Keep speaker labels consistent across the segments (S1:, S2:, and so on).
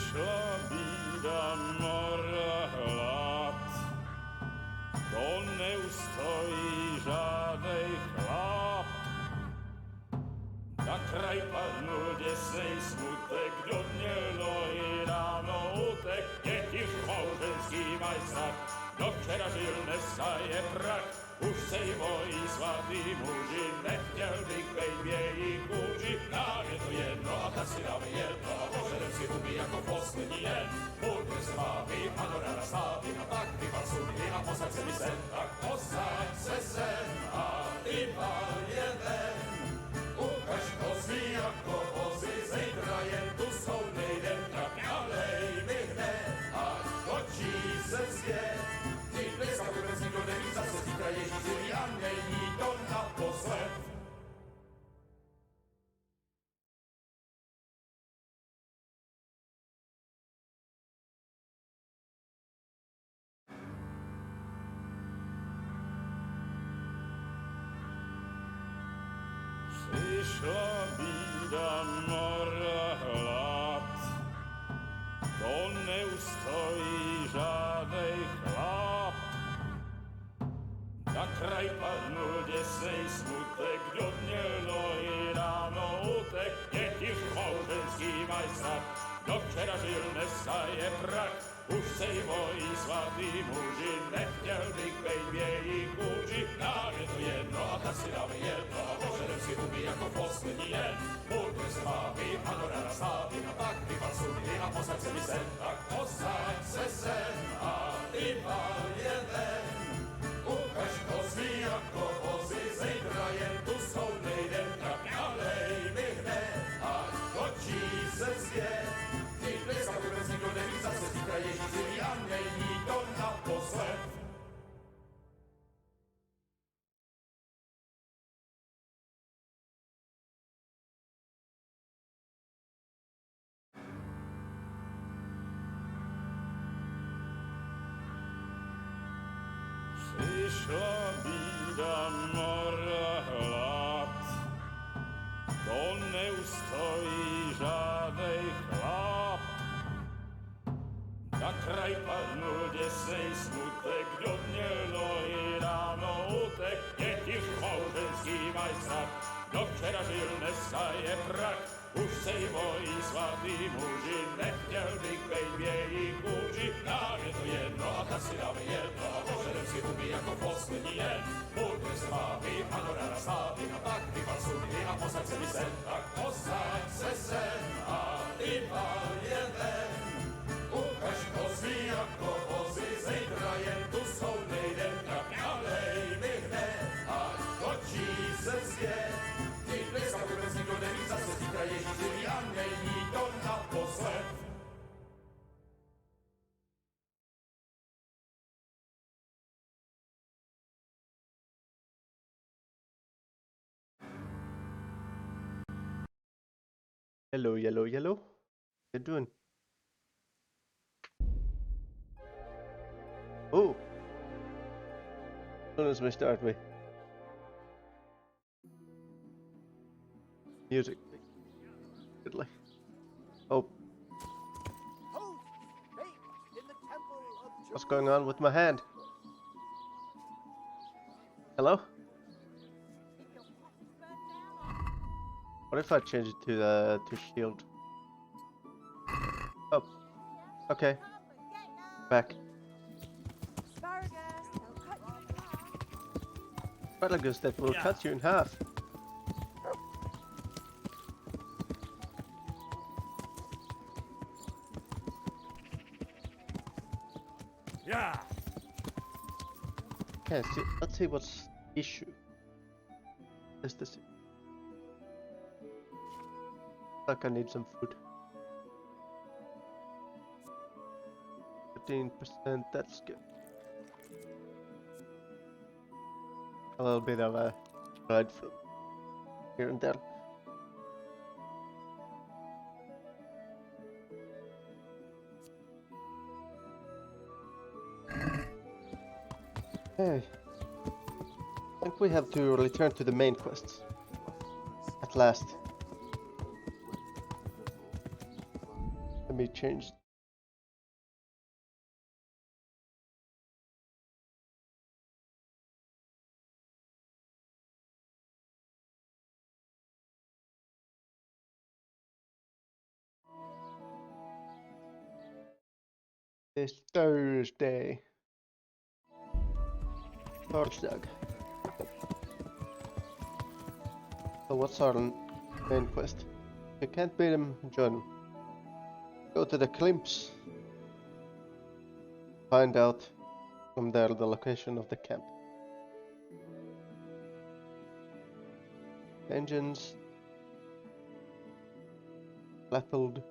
S1: Przyszła bida mora lat, to nie ustoi żadnej chlap. Na kraj padł dziesnej smutek, do dnielo i rano utek, jakiś małżeński majstrak, do wczera żylne staje prak. Už sejmoj svatý muži, nechtěl bych bejbě i kůži. Nám je to jedno a tak si dáme jedno a požerem si huby jako poslední jen. Půjďme se vámi a do rána stávy a tak vypad sudy a posaď se mi sem. Tak posaď se sem a vypad jeden. Ukaž kozy jako vozy, zejtra jen tu jsou nejden. Tak nalej mi hned a točí se svět. Dneska vůbec nikdo neví, zase zítra Ježíši a není to naposled. Přišla bída mora hlad, to neustojí žádnej chlap. Na kraj padnul děsnej smutek, do dnělo i ráno utek, jakiž małżeński majstrak, do včera žil, dneska je prak. Už sejmoj svatý muži, nechtěl bych bejbě i kůži. Nám je to jedno a tak si dáme jedno a požerem si huby jako poslední jen. Půjďme se vámi a do rána stávy a tak vypad sudy a posaď se mi sem. Tak posaď se sem a vypad jeden. Ukaž kozy jako vozy, zejtra jen tu jsou nejden. Tak nalej mi hned a točí se svět. Ty dneska vůbec nikdo neví, zase zítra Ježíši a není to naposled. Přišla bída mora hlad, to neustojí žádnej chlap. Na kraj padnul děsnej smutek, do dnělo i ráno utek, jakiž małżeński majstrak, do včera žil, dneska je prak. Už sejmoj svatý muži, nechtěl bych bejbě i kůži. Nám je to jedno a tak si dáme jedno a požerem si huby jako poslední jen. Půjďme se vámi a do rána stávy a tak vypad sudy a posaď se mi sem. Tak posaď se sem a vypad jeden. Ukaž kozy jako vozy, zejtra jen tu jsou nejden. Tak nalej mi hned a točí se svět. Ty dneska vůbec nikdo neví, zase zítra Ježíši a není to naposled.
S2: Hello, yellow, yellow. How you doing? Oh! As soon as we start with music. Goodly. Oh. What's going on with my hand? Hello? What if I change it to shield? Oh. Okay. Back. Asparagus that will cut you in half.
S1: Yeah.
S2: Okay, let's see what's the issue. Is this? Like I need some food. 15%, that's good. A little bit of a dried fruit here and there. Hey, I think we have to return to the main quests. At last. Let me change. This Thursday. Thursday. So what's our main quest? If you can't beat him, join him. Go to the Klimps. Find out from there the location of the camp. Engines. Battlefield.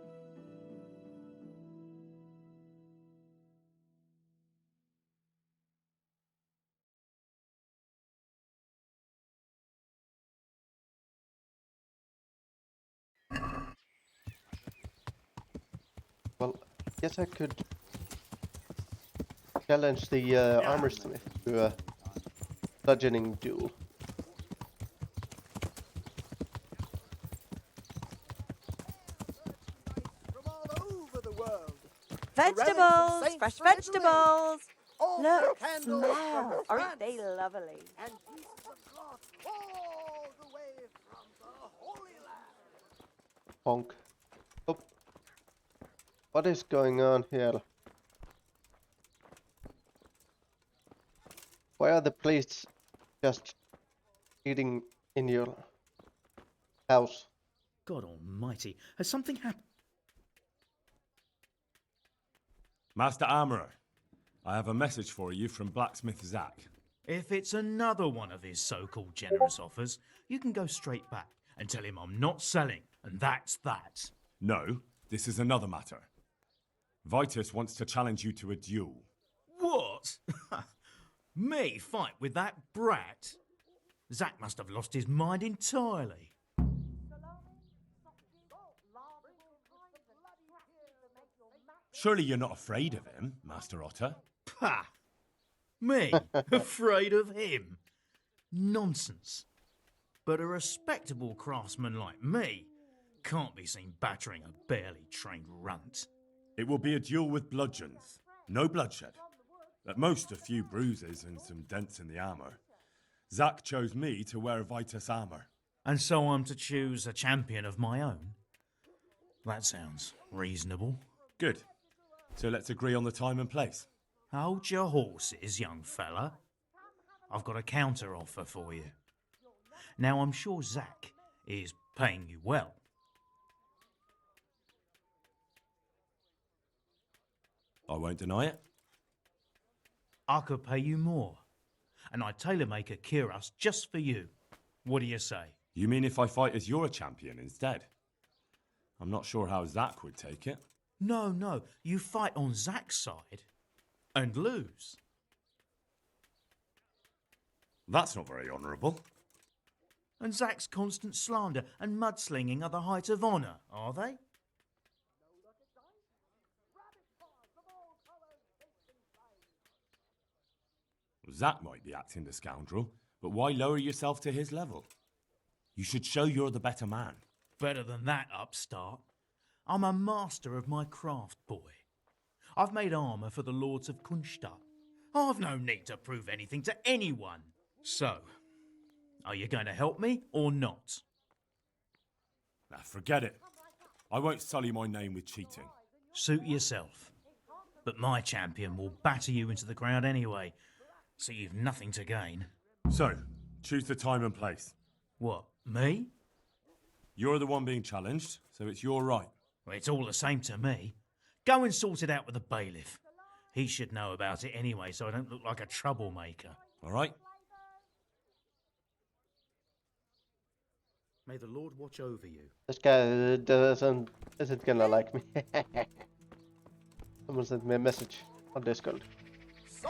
S2: Well, guess I could challenge the armor smith to a bludgeoning duel.
S3: From all over the world.
S4: Vegetables, fresh vegetables.
S3: All
S4: Look,
S3: the candles from
S4: smell. Aren't they
S3: France,
S4: lovely?
S3: and pieces of cloth all the way from the Holy Land.
S2: Honk. Oh. What is going on here? Why are the police just eating in your house?
S5: God almighty, has something happened?
S1: Master Armourer, I have a message for you from Blacksmith Zack.
S5: If it's another one of his so-called generous offers, you can go straight back and tell him I'm not selling, and that's that.
S1: No, this is another matter. Vitus wants to challenge you to a duel.
S5: What? Me fight with that brat? Zack must have lost his mind entirely.
S1: Surely you're not afraid of him, Master Otter?
S5: Pah! Me? Afraid of him? Nonsense. But a respectable craftsman like me can't be seen battering a barely trained runt.
S1: It will be a duel with bludgeons. No bloodshed. At most, a few bruises and some dents in the armour. Zack chose me to wear Vitus armour.
S5: And so I'm to choose a champion of my own? That sounds reasonable.
S1: Good. So let's agree on the time and place.
S5: Hold your horses, young fella. I've got a counter offer for you. Now, I'm sure Zack is paying you well.
S1: I won't deny it.
S5: I could pay you more, and I'd tailor-make a cuirass just for you. What do you say?
S1: You mean if I fight as your champion instead? I'm not sure how Zack would take it.
S5: No, you fight on Zack's side and lose.
S1: That's not very honourable.
S5: And Zack's constant slander and mudslinging are the height of honour, are they?
S1: Zack might be acting the scoundrel, but why lower yourself to his level? You should show you're the better man.
S5: Better than that, upstart. I'm a master of my craft, boy. I've made armour for the Lords of Kunstadt. I've no need to prove anything to anyone. So, are you going to help me or not?
S1: Now forget it. I won't sully my name with cheating.
S5: Suit yourself. But my champion will batter you into the ground anyway, so you've nothing to gain.
S1: So, choose the time and place.
S5: What, me?
S1: You're the one being challenged, so it's your right.
S5: Well, it's all the same to me. Go and sort it out with the bailiff. He should know about it anyway, so I don't look like a troublemaker.
S1: All right?
S5: May the Lord watch over you.
S2: This guy isn't gonna like me. Someone sent me a message on Discord.
S3: So,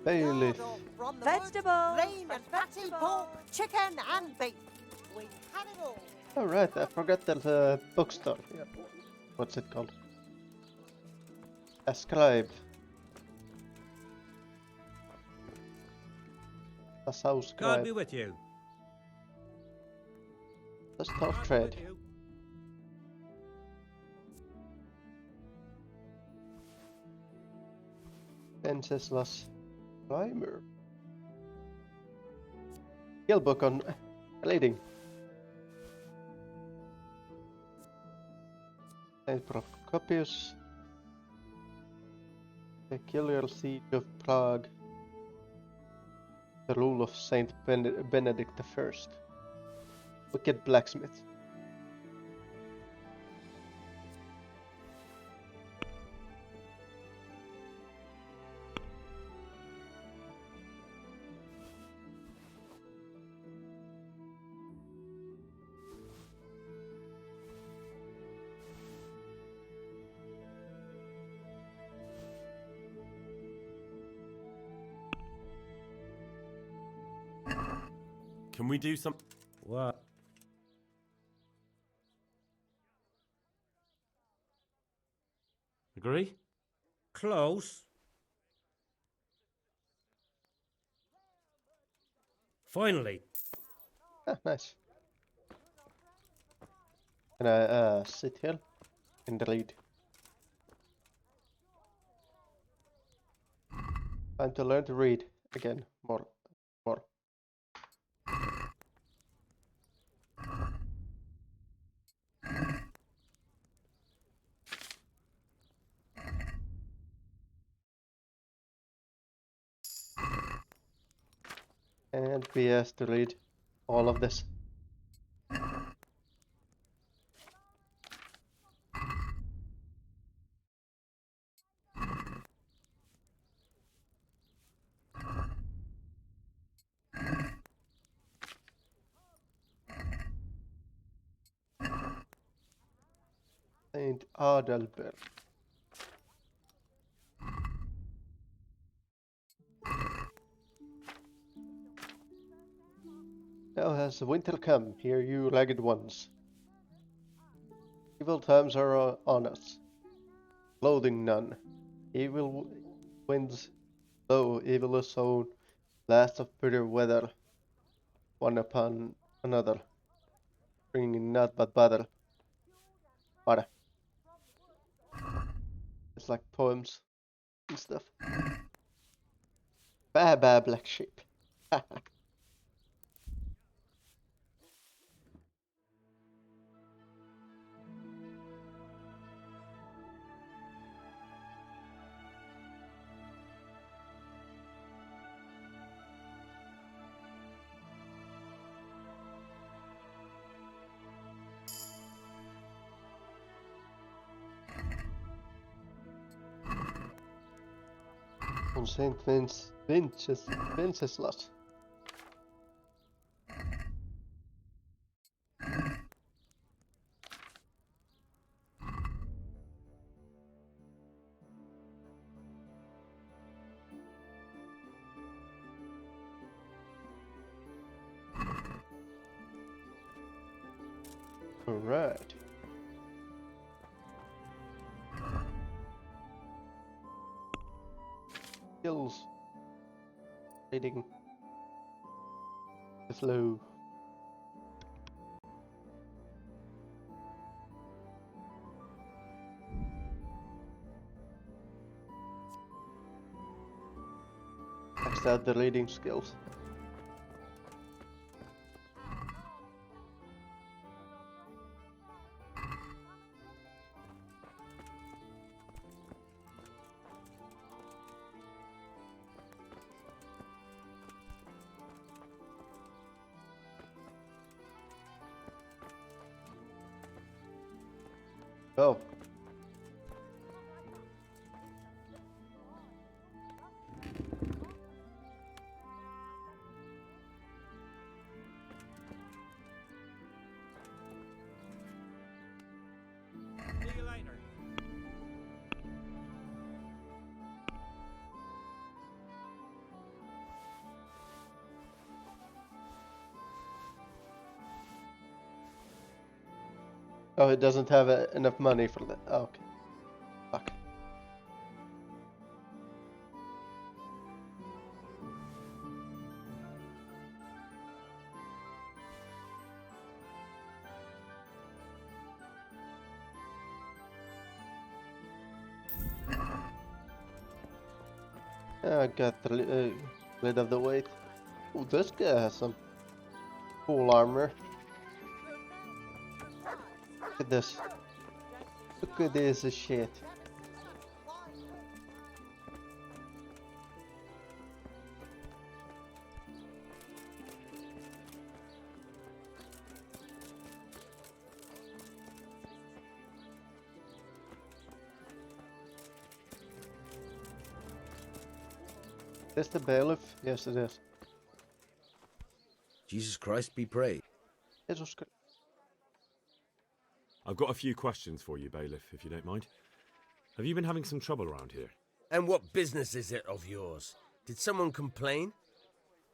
S2: Bailiff.
S3: Lard or from the
S4: Vegetables,
S3: woods, grain
S4: fresh
S3: and fatty
S4: vegetables.
S3: pork, chicken and beef. We had it all.
S2: Alright, I forgot there's a bookstore here. What's it called? A scribe. A sow
S6: God
S2: scribe.
S6: be with you.
S2: Let's
S6: God
S2: talk
S6: be with
S2: trade.
S6: you.
S2: Venceslas Primer. Skill book on leading. Saint Procopius. Peculiar Siege of Prague. The rule of Saint Benedict I. Wicked Blacksmith.
S7: Can we do some?
S6: What?
S7: Agree?
S6: Close. Finally.
S2: Ah, nice. Can I sit here and read? Time to learn to read again. More. And be asked to read all of this. Saint Adalbert. Now has winter come, hear you ragged ones. Evil times are on us, loathing none. Evil winds blow, evil is sown, blast of bitter weather, one upon another, bringing naught but bother. Bother. It's like poems and stuff. Ba black sheep. On Saint Wenceslas. Alright. Skills. Reading. Slow. Maxed out the reading skills. Go.
S6: See you later.
S2: Oh, it doesn't have enough money for that. Oh, okay. Fuck. I got rid of the weight. Oh, this guy has some cool armor. Look at this. Look at this shit. Is this the bailiff? Yes, it is.
S8: Jesus Christ be praised.
S2: Jesus Christ.
S7: I've got a few questions for you, bailiff, if you don't mind. Have you been having some trouble around here?
S8: And what business is it of yours? Did someone complain?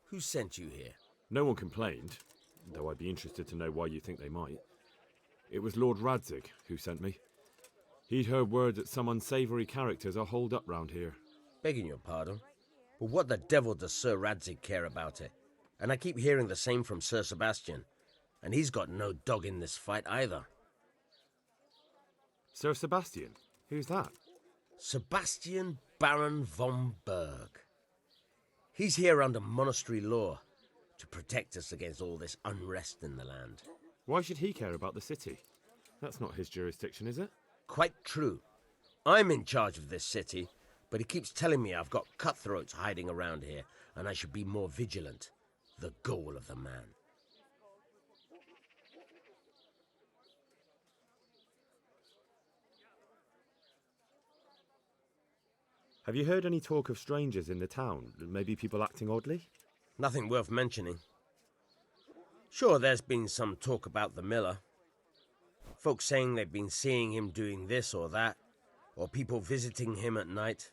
S8: Who sent you here?
S7: No one complained, though I'd be interested to know why you think they might. It was Lord Radzig who sent me. He'd heard word that some unsavoury characters are holed up round here.
S8: Begging your pardon, but what the devil does Sir Radzig care about it? And I keep hearing the same from Sir Sebastian, and he's got no dog in this fight either.
S7: Sir Sebastian? Who's that?
S8: Sebastian Baron von Berg. He's here under monastery law to protect us against all this unrest in the land.
S7: Why should he care about the city? That's not his jurisdiction, is it?
S8: Quite true. I'm in charge of this city, but he keeps telling me I've got cutthroats hiding around here, and I should be more vigilant. The goal of the man.
S7: Have you heard any talk of strangers in the town? Maybe people acting oddly?
S8: Nothing worth mentioning. Sure, there's been some talk about the miller. Folks saying they've been seeing him doing this or that, or people visiting him at night,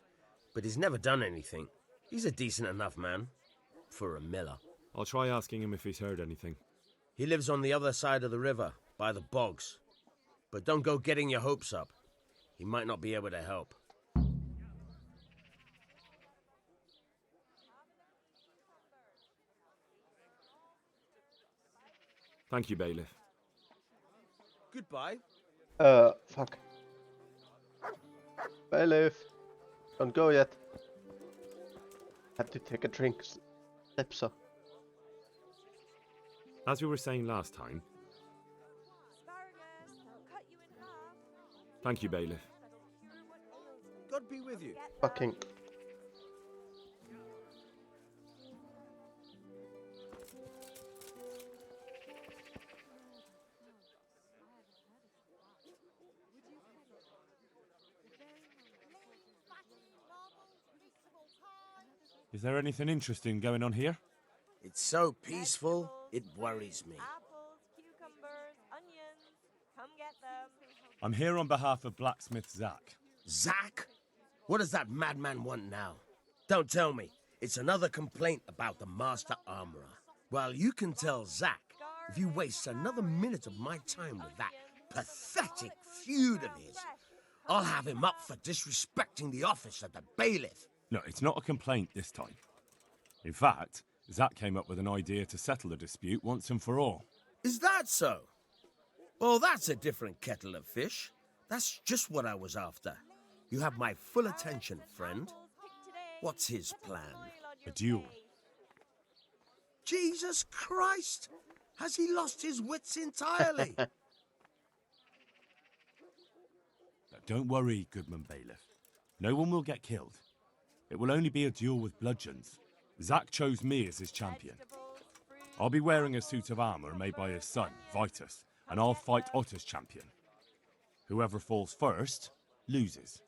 S8: but he's never done anything. He's a decent enough man, for a miller.
S7: I'll try asking him if he's heard anything.
S8: He lives on the other side of the river, by the bogs. But don't go getting your hopes up. He might not be able to help.
S7: Thank you, bailiff.
S8: Goodbye.
S2: Fuck. Bailiff. Don't go yet. Have to take a drink. Lepsa.
S7: As we were saying last time...
S4: Asparagus, I'll cut you in half.
S7: Thank you, bailiff.
S8: God be with you.
S2: Fucking.
S7: Is there anything interesting going on here?
S8: It's so peaceful, it worries me.
S4: Apples, cucumbers, onions. Come get them.
S7: I'm here on behalf of blacksmith Zach.
S8: Zach? What does that madman want now? Don't tell me. It's another complaint about the master armorer. Well, you can tell Zach if you waste another minute of my time with that pathetic feud of his. I'll have him up for disrespecting the office of the bailiff.
S9: No, it's not a complaint this time. In fact, Zach came up with an idea to settle the dispute once and for all.
S8: Is that so? Well, that's a different kettle of fish. That's just what I was after. You have my full attention, friend. What's his plan?
S9: A duel.
S8: Jesus Christ! Has he lost his wits entirely?
S9: Now, don't worry, Goodman Bailiff. No one will get killed. It will only be a duel with bludgeons. Zach chose me as his champion. I'll be wearing a suit of armor made by his son, Vitus, and I'll fight Otter's champion. Whoever falls first, loses.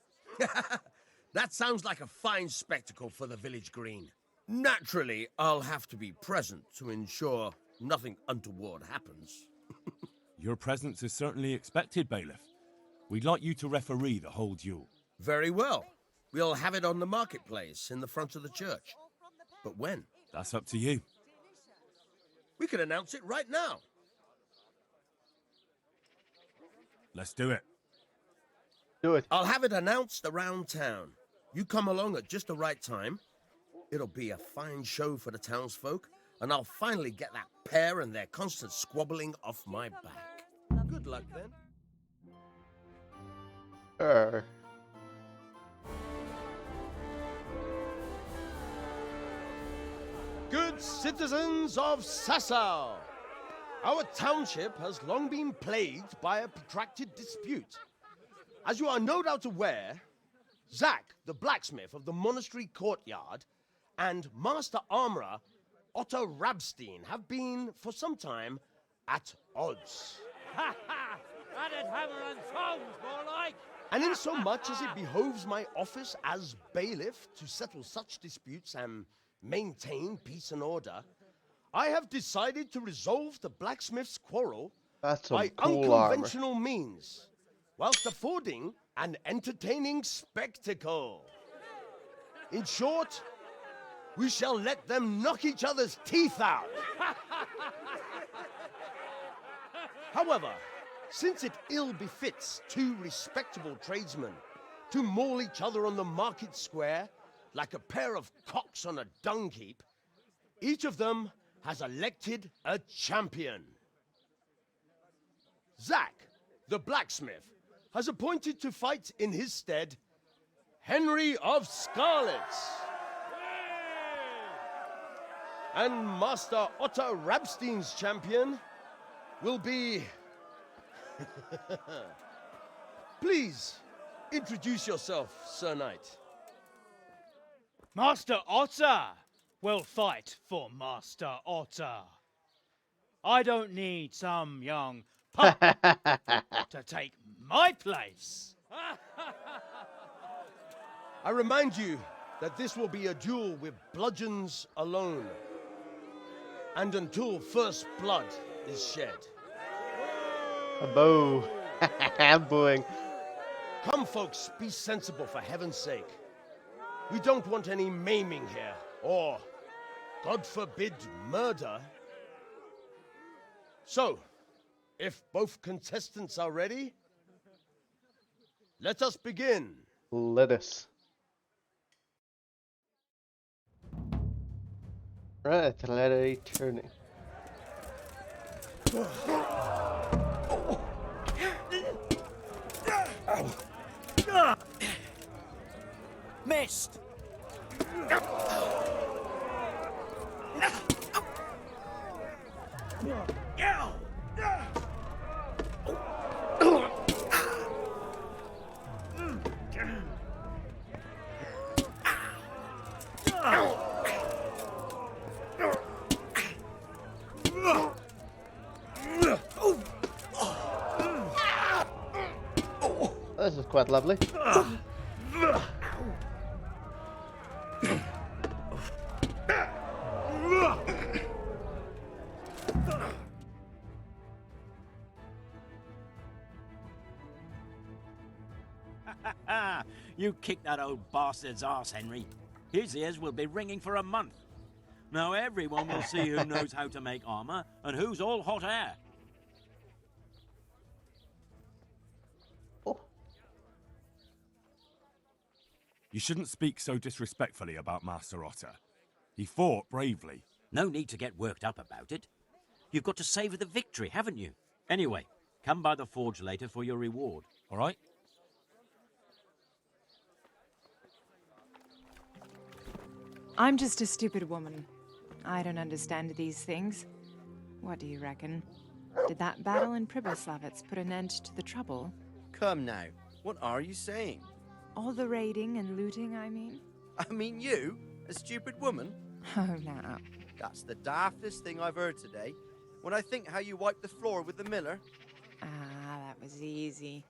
S8: That sounds like a fine spectacle for the village green. Naturally, I'll have to be present to ensure nothing untoward happens.
S9: Your presence is certainly expected, Bailiff. We'd like you to referee the whole duel.
S8: Very well. We'll have it on the marketplace in the front of the church. But when?
S9: That's up to you.
S8: We can announce it right now.
S9: Let's do it.
S2: Do it.
S8: I'll have it announced around town. You come along at just the right time. It'll be a fine show for the townsfolk, and I'll finally get that pair and their constant squabbling off my back. Good luck then.
S2: Sure.
S8: Good citizens of Sasau, our township has long been plagued by a protracted dispute. As you are no doubt aware, Zack, the blacksmith of the monastery courtyard, and Master Armorer Otto Rabstein have been, for some time, at odds.
S6: Ha ha! Added hammer and tongs, more like!
S8: And in so much as it behoves my office as bailiff to settle such disputes and maintain peace and order, I have decided to resolve the blacksmith's quarrel
S2: That's some
S8: by
S2: cool armor.
S8: unconventional means, whilst affording an entertaining spectacle. In short, we shall let them knock each other's teeth out. However, since it ill befits two respectable tradesmen to maul each other on the market square like a pair of cocks on a dung heap, each of them has elected a champion. Zack, the blacksmith, has appointed to fight in his stead Henry of Scarlets. And Master Otto Rabstein's champion will be... Please, introduce yourself, Sir Knight.
S10: Master Otter will fight for Master Otter. I don't need some young pup to take my place.
S8: I remind you that this will be a duel with bludgeons alone, and until first blood is shed.
S2: A bow. I'm booing.
S8: Come, folks, be sensible for heaven's sake. We don't want any maiming here, or, God forbid, murder. So, if both contestants are ready, let us begin.
S2: Let us. Right, letter turning.
S10: Missed.
S2: This is quite lovely.
S11: You kicked that old bastard's arse, Henry. His ears will be ringing for a month. Now everyone will see who knows how to make armor and who's all hot air.
S9: You shouldn't speak so disrespectfully about Master Otter. He fought bravely.
S11: No need to get worked up about it. You've got to savour the victory, haven't you? Anyway, come by the forge later for your reward.
S9: All right?
S12: I'm just a stupid woman. I don't understand these things. What do you reckon? Did that battle in Pribyslavitz put an end to the trouble?
S13: Come now, what are you saying?
S12: All the raiding and looting, I mean?
S13: I mean you, a stupid woman?
S12: Oh, no.
S13: That's the daftest thing I've heard today. When I think how you wiped the floor with the miller.
S12: Ah, that was easy.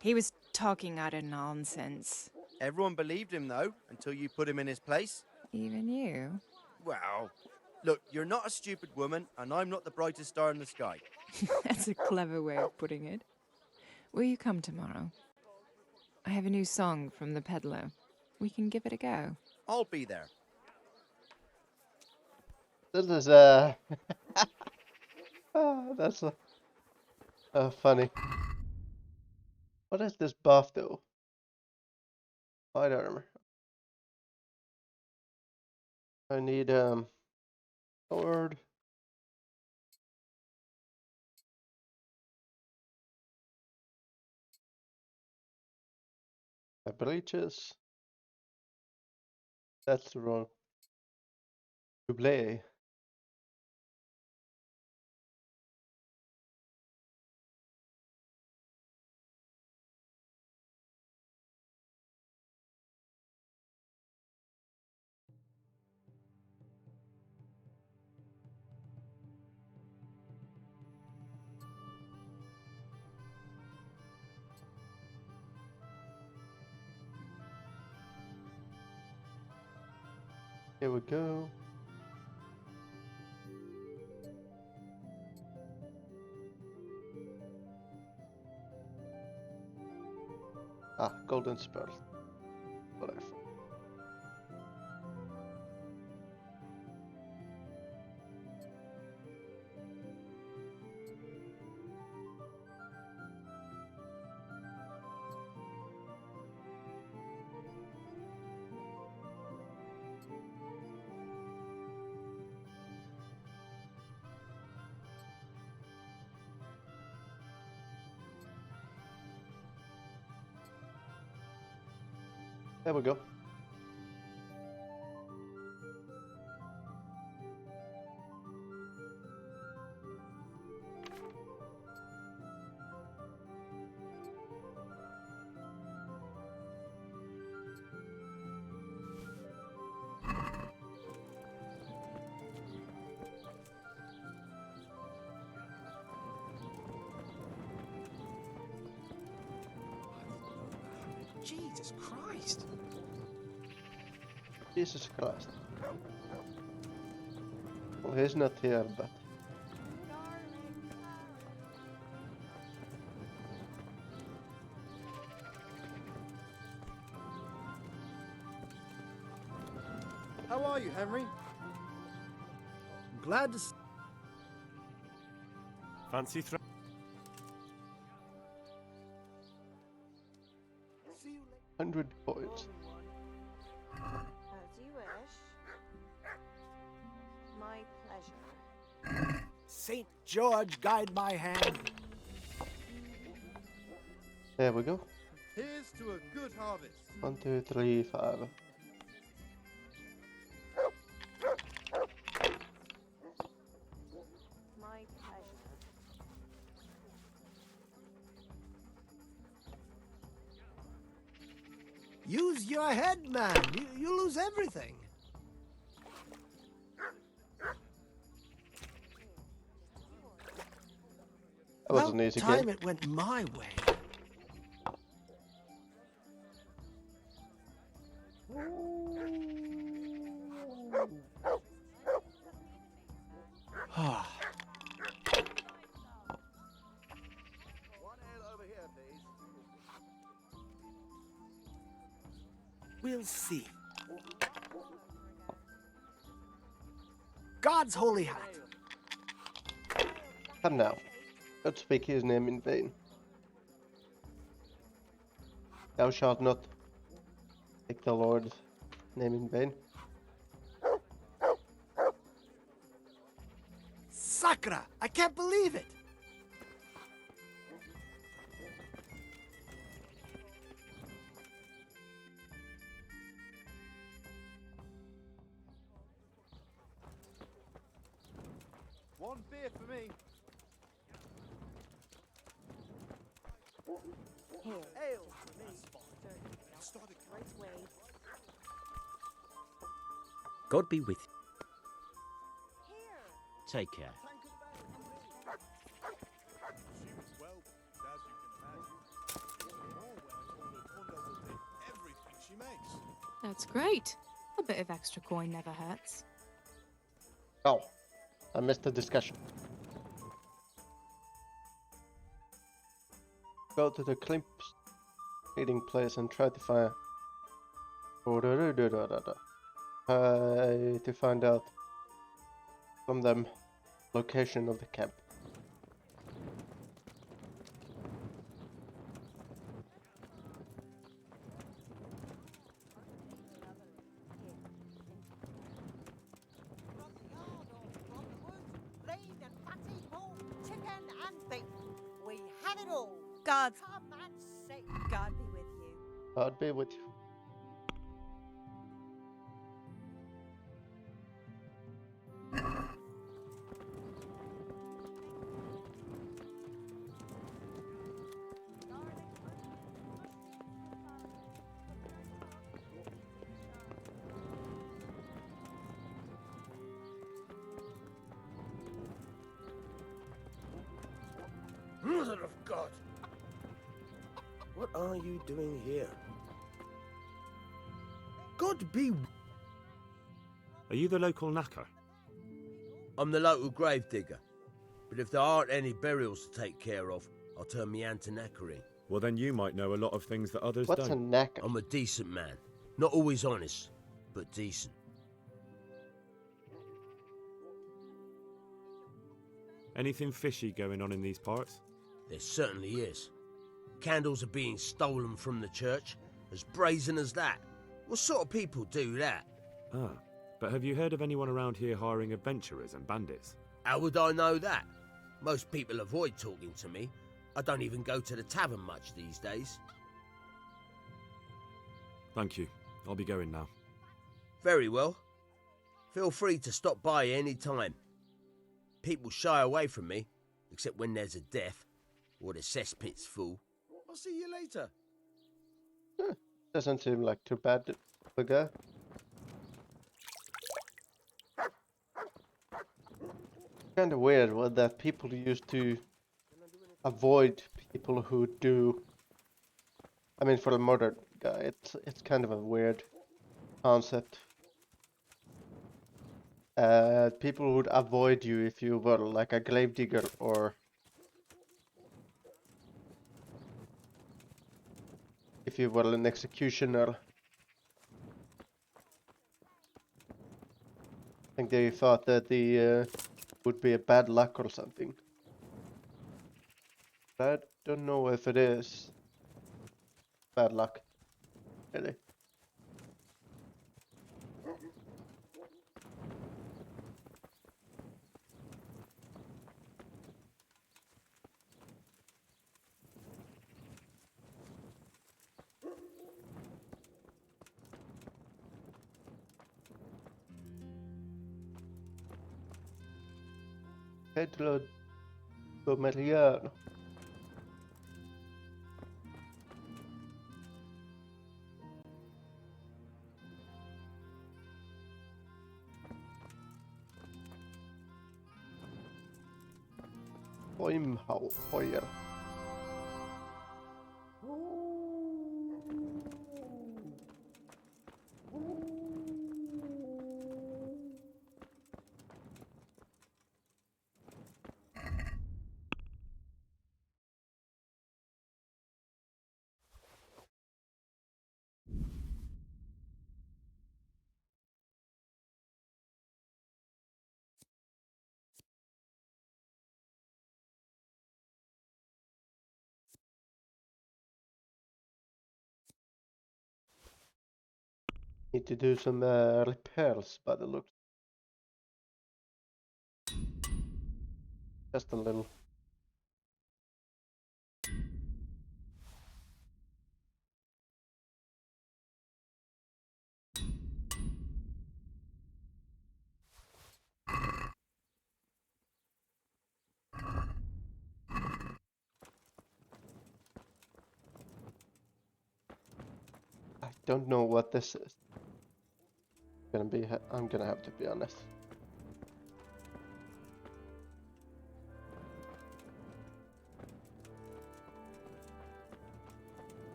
S12: He was talking utter nonsense.
S13: Everyone believed him, though, until you put him in his place.
S12: Even you?
S13: Well, look, you're not a stupid woman, and I'm not the brightest star in the sky.
S12: That's a clever way of putting it. Will you come tomorrow? I have a new song from the peddler. We can give it a go.
S13: I'll be there.
S2: This is oh, that's funny. What does this buff do? Light armor. I need sword. Breeches. That's the wrong. Double. Here we go. Ah, golden spell. Whatever. There we go.
S3: Jesus Christ!
S2: Jesus Christ. Well, he's not here, but...
S13: How are you, Henry?
S8: I'm glad to see.
S9: Fancy throw.
S2: 100 points.
S4: As you wish. My pleasure.
S3: St. George, guide my hand.
S2: There we go.
S13: Here's to a good harvest.
S2: 1, 2, 3, 5.
S4: My pleasure.
S3: Use your head, man. You lose everything.
S2: That was an easy
S3: time
S2: game.
S3: it went my way. Ah.
S13: One ale over here, please.
S3: We'll see. God's holy hat.
S2: Come now. Don't speak his name in vain. Thou shalt not take the Lord's name in vain.
S3: Sakra! I can't believe it!
S13: One beer for me.
S4: Here.
S13: Ale for me.
S4: Right way.
S11: God be with you.
S4: Here.
S11: Take care.
S14: That's great. A bit of extra coin never hurts.
S2: Oh, I missed the discussion. Go to the Klimp's meeting place and try to find... Try to find out from them location of the camp.
S3: have it all.
S4: God's
S3: Come and save.
S4: God be with you.
S2: God be with you.
S8: Mother of God! What are you doing here? God be...
S7: Are you the local knacker?
S8: I'm the local gravedigger. But if there aren't any burials to take care of, I'll turn me hand to knackering.
S7: Well, then you might know a lot of things that others
S2: What's
S7: don't.
S2: a knacker?
S8: I'm a decent man. Not always honest, but decent.
S7: Anything fishy going on in these parts?
S8: There certainly is. Candles are being stolen from the church, as brazen as that. What sort of people do that?
S7: Ah, but have you heard of anyone around here hiring adventurers and bandits?
S8: How would I know that? Most people avoid talking to me. I don't even go to the tavern much these days.
S7: Thank you. I'll be going now.
S8: Very well. Feel free to stop by any time. People shy away from me, except when there's a death, or the cesspit's full. I'll see you later.
S2: Doesn't seem like too bad of a guy. Kinda weird what that people used to avoid people who do. I mean, for a modern guy, it's kind of a weird concept. People would avoid you if you were like a gravedigger or if you were an executioner. I think they thought that the would be a bad luck or something. I don't know if it is bad luck, really. Pedro Domeriano. Hoyer. Need to do some repairs by the looks. Just a little. I don't know what this is. I'm gonna have to be honest.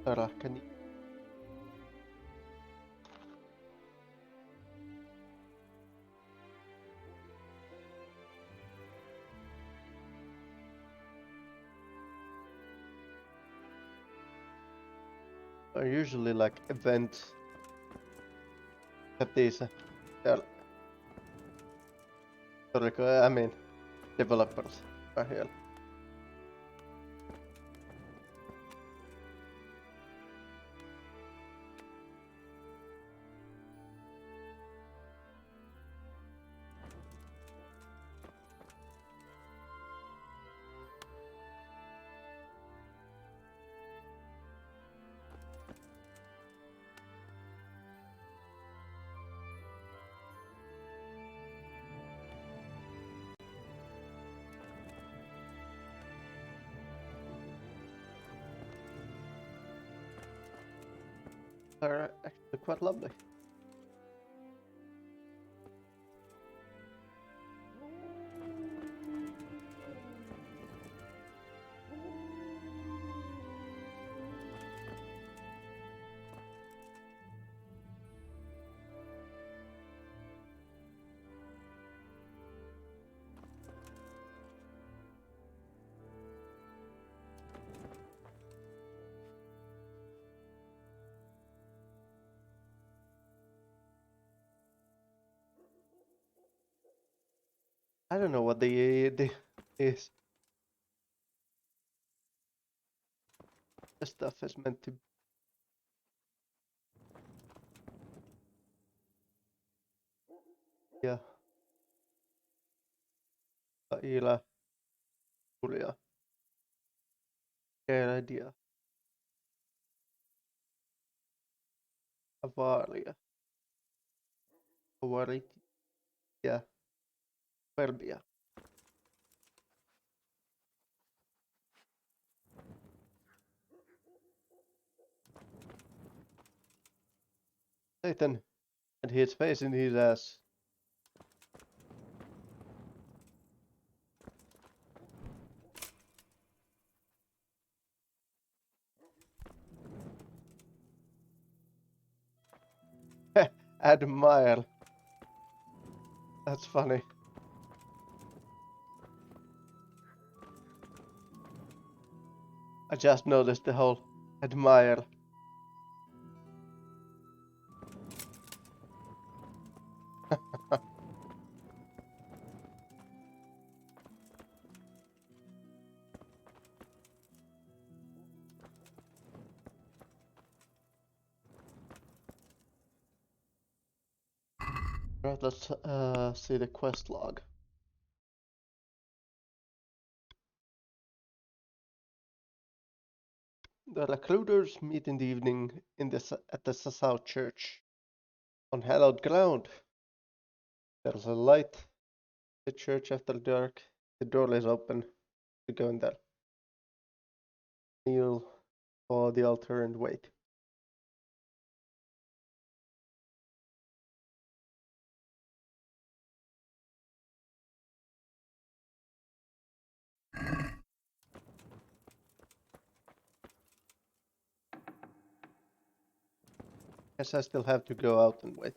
S2: Rakani. Are usually like event at these I mean developers are here. are actually quite lovely. I don't know what the is. The stuff is meant to. Yeah. Ila. Julia. Great idea. Avalia. Avaritia. Verbia. Satan. And his face in his ass. Admire. That's funny. I just noticed the whole admire. Right, let's see the quest log. The recruiters meet in the evening at the Sasau church. On hallowed ground. There's a light. The church after dark. The door is open. We go in there. Kneel for the altar and wait. Guess I still have to go out and wait.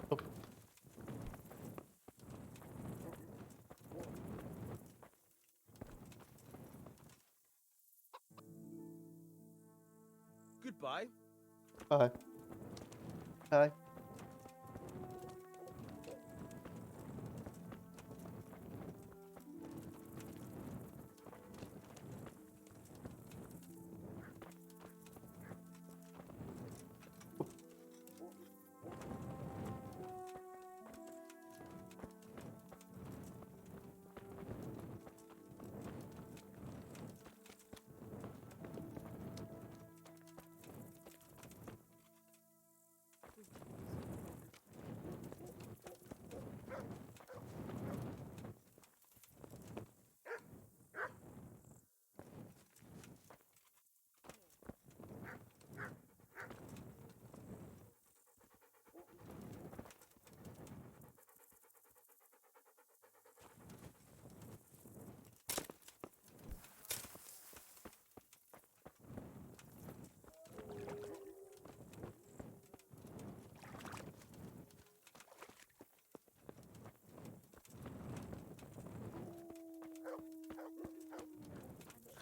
S2: Oh.
S8: Goodbye.
S2: Bye. Bye.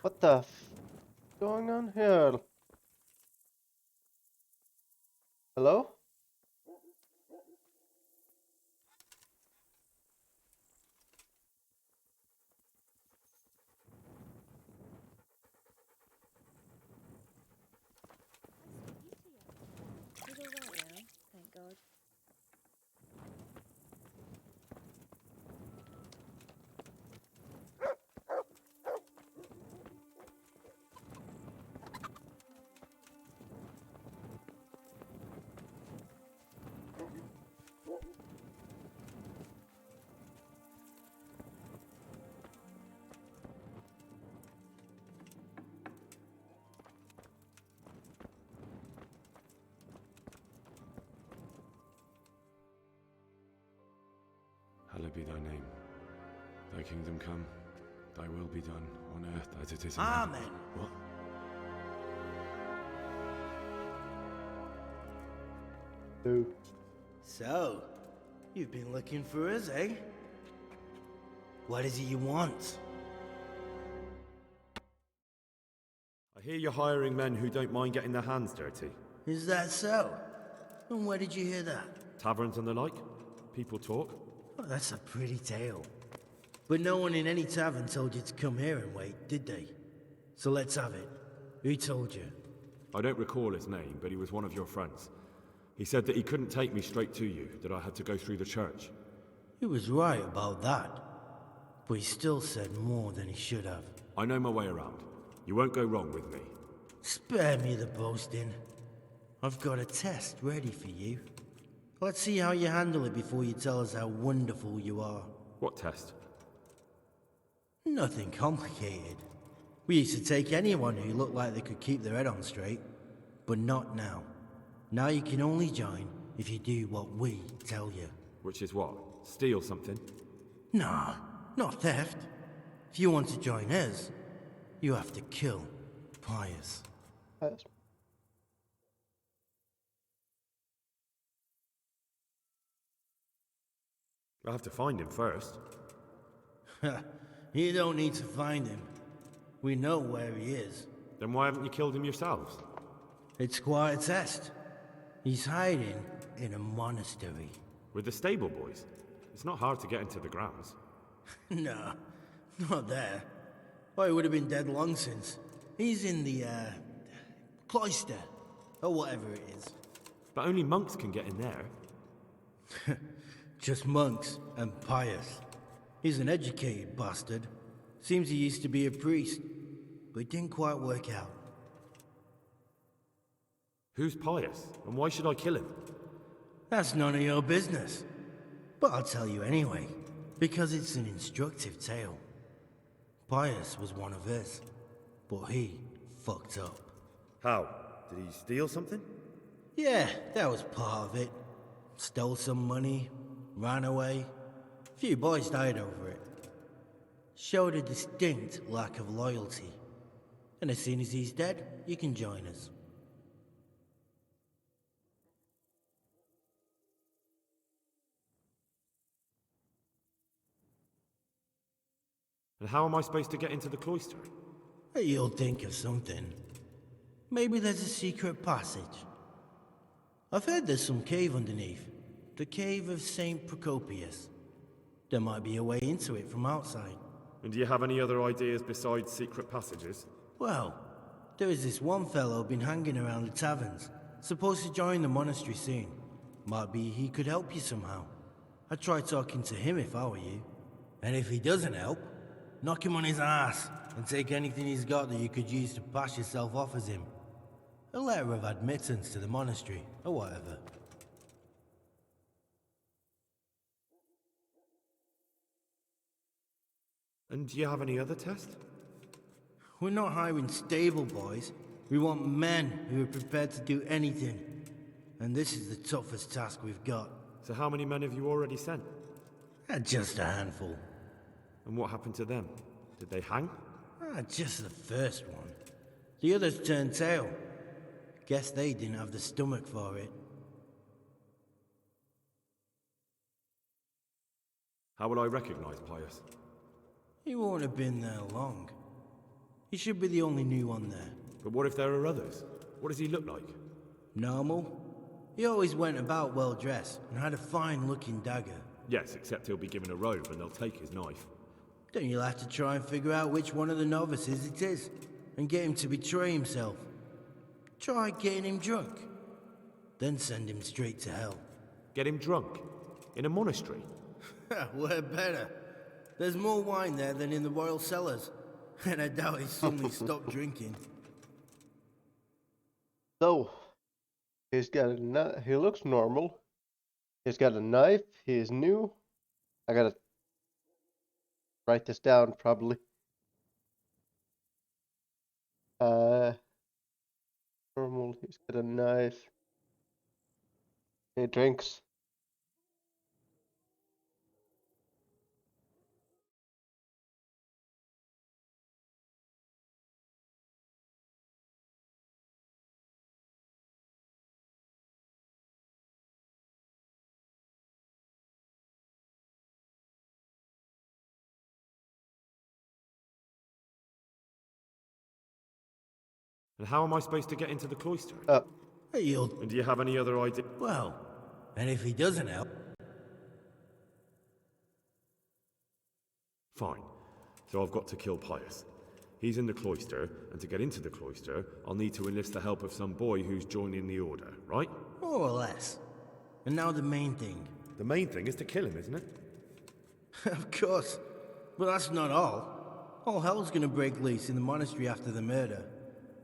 S2: What the f going on here? Hello?
S15: He's all right now, thank God.
S7: be thy name. Thy kingdom come, thy will be done, on earth as it is in
S8: Amen.
S7: heaven. What?
S2: Who?
S16: So, you've been looking for us, eh? What is it you want?
S7: I hear you're hiring men who don't mind getting their hands dirty.
S16: Is that so? And where did you hear that?
S7: Taverns and the like? People talk?
S16: Oh, that's a pretty tale. But no one in any tavern told you to come here and wait, did they? So let's have it. Who told you?
S7: I don't recall his name, but he was one of your friends. He said that he couldn't take me straight to you, that I had to go through the church.
S16: He was right about that. But he still said more than he should have.
S7: I know my way around. You won't go wrong with me.
S16: Spare me the boasting. I've got a test ready for you. Let's see how you handle it before you tell us how wonderful you are.
S7: What test?
S16: Nothing complicated. We used to take anyone who looked like they could keep their head on straight. But not now. Now you can only join if you do what we tell you.
S7: Which is what? Steal something?
S16: Nah, not theft. If you want to join us, you have to kill Pius.
S7: I have to find him first.
S16: You don't need to find him. We know where he is.
S7: Then why haven't you killed him yourselves?
S16: It's quite a test. He's hiding in a monastery.
S7: With the stable boys? It's not hard to get into the grounds.
S16: No, not there. Well, he would have been dead long since. He's in the, cloister, or whatever it is.
S7: But only monks can get in there.
S16: Just monks and Pius. He's an educated bastard. Seems he used to be a priest, but it didn't quite work out.
S7: Who's Pius, and why should I kill him?
S16: That's none of your business. But I'll tell you anyway, because it's an instructive tale. Pius was one of us, but he fucked up.
S7: How? Did he steal something?
S16: Yeah, that was part of it. Stole some money, ran away. A few boys died over it. Showed a distinct lack of loyalty. And as soon as he's dead, you can join us.
S7: And how am I supposed to get into the cloister?
S16: You'll think of something. Maybe there's a secret passage. I've heard there's some cave underneath. The cave of St. Procopius. There might be a way into it from outside.
S7: And do you have any other ideas besides secret passages?
S16: Well, there is this one fellow been hanging around the taverns. Supposed to join the monastery soon. Might be he could help you somehow. I'd try talking to him if I were you. And if he doesn't help, knock him on his ass and take anything he's got that you could use to pass yourself off as him. A letter of admittance to the monastery, or whatever.
S7: And do you have any other test?
S16: We're not hiring stable boys. We want men who are prepared to do anything. And this is the toughest task we've got.
S7: So how many men have you already sent?
S16: Just a handful.
S7: And what happened to them? Did they hang?
S16: Just the first one. The others turned tail. Guess they didn't have the stomach for it.
S7: How will I recognize Pius?
S16: He won't have been there long. He should be the only new one there.
S7: But what if there are others? What does he look like?
S16: Normal. He always went about well dressed and had a fine looking dagger.
S7: Yes, except he'll be given a robe and they'll take his knife.
S16: Then you'll have to try and figure out which one of the novices it is, and get him to betray himself. Try getting him drunk. Then send him straight to hell.
S7: Get him drunk? In a monastery?
S16: We're better. There's more wine there than in the royal cellars. And I doubt he's suddenly stopped drinking.
S2: So, he's got a he looks normal. He's got a knife. He is new. I gotta write this down probably. Normal. He's got a knife. He drinks.
S7: And how am I supposed to get into the cloister?
S16: You'll...
S7: And do you have any other idea?
S16: Well, and if he doesn't help...
S7: Fine. So I've got to kill Pius. He's in the cloister, and to get into the cloister, I'll need to enlist the help of some boy who's joining the order, right?
S16: More or less. And now the main thing.
S7: The main thing is to kill him, isn't it?
S16: Of course. But that's not all. All hell's gonna break loose in the monastery after the murder.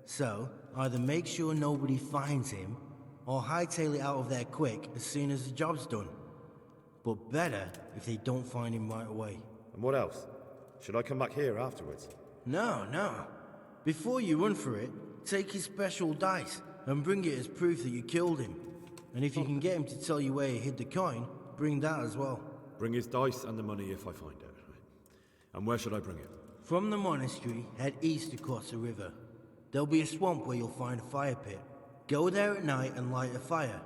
S16: So, either make sure nobody finds him, or hightail it out of there quick as soon as the job's done. But better if they don't find him right away.
S7: And what else? Should I come back here afterwards?
S16: No. Before you run for it, take his special dice and bring it as proof that you killed him. And if you can get him to tell you where he hid the coin, bring that as well.
S7: Bring his dice and the money if I find it. And where should I bring it?
S16: From the monastery, head east across the river. There'll be a swamp where you'll find a fire pit. Go there at night and light a fire.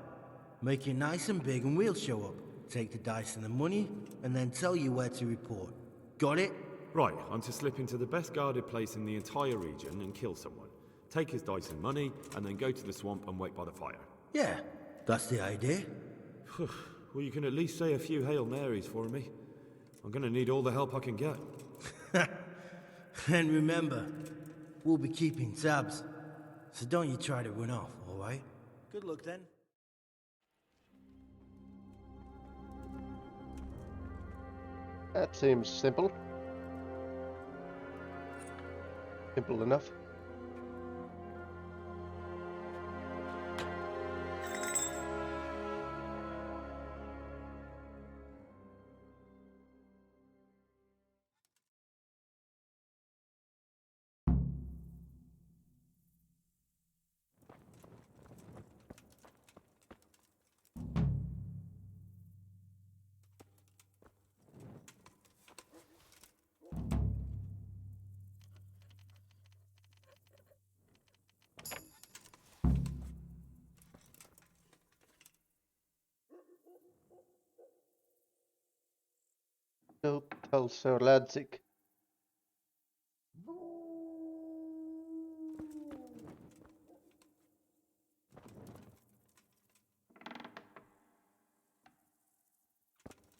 S16: Make it nice and big and we'll show up. Take the dice and the money, and then tell you where to report. Got it?
S7: Right, I'm to slip into the best guarded place in the entire region and kill someone. Take his dice and money, and then go to the swamp and wait by the fire.
S16: Yeah, that's the idea.
S7: Well, you can at least say a few Hail Marys for me. I'm gonna need all the help I can get.
S16: And remember, we'll be keeping tabs. So don't you try to run off, alright? Good luck then.
S2: That seems simple. Simple enough. Go tell Sir Ladzik.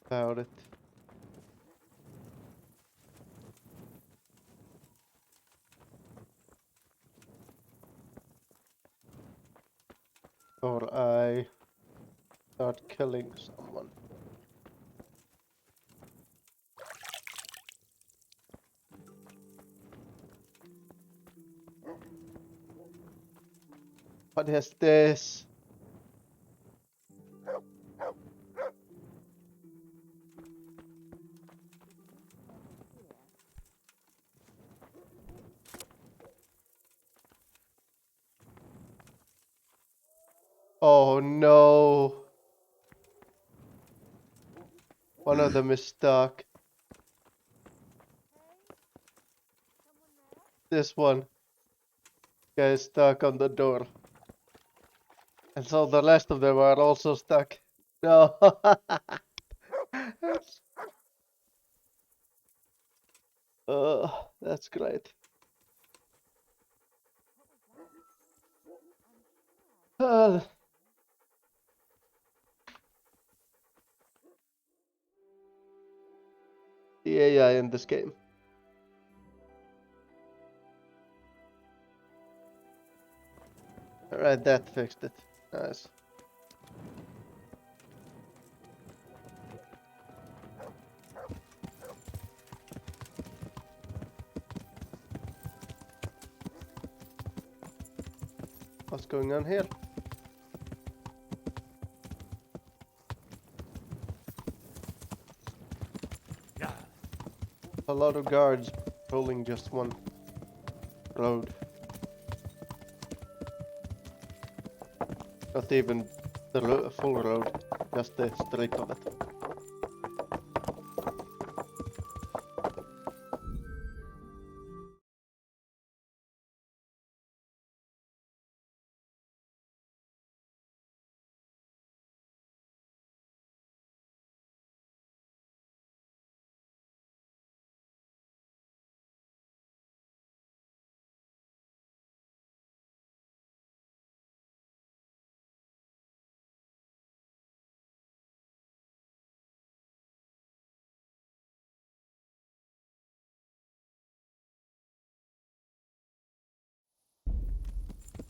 S2: About it. Or I start killing someone. What is this? Oh no. One of them is stuck. This one guy is stuck on the door. And so the rest of them are also stuck. No. That's great. The AI in this game. Alright, that fixed it. Nice. What's going on here? A lot of guards patrolling just one road. Not even the full road, just the straight of it.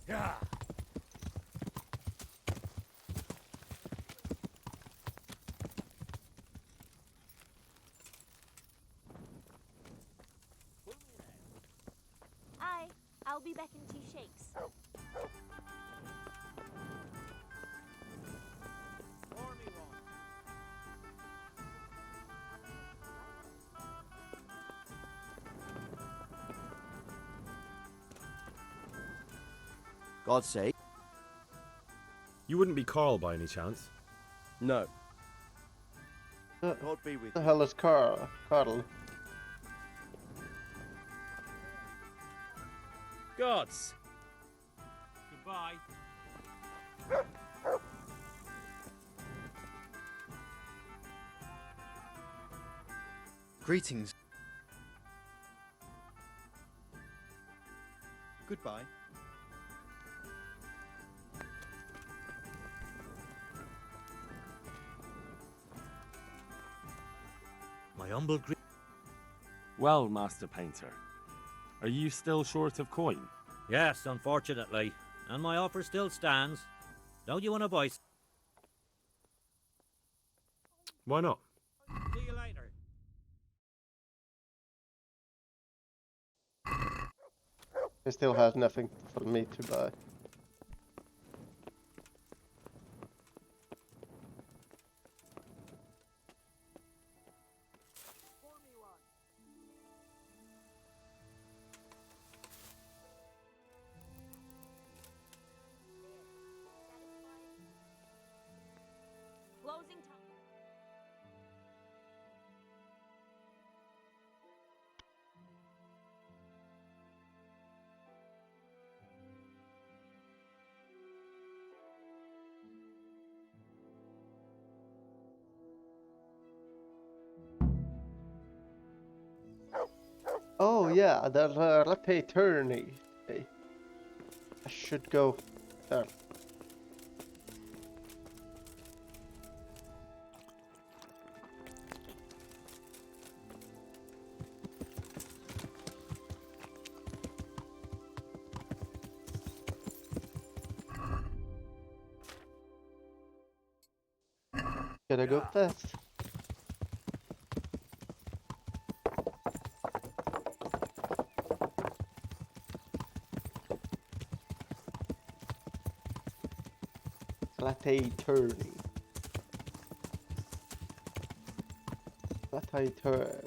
S6: Yeah.
S17: I'll be back in 2 shakes.
S13: God's sake.
S7: You wouldn't be Carl by any chance?
S13: No. God be with
S2: The
S13: you.
S2: hell is Carl?
S6: Gods.
S11: Goodbye.
S13: Greetings. Goodbye.
S6: My humble
S9: Well, Master Painter, are you still short of coin?
S6: Yes, unfortunately. And my offer still stands. Don't you want a voice?
S7: Why not?
S6: See you later.
S2: He still has nothing for me to buy.
S17: Closing time.
S2: Oh yeah, the rapid tourney. Okay. I should go there. Gotta go fast. Latte tourney. Latte turn.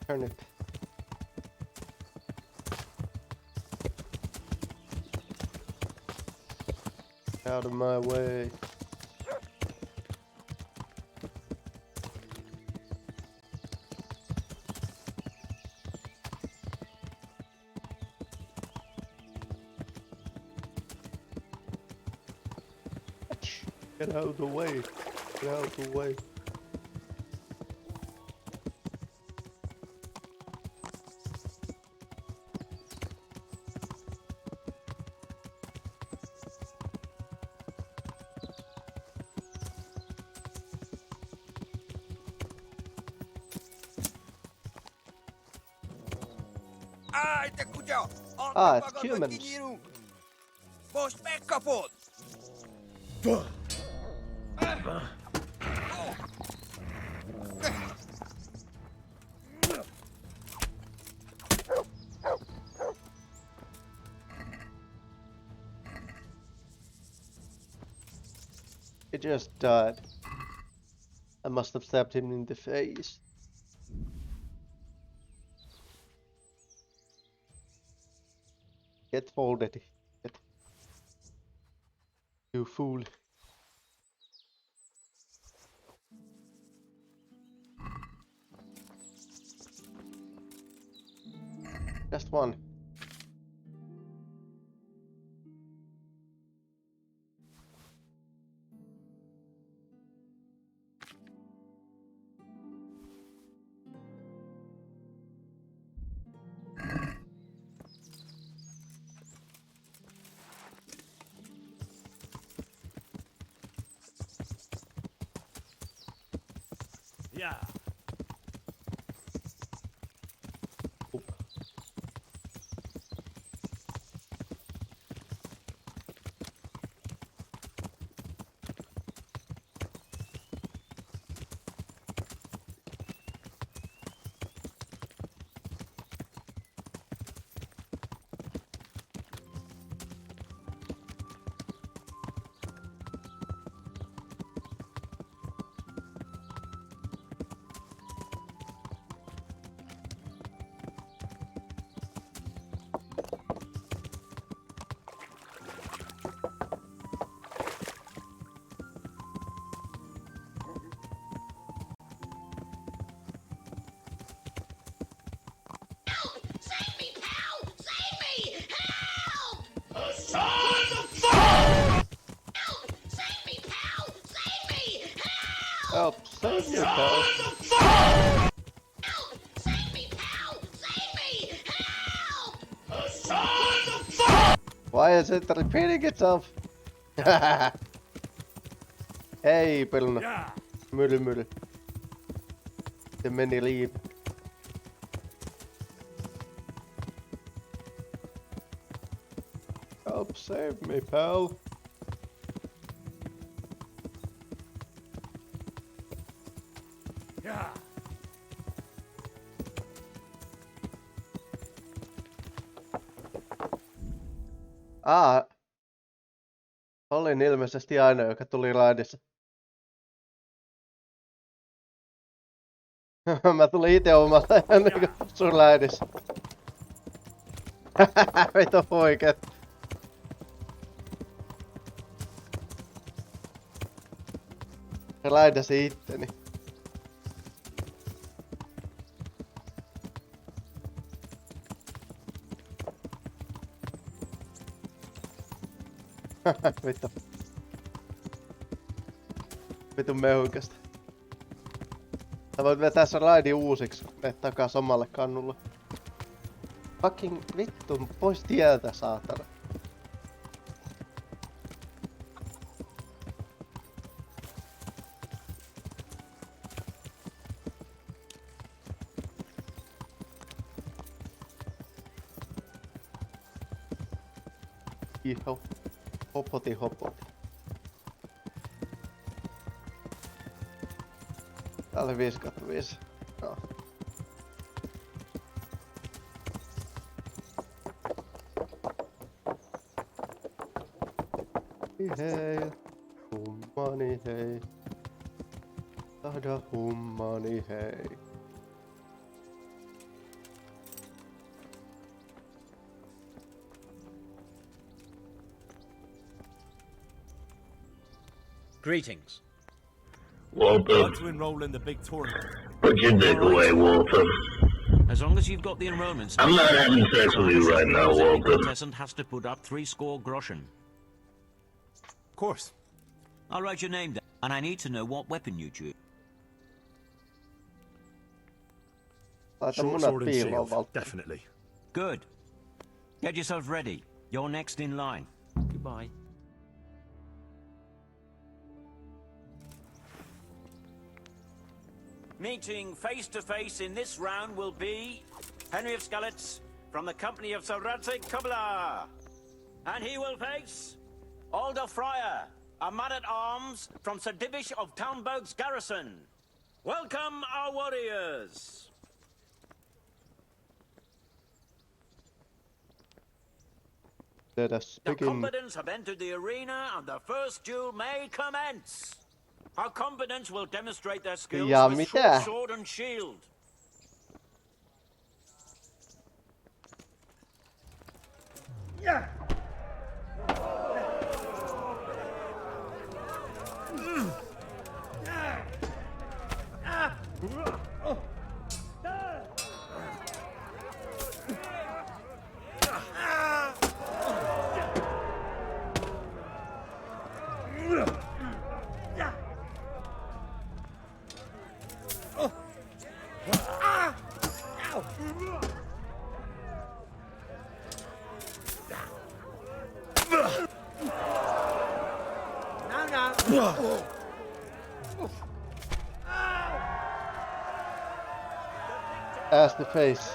S2: Turnip. Out of my way. Get out of the way. Get out of the way.
S8: Ai, te kujo!
S2: Ah, it's humans.
S8: Vos me kapot!
S2: He just died. I must have stabbed him in the face. Get folded. Get. You fool. Just one.
S6: Yeah.
S2: Help, save me, pal. Why is it repeating itself? Hei, Peluna. Myly. Se meni liian. Help, save me, pal. Olin ilmeisesti aina, joka tuli raidissa. Mä tulin ite omalla niinku sun raidissa. Vito poiket. Raidasi itteni. Vittu. Vitun mehukasta. Sä voit vetää sen raidin uusiksi. Mene takas omalle kannulle. Fucking vittu, pois tieltä, saatana. Iho. Hopoti. Täällä 5/5. Joo. Hei, hummani hei. Tahda hummani hei.
S6: Greetings.
S9: I'd like to enroll in the big tournament.
S18: Put your dick away, Walter.
S11: As long as you've got the enrollment
S18: I'm not having sex with you right now, Walter.
S11: The contestant has to put up 3 score groschen.
S9: Of course.
S11: I'll write your name down, and I need to know what weapon you choose.
S9: Short sword and shield, definitely.
S11: Good. Get yourself ready. You're next in line. Goodbye. Meeting face to face in this round will be Henry of Skalitz from the company of Sir Radzig Kobyla. And he will face Alder Fryer, a man-at-arms from Sir Divish of Townburg's garrison. Welcome, our warriors!
S2: Let us
S11: The
S2: begin.
S11: combatants have entered the arena and the first duel may commence. Our combatants will demonstrate their skills
S2: Ja
S11: with
S2: mitä?
S11: short sword and shield.
S2: Ass the face.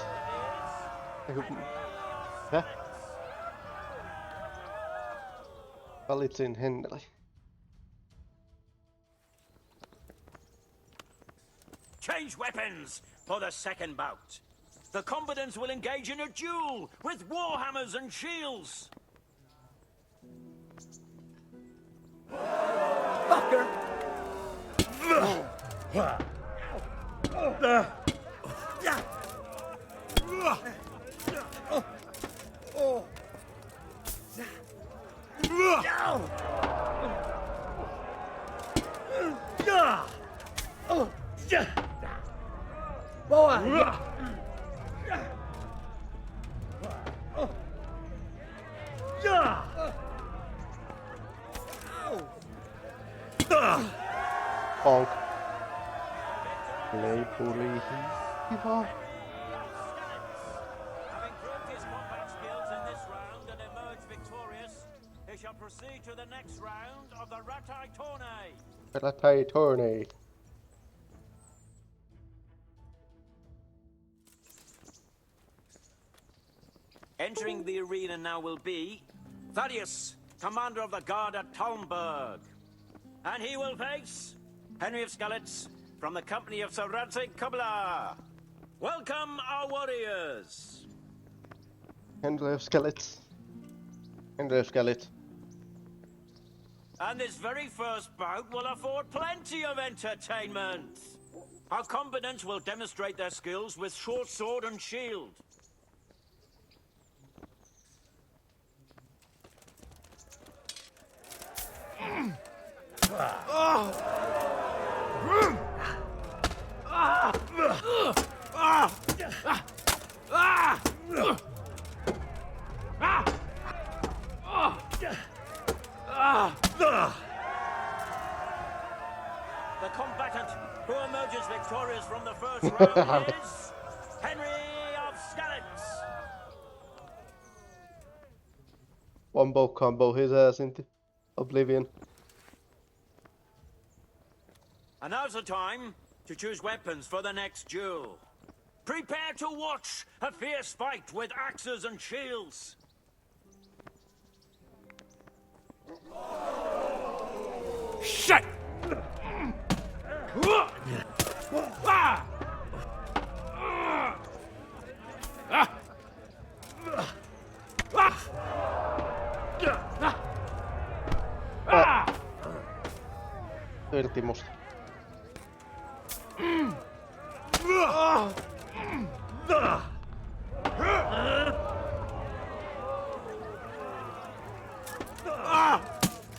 S2: Häh? Valitsin Henry.
S11: Change weapons for the second bout. The combatants will engage in a duel with warhammers and shields.
S3: Fucker! Boa!
S2: Bonk. Playfully. Yeehaw.
S11: Having proved his combat skills in this round and emerged victorious, he shall proceed to the next round of the Ratai Tourney.
S2: Ratai Tourney.
S11: Entering the arena now will be Thaddeus, commander of the guard at Talmberg. And he will face Henry of Skalitz from the company of Sir Radzig Kobyla. Welcome, our warriors.
S2: Henry of Skalitz. Henry of Skalitz.
S11: And this very first bout will afford plenty of entertainment. Our combatants will demonstrate their skills with short sword and shield. The combatant who emerges victorious from the first round is Henry of Skalitz.
S2: Wombo combo his ass into oblivion.
S11: And now's the time to choose weapons for the next duel. Prepare to watch a fierce fight with axes and shields.
S10: Shit!
S2: Irti musta.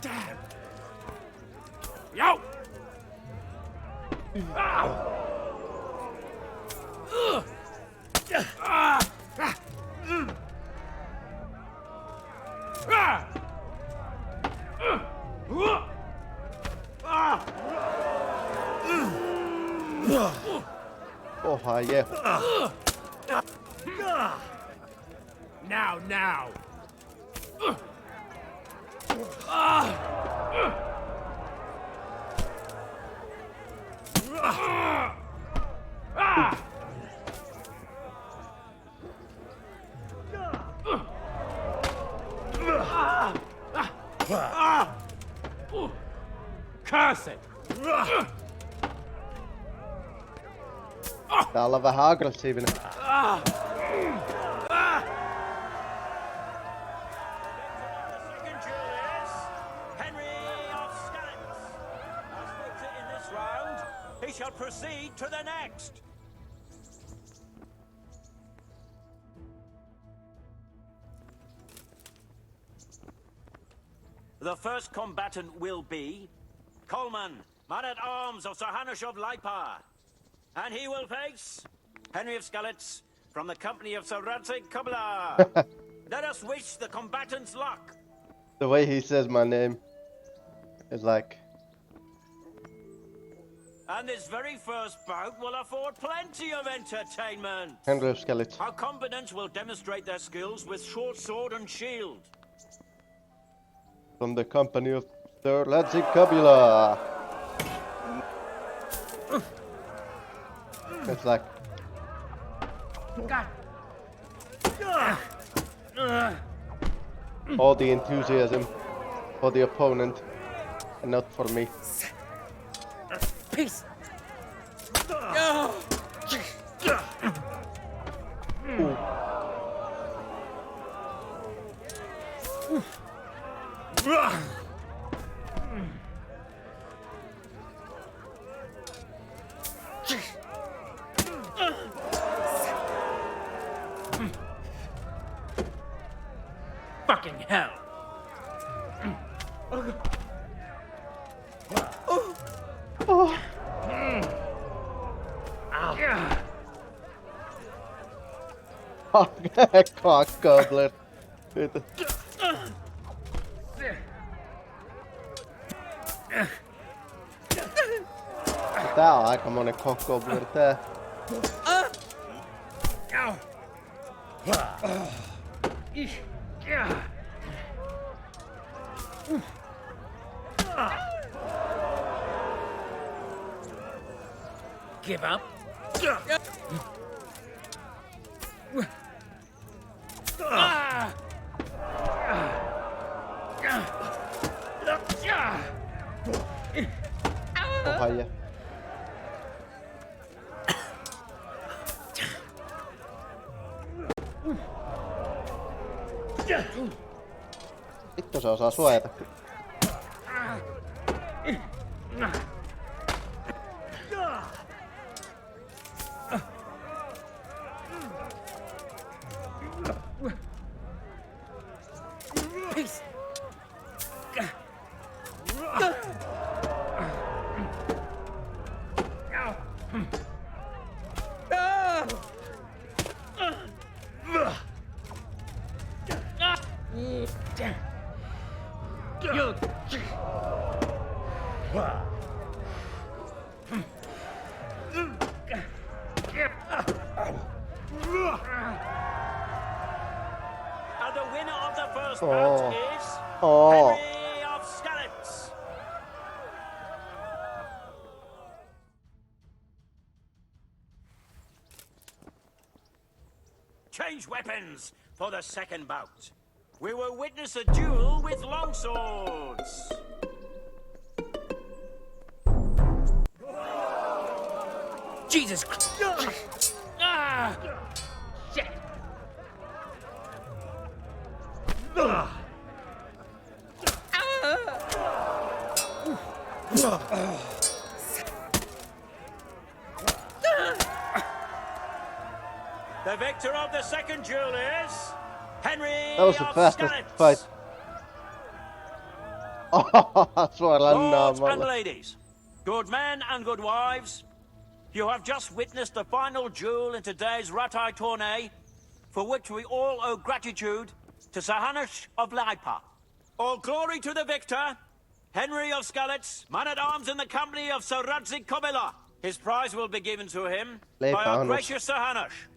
S10: Damn! Yo!
S2: Oh, hi, yeah.
S10: Now. Curse it!
S2: Täällä on vähän aggressiivinen.
S11: Second duel is Henry of Skalitz. As victor in this round, he shall proceed to the next. The first combatant will be Coleman, man-at-arms of Sir Hanush of Leipa. And he will face Henry of Skalitz from the company of Sir Radzig Kobyla. Let us wish the combatants luck.
S2: The way he says my name is like...
S11: And this very first bout will afford plenty of entertainment.
S2: Henry of Skalitz.
S11: Our combatants will demonstrate their skills with short sword and shield.
S2: From the company of Sir Radzig Kobyla. It's like... all the enthusiasm for the opponent and not for me.
S10: Peace.
S2: Ooh.
S10: Fucking hell.
S2: Oh. Cock gobbler. Tää on aikamoinen kokoblir tää.
S8: Give up.
S2: Ohaja. Vittu se osaa suojata.
S11: And the winner of the first
S2: Oh.
S11: bout is
S2: Oh.
S11: Henry of Skalitz. Change weapons for the second bout. We will witness a duel with longswords.
S8: Jesus Christ! Ah! Shit!
S11: The victor of the second duel is Henry
S2: That was the
S11: of
S2: fastest
S11: Skalitz.
S2: fight. Suoraan
S11: Lords and
S2: naamalla.
S11: ladies, good men and good wives, you have just witnessed the final duel in today's Ratai tourney, for which we all owe gratitude to Sir Hanush of Laipa. All glory to the victor, Henry of Skalitz, man-at-arms in the company of Sir Radzik Kobila. His prize will be given to him by
S2: Leipa
S11: our
S2: Hanush.
S11: gracious Sir Hanush.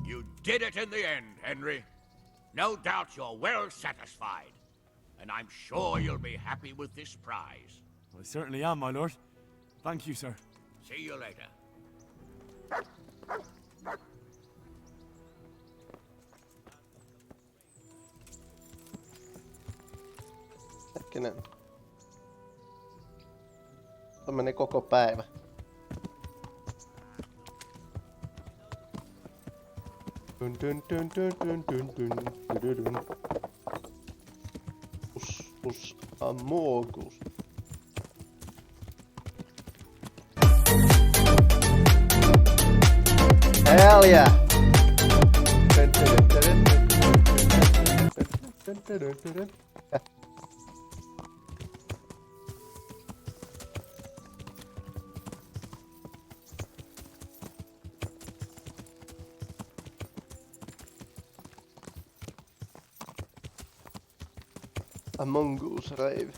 S19: You did it in the end, Henry. No doubt you're well satisfied. And I'm sure you'll be happy with this prize.
S9: I certainly am, my lord. Thank you, sir.
S19: See you later.
S2: Hetkinen. Se meni koko päivä. Dun dun dun dun dun dun dun dun dun. Us amogus. Hell yeah! Dun dun dun dun dun dun dun dun dun. A mongoose rave.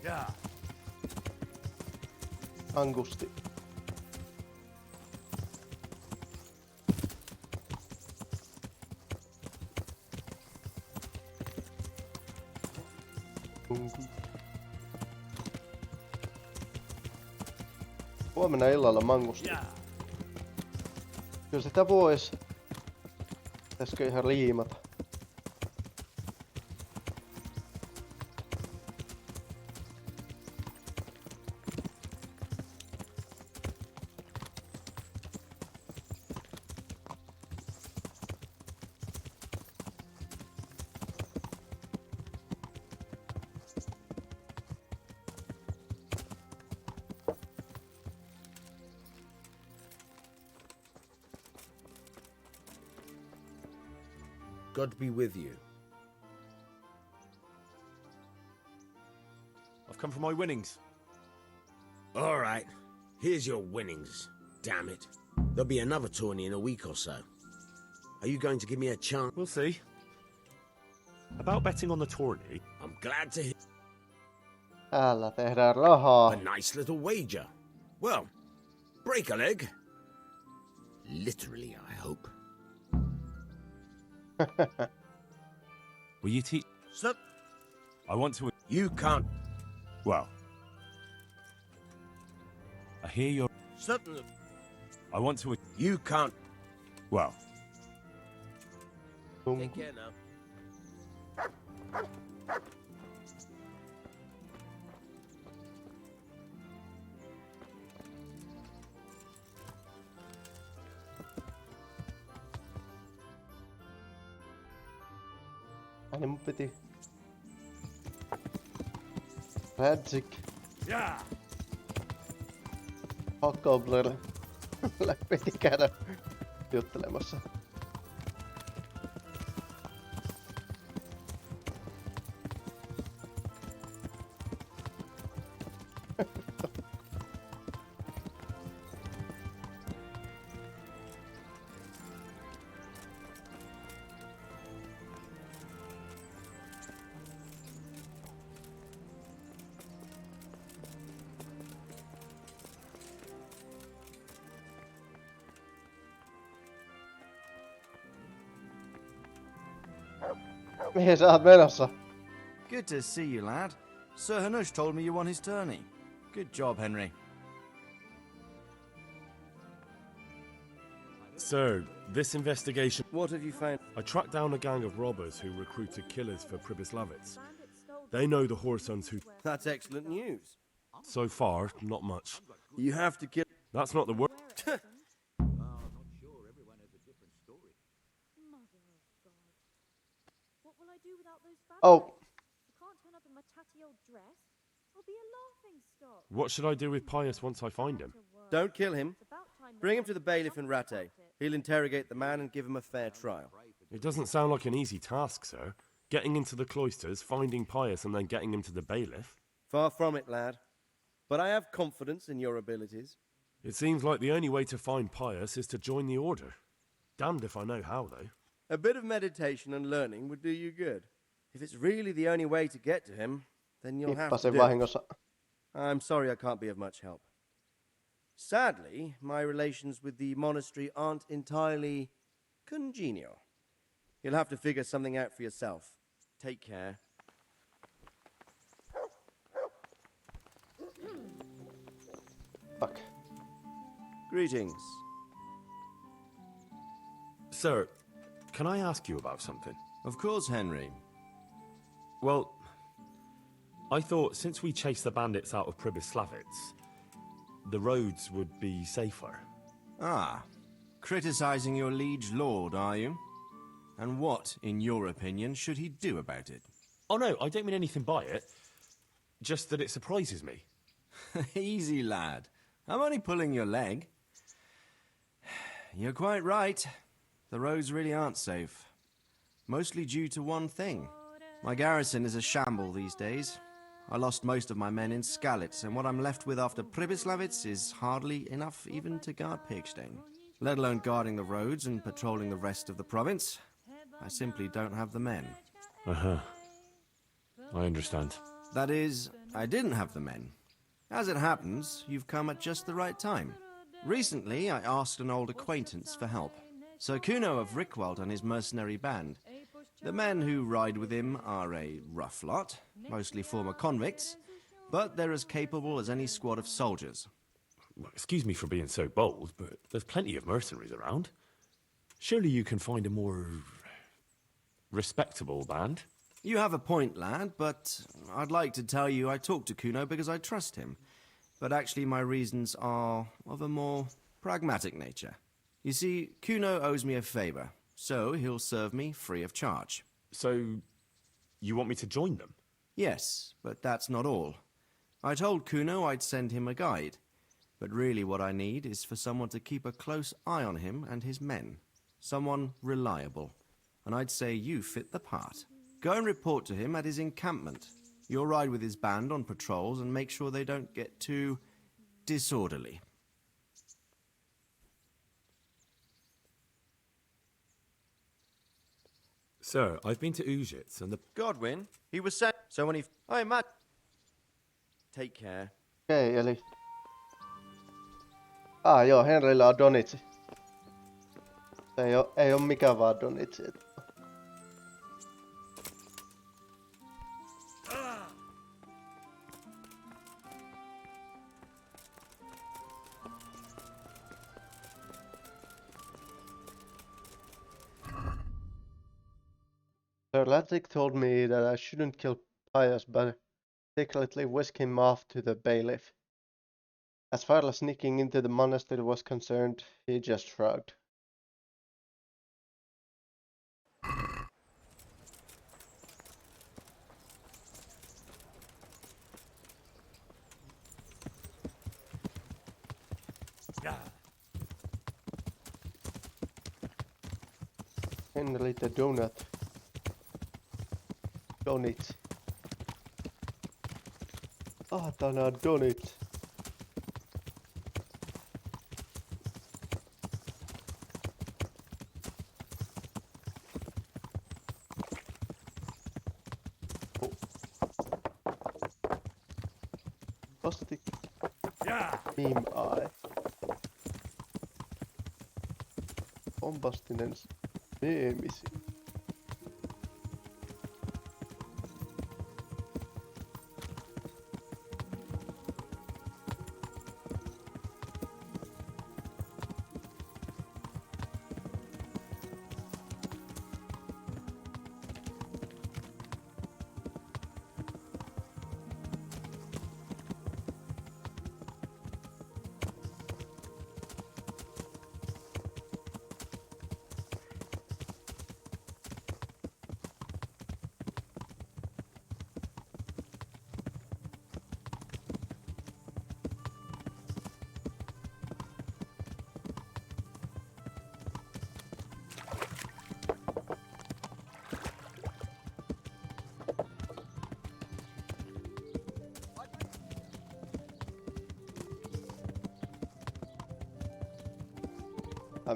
S19: Yeah.
S2: Angusti. Huomenna illalla mangusti. Kyllä sitä vois. Pitäisikö ihan liimata?
S8: God be with you.
S7: I've come for my winnings.
S8: All right, here's your winnings. Damn it. There'll be another tourney in a week or so. Are you going to give me a chance?
S7: We'll see. About betting on the tourney.
S8: I'm glad to hear.
S2: Täällä tehdään rahaa.
S8: A nice little wager. Well, break a leg. Literally, I hope.
S9: Will you teach?
S8: Sir,
S9: I want to.
S8: you can't.
S9: Well, I hear you're.
S8: Certainly.
S9: I want to.
S8: You can't.
S9: Well,
S8: Take care now.
S2: Niin mun piti... Radzik.
S9: Yeah.
S2: Hobgoblin. Piti käydä juttelemassa. Mihin sä oot menossa?
S13: Good to see you, lad. Sir Hanush told me you won his tourney. Good job, Henry.
S7: So, this investigation...
S13: What have you found?
S7: I tracked down a gang of robbers who recruited killers for Pribyslavitz. They know the Horsons who...
S13: That's excellent news.
S7: So far, not much.
S13: You have to kill...
S7: That's not the word.
S2: Oh.
S17: Can't turn up in my tatty old dress. I'll be a laughing stock.
S7: What should I do with Pius once I find him?
S13: Don't kill him. Bring him to the bailiff in Rattay. He'll interrogate the man and give him a fair trial.
S7: It doesn't sound like an easy task, sir. Getting into the cloisters, finding Pius, and then getting him to the bailiff.
S13: Far from it, lad. But I have confidence in your abilities.
S7: It seems like the only way to find Pius is to join the order. Damned if I know how, though.
S13: A bit of meditation and learning would do you good. If it's really the only way to get to him, then you'll have to do it. I'm sorry I can't be of much help. Sadly, my relations with the monastery aren't entirely congenial. You'll have to figure something out for yourself. Take care.
S2: Fuck.
S13: Greetings.
S7: Sir, can I ask you about something?
S13: Of course, Henry.
S7: Well, I thought since we chased the bandits out of Pribyslavitz, the roads would be safer.
S13: Ah, criticizing your liege lord, are you? And what, in your opinion, should he do about it?
S7: Oh no, I don't mean anything by it. Just that it surprises me.
S13: Easy, lad. I'm only pulling your leg. You're quite right. The roads really aren't safe. Mostly due to one thing. My garrison is a shamble these days. I lost most of my men in Skalitz, and what I'm left with after Pribyslavitz is hardly enough even to guard Pigstein. Let alone guarding the roads and patrolling the rest of the province. I simply don't have the men.
S7: Uh-huh. I understand.
S13: That is, I didn't have the men. As it happens, you've come at just the right time. Recently, I asked an old acquaintance for help. Sir Kuno of Rickwald and his mercenary band. The men who ride with him are a rough lot, mostly former convicts, but they're as capable as any squad of soldiers.
S7: Well, excuse me for being so bold, but there's plenty of mercenaries around. Surely you can find a more respectable band?
S13: You have a point, lad, but I'd like to tell you I talked to Kuno because I trust him. But actually my reasons are of a more pragmatic nature. You see, Kuno owes me a favor, so he'll serve me free of charge.
S7: So, you want me to join them?
S13: Yes, but that's not all. I told Kuno I'd send him a guide, but really what I need is for someone to keep a close eye on him and his men. Someone reliable. and I'd say you fit the part. Go and report to him at his encampment. You'll ride with his band on patrols and make sure they don't get too disorderly.
S7: Sir, I've been to Ujits and the...
S13: Godwin, he was sent... So when he... Hey, Matt. Take care.
S2: Okei, eli... Joo, Henryllä on donitsi. Ei oo mikään vaan donitsi. Sir Ladzik told me that I shouldn't kill Pius, but secretly whisk him off to the bailiff. As far as sneaking into the monastery was concerned, he just shrugged. Henry the donut. Donut. Saatana donut. Plastic. Meme eye. Bombastinen meemisi.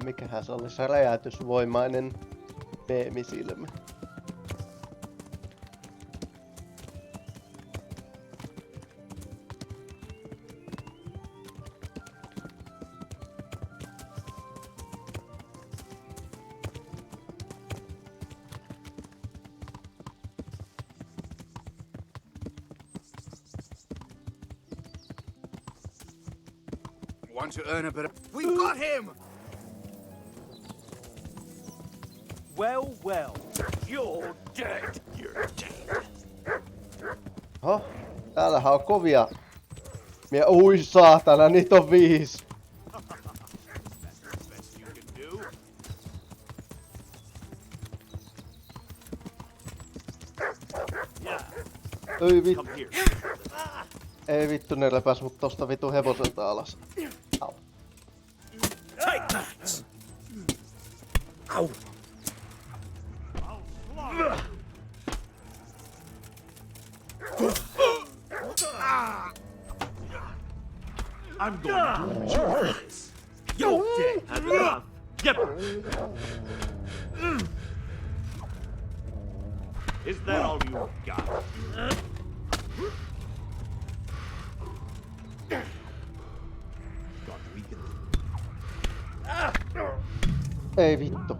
S2: Mikähän se oli se räjäytysvoimainen meemisilmä.
S19: Want to earn a bit of... We've got him!
S11: Well, well, you're dead. You're dead.
S2: Oho, täällähän on kovia. Ui saatana, niitä on 5. Ei vittu. Ei vittu, ne repäs mut tosta vitu hevoselta alas. Au.
S11: Take that!
S2: Au.
S11: I'm going to enjoy this. You're dead. Have enough. Yep. Is that all you got?
S2: Ei vittu.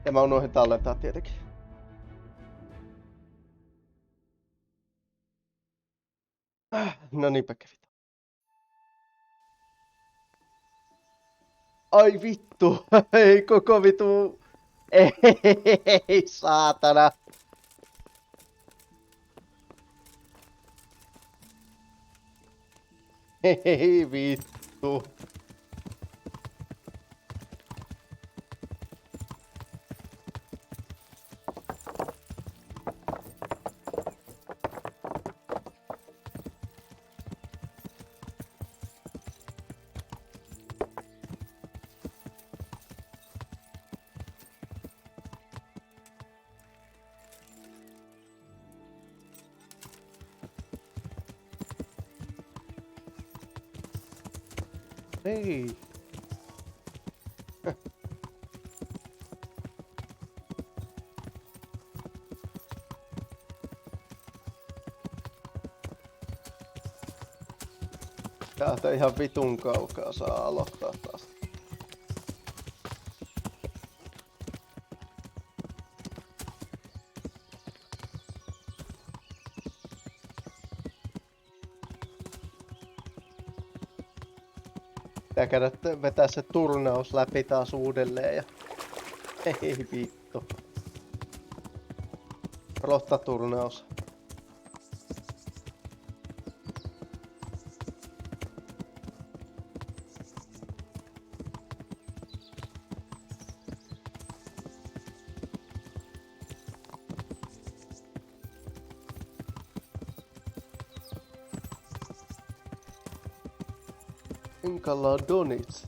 S2: Ja mä unohdin tallentaa tietenkin. No niinpä kävi. Ai vittu, ei koko vitu. Ei saatana. Ei vittu. Ei. Täältä ihan vitun kaukaa saa aloittaa taas. Pitää käydä vetää se turnaus läpi taas uudelleen ja... Ei vittu. Rottaturnaus. Encaladonits.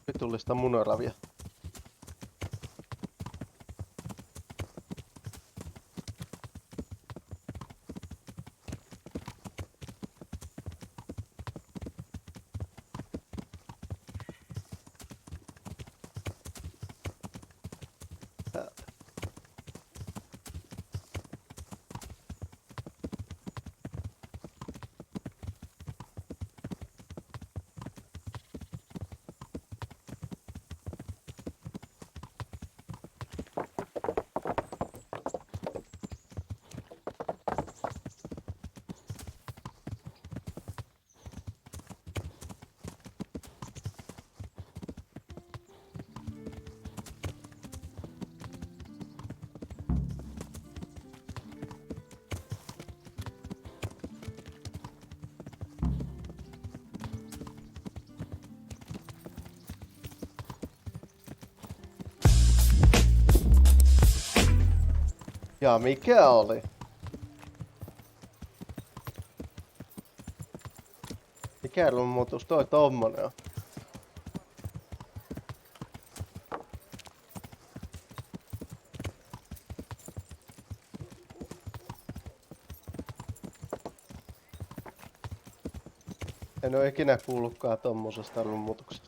S2: Vitullista munaravia. Ja mikä oli? Mikä rummutus toi tommonen on? En oo ikinä kuullutkaan tommosesta rummutuksesta.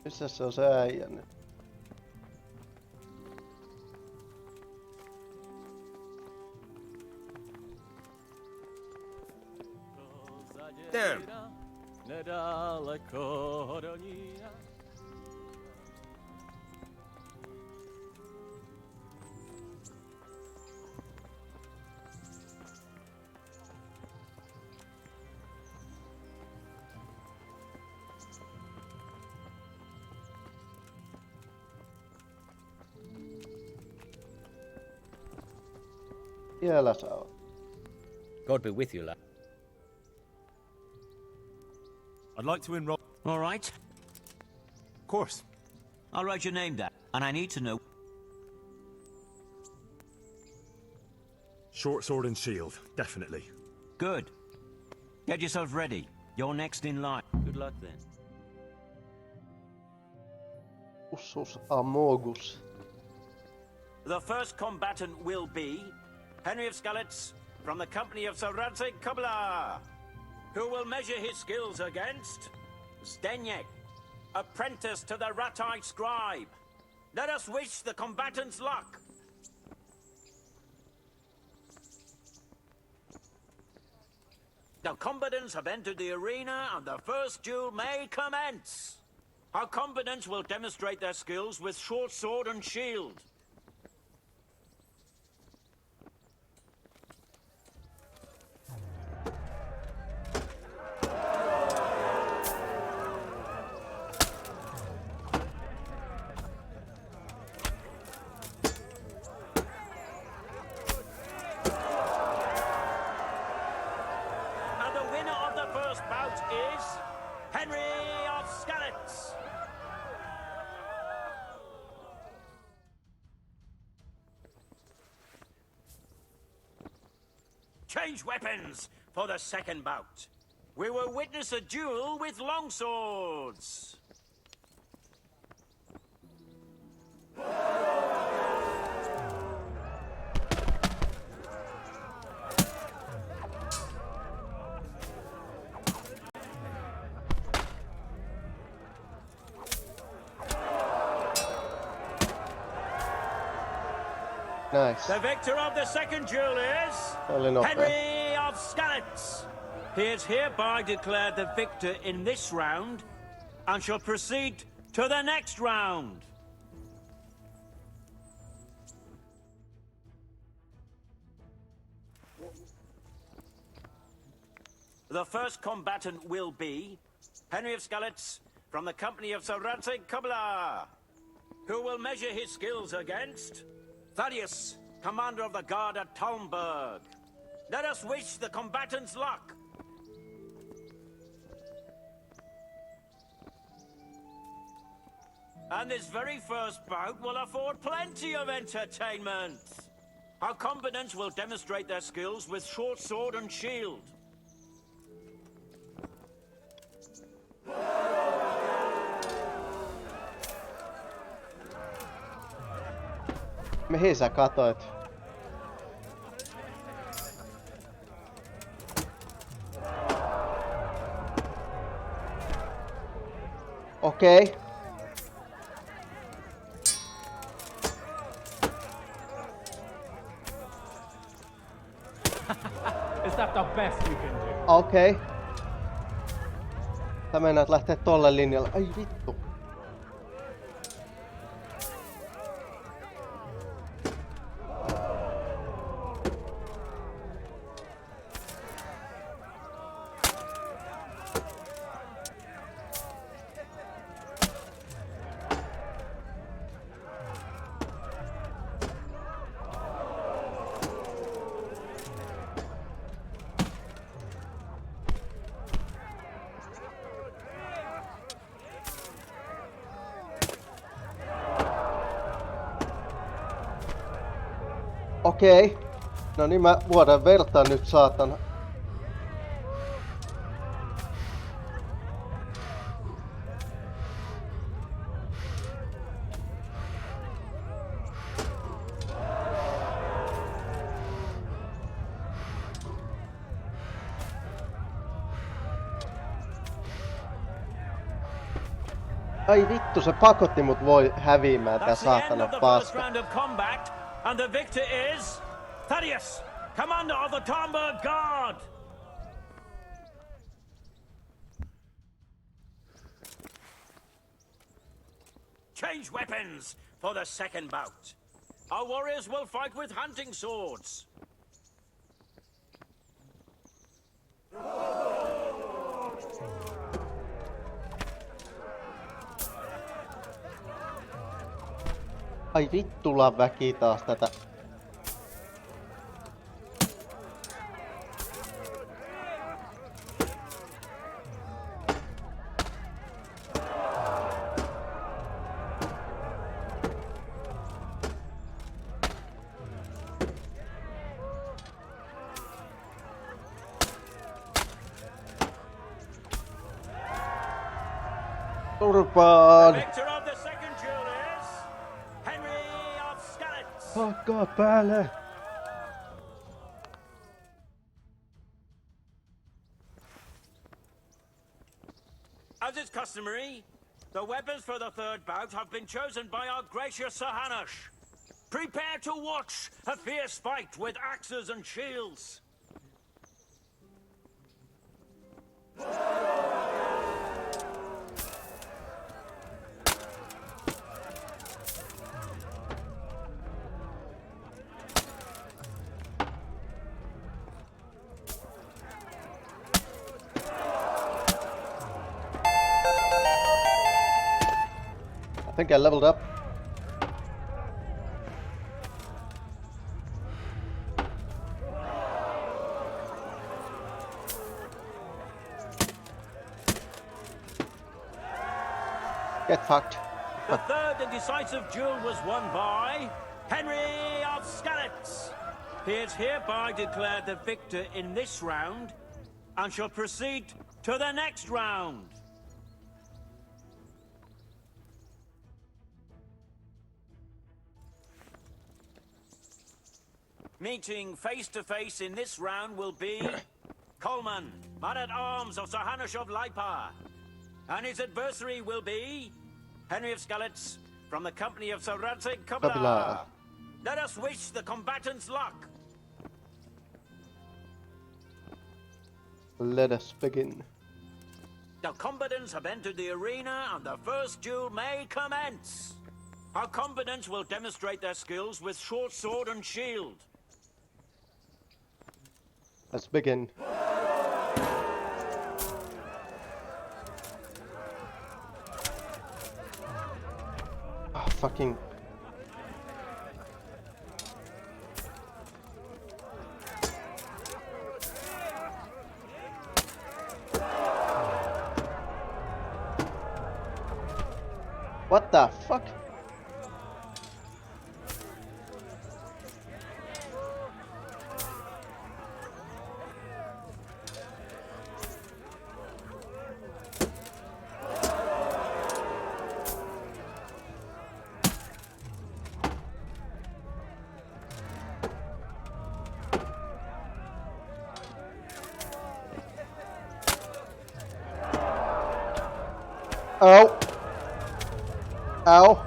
S2: Missä se on se äijä nyt?
S8: Damn.
S20: Nedaleko do ní.
S2: Siellä sä oot.
S6: God be with you, lad.
S9: I'd like to enroll.
S11: All right.
S9: Of course.
S11: I'll write your name down, and I need to know.
S9: Short sword and shield, definitely.
S11: Good. Get yourself ready. You're next in line. Good luck then.
S2: Ursus Amogus.
S11: The first combatant will be Henry of Skalitz from the company of Sir Radzig Kobyla, who will measure his skills against Zdeněk, apprentice to the Ratai scribe. Let us wish the combatants luck. The combatants have entered the arena and the first duel may commence. Our combatants will demonstrate their skills with short sword and shield. And the winner of the first bout is Henry of Skalitz. Change weapons for the second bout. We will witness a duel with longswords.
S2: Nice.
S11: The victor of the second duel is
S2: Oli nopea.
S11: Henry of Skalitz. He is hereby declared the victor in this round and shall proceed to the next round. The first combatant will be Henry of Skalitz from the company of Sir Radzig Kobyla, who will measure his skills against Thaddeus, commander of the guard at Talmberg. Let us wish the combatants luck. And this very first bout will afford plenty of entertainment. Our combatants will demonstrate their skills with short sword and shield.
S2: Mihin sä katoit? Okei. Okay.
S10: Is that the best you can do?
S2: Okei. Okay. Sä meinaat lähteä tolle linjalle. Ai vittu. Okei. No niin, mä vuodan verta nyt, saatana. Ai vittu, se pakotti mut voi häviämään tää saatana paska.
S11: And the victor is Thaddeus, commander of the Talmberg Guard. Change weapons for the second bout. Our warriors will fight with hunting swords.
S2: Ai vittulan väki taas tätä. Urban!
S11: Victor of the second duel is Henry of Skalitz.
S2: Fuck off, Bale!
S11: As is customary, the weapons for the third bout have been chosen by our gracious Sir Hanush. Prepare to watch a fierce fight with axes and shields.
S2: I think I leveled up. Get fucked.
S11: The third and decisive duel was won by Henry of Skalitz. He is hereby declared the victor in this round and shall proceed to the next round. Meeting face to face in this round will be Coleman, man-at-arms of Sir Hanush of Leipa. And his adversary will be Henry of Skalitz from the company of Sir Radzig Kobyla.
S2: Kobyla.
S11: Let us wish the combatants luck.
S2: Let us begin.
S11: The combatants have entered the arena and the first duel may commence. Our combatants will demonstrate their skills with short sword and shield.
S2: Let's begin. Oh, fucking. What the fuck? Ow. Ow.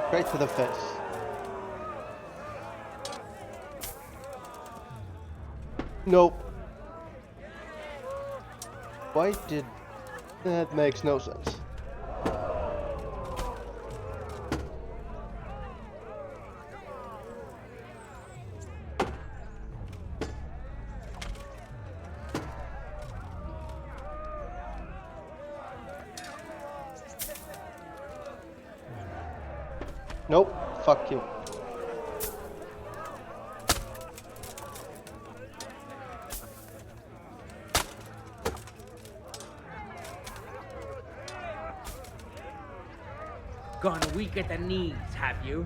S2: Straight to the face. Nope. Why did... That makes no sense. Nope, fuck you.
S20: Gone weak at the knees, have you?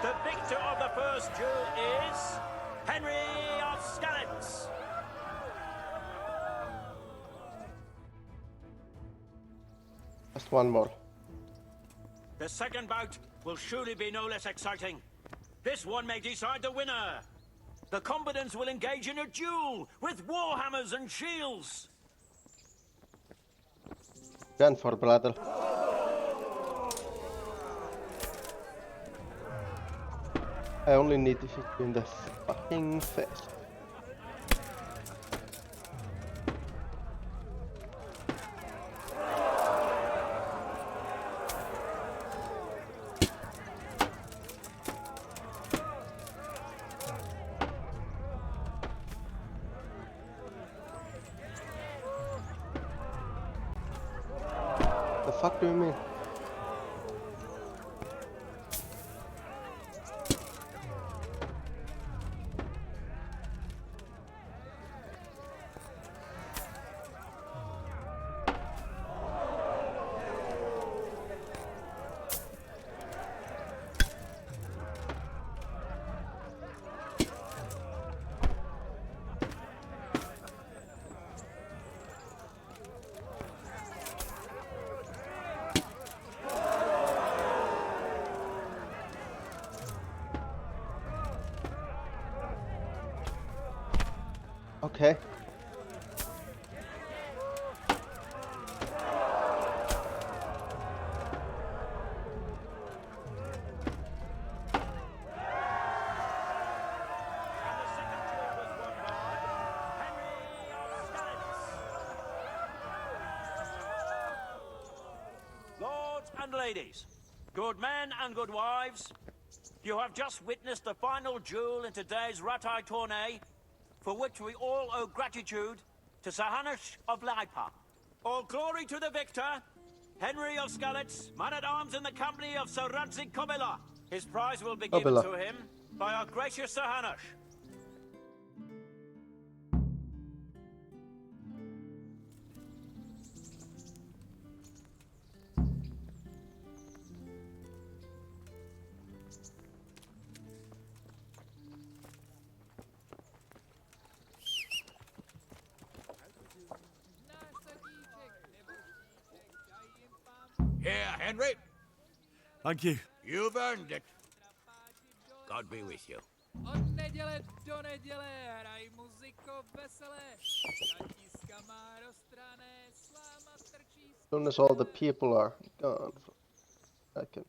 S11: The victor of the first duel is Henry of Skalitz.
S2: Just one more.
S11: The second bout will surely be no less exciting. This one may decide the winner. The combatants will engage in a duel with warhammers and shields.
S2: Done for brother. I only need to hit you in the fucking face. The fuck do you mean? Okay.
S11: Lords and ladies, good men and good wives, you have just witnessed the final duel in today's Ratai tourney, for which we all owe gratitude to Sir Hanush of Laipa. All glory to the victor, Henry of Skalitz, man-at-arms in the company of Sir Radzig Kobyla. His prize will be given to him by our gracious Sir Hanush.
S19: Here, Henry.
S9: Thank you.
S19: You've earned it. God be with you.
S21: Od neděle do neděle hraj muziko veselé. Statiska má roztrané, sláma trčí.
S2: As soon as all the people are gone, I can.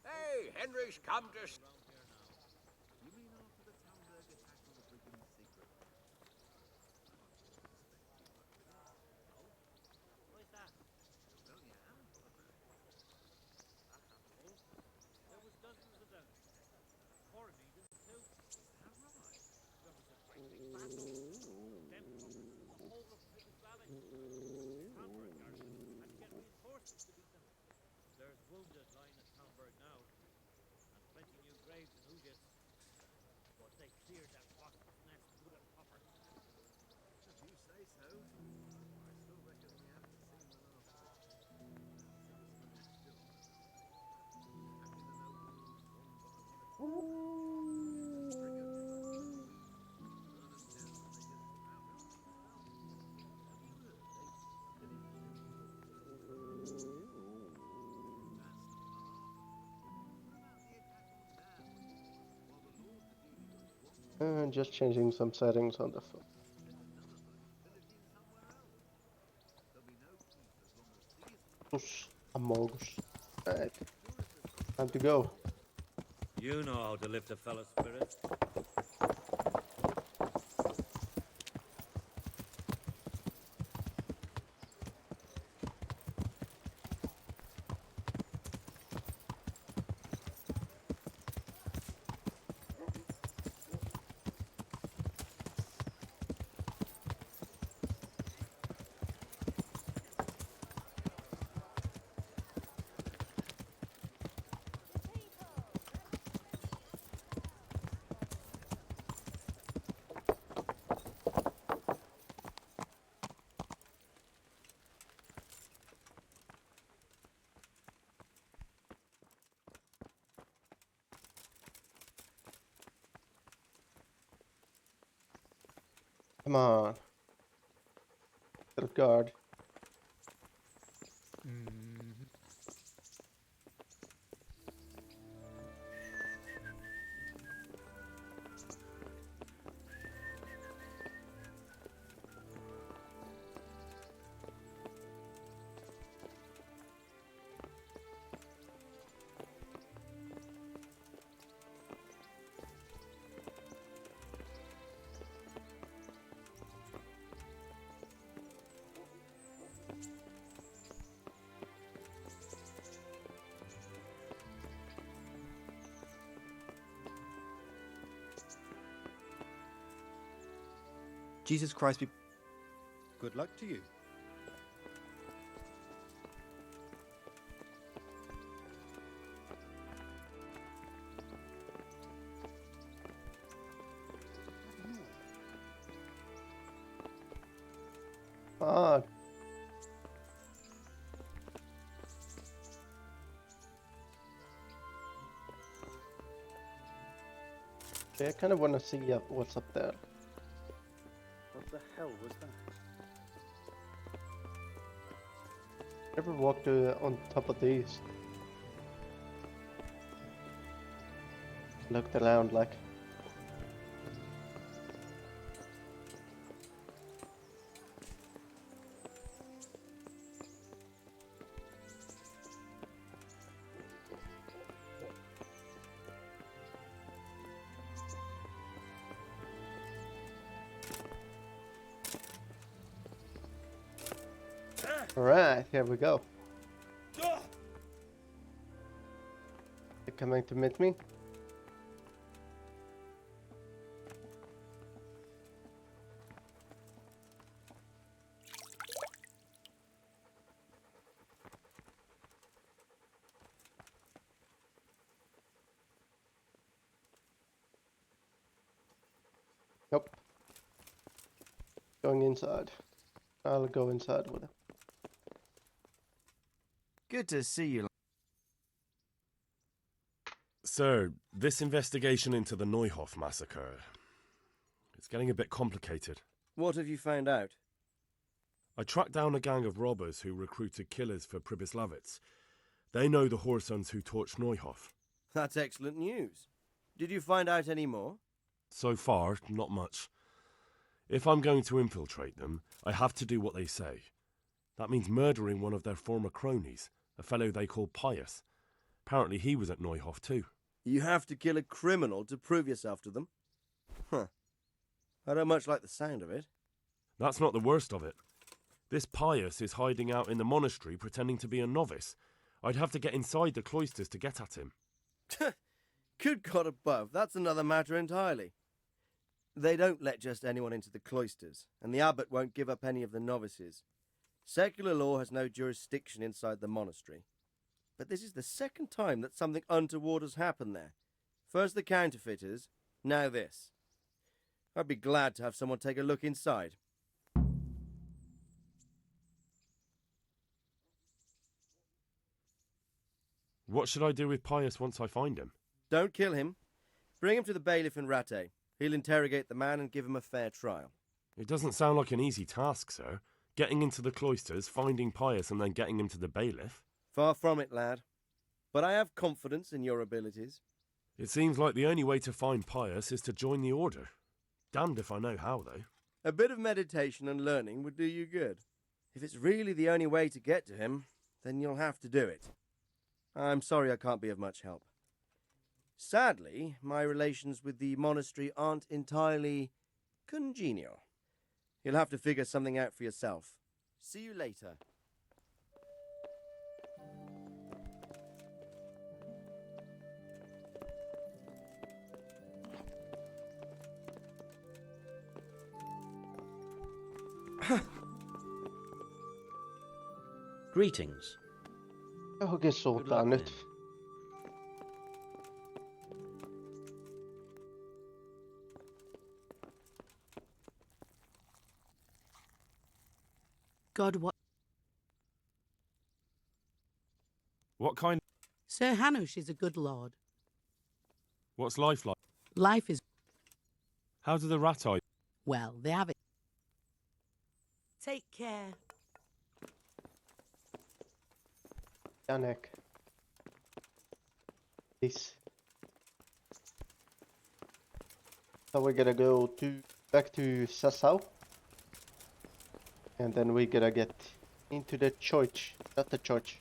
S19: Hey, Henry's come to.
S6: There's wounded lying at Talmberg now, and plenty new graves in Ujits. But they cleared that wasp's nest good and proper. If you say so, I still reckon we haven't seen the last.
S2: And just changing some settings on the phone. Amogus. Right. Time to go.
S6: You know how to lift a fellow's spirits.
S2: Come on. Little guard.
S22: Jesus Christ be... Good luck to you.
S2: Ah. Okay, I kind of want to see what's up there.
S22: What the hell was that?
S2: Never walked on top of these. Looked around like. Alright, here we go. They're coming to meet me. Nope. Going inside. I'll go inside with him.
S13: Good to see you.
S1: Sir, this investigation into the Neuhof massacre, it's getting a bit complicated.
S13: What have you found out?
S1: I tracked down a gang of robbers who recruited killers for Pribyslavitz. They know the Horsons who torched Neuhof.
S13: That's excellent news. Did you find out any more?
S1: So far, not much. If I'm going to infiltrate them, I have to do what they say. That means murdering one of their former cronies, a fellow they call Pius. Apparently he was at Neuhof too.
S13: You have to kill a criminal to prove yourself to them? Huh. I don't much like the sound of it.
S1: That's not the worst of it. This Pius is hiding out in the monastery pretending to be a novice. I'd have to get inside the cloisters to get at him.
S13: Good God above, that's another matter entirely. They don't let just anyone into the cloisters, and the abbot won't give up any of the novices. Secular law has no jurisdiction inside the monastery. But this is the second time that something untoward has happened there. First the counterfeiters, now this. I'd be glad to have someone take a look inside.
S1: What should I do with Pius once I find him?
S13: Don't kill him. Bring him to the bailiff in Rattay. He'll interrogate the man and give him a fair trial.
S1: It doesn't sound like an easy task, sir. Getting into the cloisters, finding Pius, and then getting him to the bailiff.
S13: Far from it, lad. But I have confidence in your abilities.
S1: It seems like the only way to find Pius is to join the order. Damned if I know how, though.
S13: A bit of meditation and learning would do you good. If it's really the only way to get to him, then you'll have to do it. I'm sorry I can't be of much help. Sadly, my relations with the monastery aren't entirely congenial. You'll have to figure something out for yourself. See you later.
S5: Greetings.
S2: Johonkin suuntaan nyt.
S23: God, what?
S1: What kind?
S23: Sir Hanush is a good lord.
S1: What's life like?
S23: Life is,
S1: How do the Rattay?
S23: well, they have it. Take care.
S2: Janek. Peace. So we're gonna go back to Sassau. And then we're gonna get into the church. Not the church.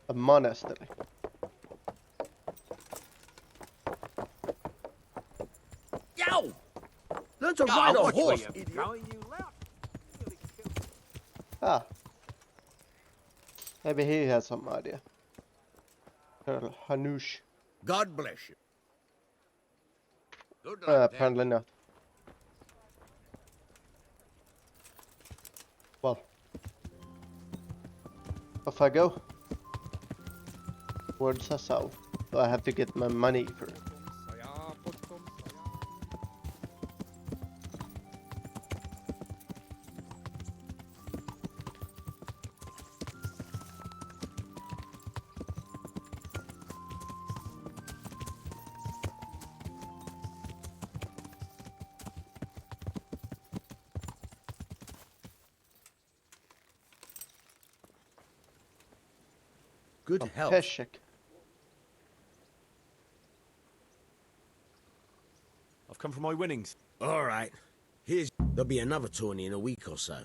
S2: A monastery.
S8: Yo! Learn to ride a horse, idiot!
S2: Ah. Maybe he has some idea. Colonel Hanush.
S19: God bless you. Good luck, then.
S2: Apparently not. Well. Off I go. Towards Sassau. So I have to get my money first.
S8: Good health.
S2: Peshek.
S7: come for my winnings.
S8: All right. There'll be another tourney in a week or so.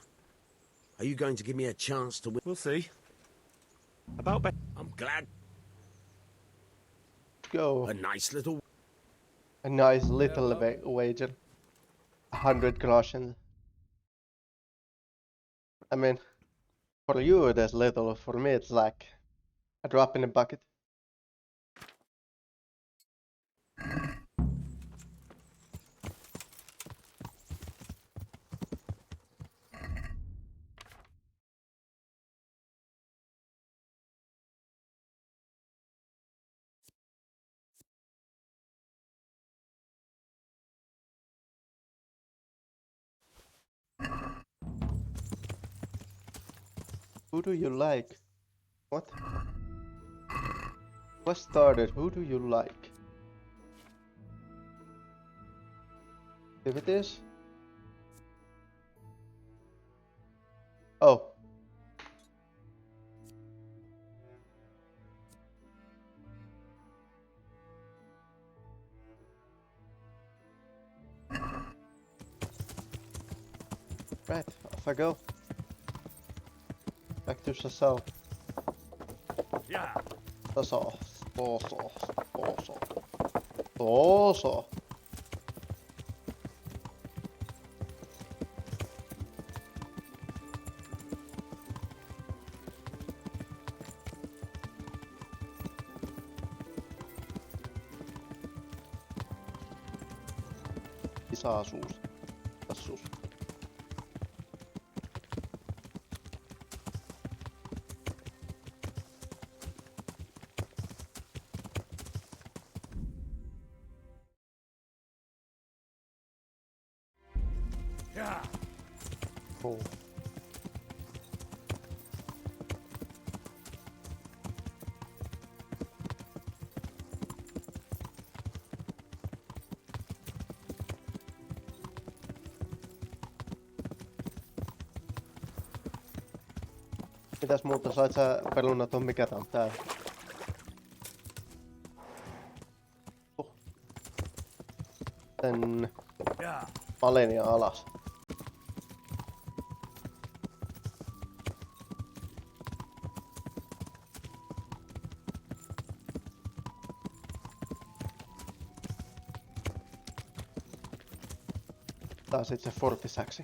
S8: Are you going to give me a chance to win?
S7: We'll see.
S8: I'm glad.
S2: Go.
S8: A nice little
S2: wager. 100 groschen. I mean, for you that's little, for me it's like a drop in the bucket. Who do you like? What? Quest started. Who do you like? Activities? Oh. Right, off I go. Back to Sasau.
S7: Yeah.
S2: Sasau. Isaasuus. Tassuus.
S7: Yeah.
S2: Cool. Mitäs muuta sait sä perunat on mikä tää on tää? Sen Malenia alas. Tää on sit se fortisäksi.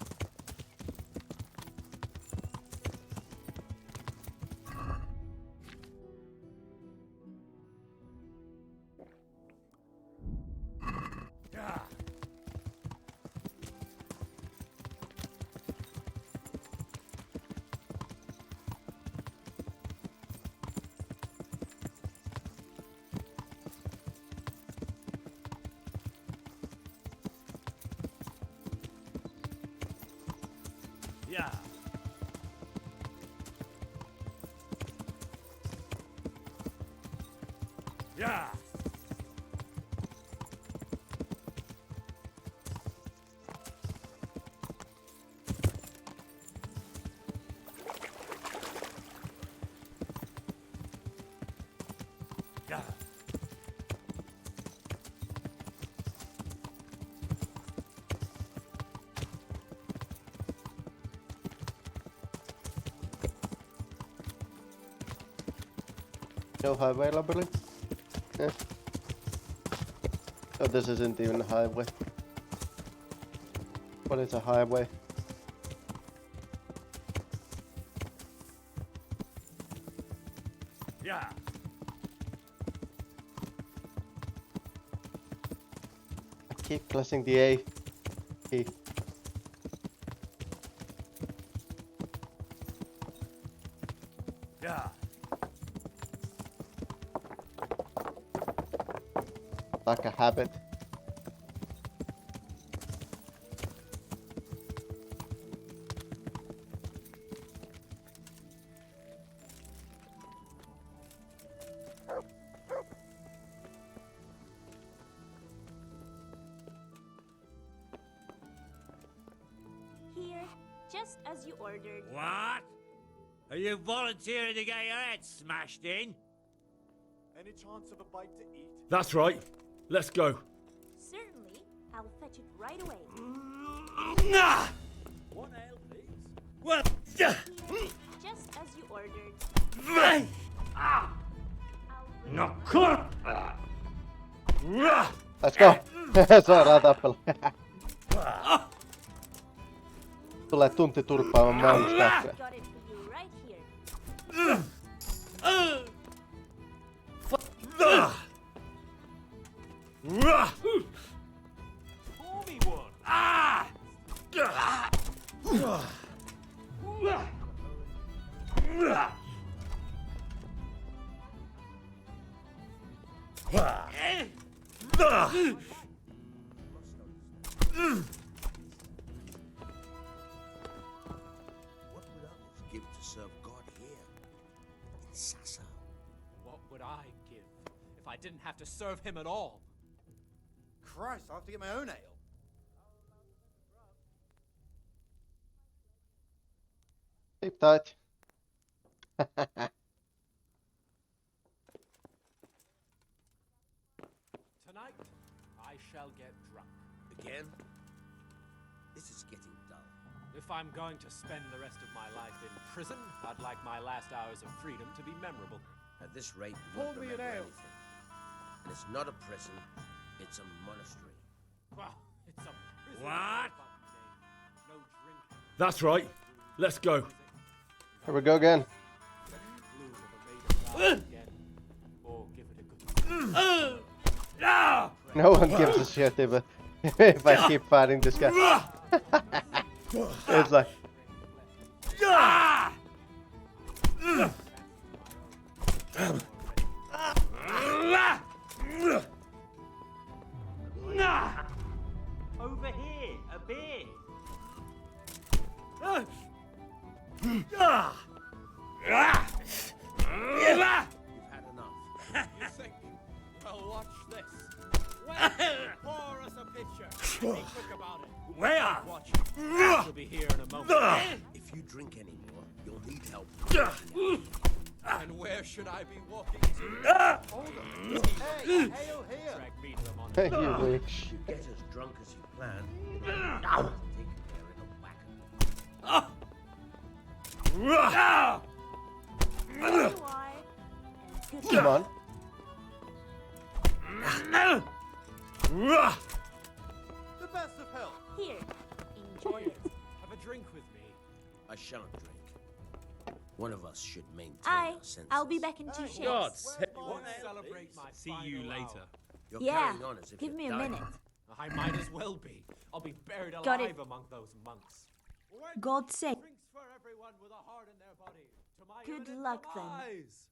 S7: Yeah. Yeah. Yeah.
S2: No highway labyrinth? Yeah. Oh, this isn't even a highway. What is a highway?
S7: Yeah.
S2: I keep pressing the A key.
S7: Yeah.
S2: Like a habit.
S4: Here, just as you ordered.
S6: What? Are you volunteering to get your head smashed in?
S22: Any chance of a bite to eat?
S7: That's right. Let's go.
S4: Certainly.
S17: I'll fetch it right away.
S6: One ale, please.
S10: Well,
S17: Here, just as you ordered.
S10: no good.
S2: Let's go! Saadaan tappella. Tulee tunti turpaamaan mainostakkoja.
S17: Got it for you right here.
S6: Pour me one.
S8: What would others give to serve God here? In Sasa.
S5: What would I give if I didn't have to serve him at all?
S22: Christ, I have to get my own ale.
S2: Sleep tight.
S5: Tonight, I shall get drunk.
S8: Again? This is getting dull.
S5: If I'm going to spend the rest of my life in prison, I'd like my last hours of freedom to be memorable.
S8: At this rate, you
S5: Pour
S8: won't
S5: me an
S8: remember
S5: ale.
S8: anything. And it's not a prison, it's a monastery.
S5: Well, it's a prison.
S10: What?
S5: No drinking.
S7: That's right. Let's go.
S2: Here we go again.
S5: Or give it a good.
S2: No one gives a shit if I keep fighting this guy. It's like...
S11: Over here, a beer.
S8: You've had enough.
S5: You think? Well, watch this. Well, pour us a pitcher. Be quick about it.
S10: Where?
S5: Watch it. She'll be here in a moment.
S8: If you drink any more, you'll need help.
S5: And where should I be walking to? Hold on.
S22: Hey, ale here.
S5: Drag me to them on
S2: Hey,
S5: the
S2: you
S8: If
S2: bitch.
S8: you get as drunk as you plan, I'll take you there in a wagon.
S17: There you are. And good
S2: Come on.
S22: The best of health.
S17: Here, enjoy it.
S5: Have a drink with me.
S8: I shan't drink. One of us should maintain
S17: Aye,
S8: our senses.
S17: I'll be back in 2 shifts.
S5: You want to celebrate my
S9: See
S5: final
S9: you
S5: hour.
S9: later.
S8: You're
S17: Yeah,
S8: carrying on as if
S17: give
S8: you're
S17: me a
S8: dying.
S17: minute.
S5: I might as well be. I'll be buried
S17: Got
S5: alive
S17: it.
S5: among those monks.
S17: God save.
S5: Drinks for everyone with a heart in their body. To my
S17: Good
S5: imminent
S17: luck, then.
S5: demise.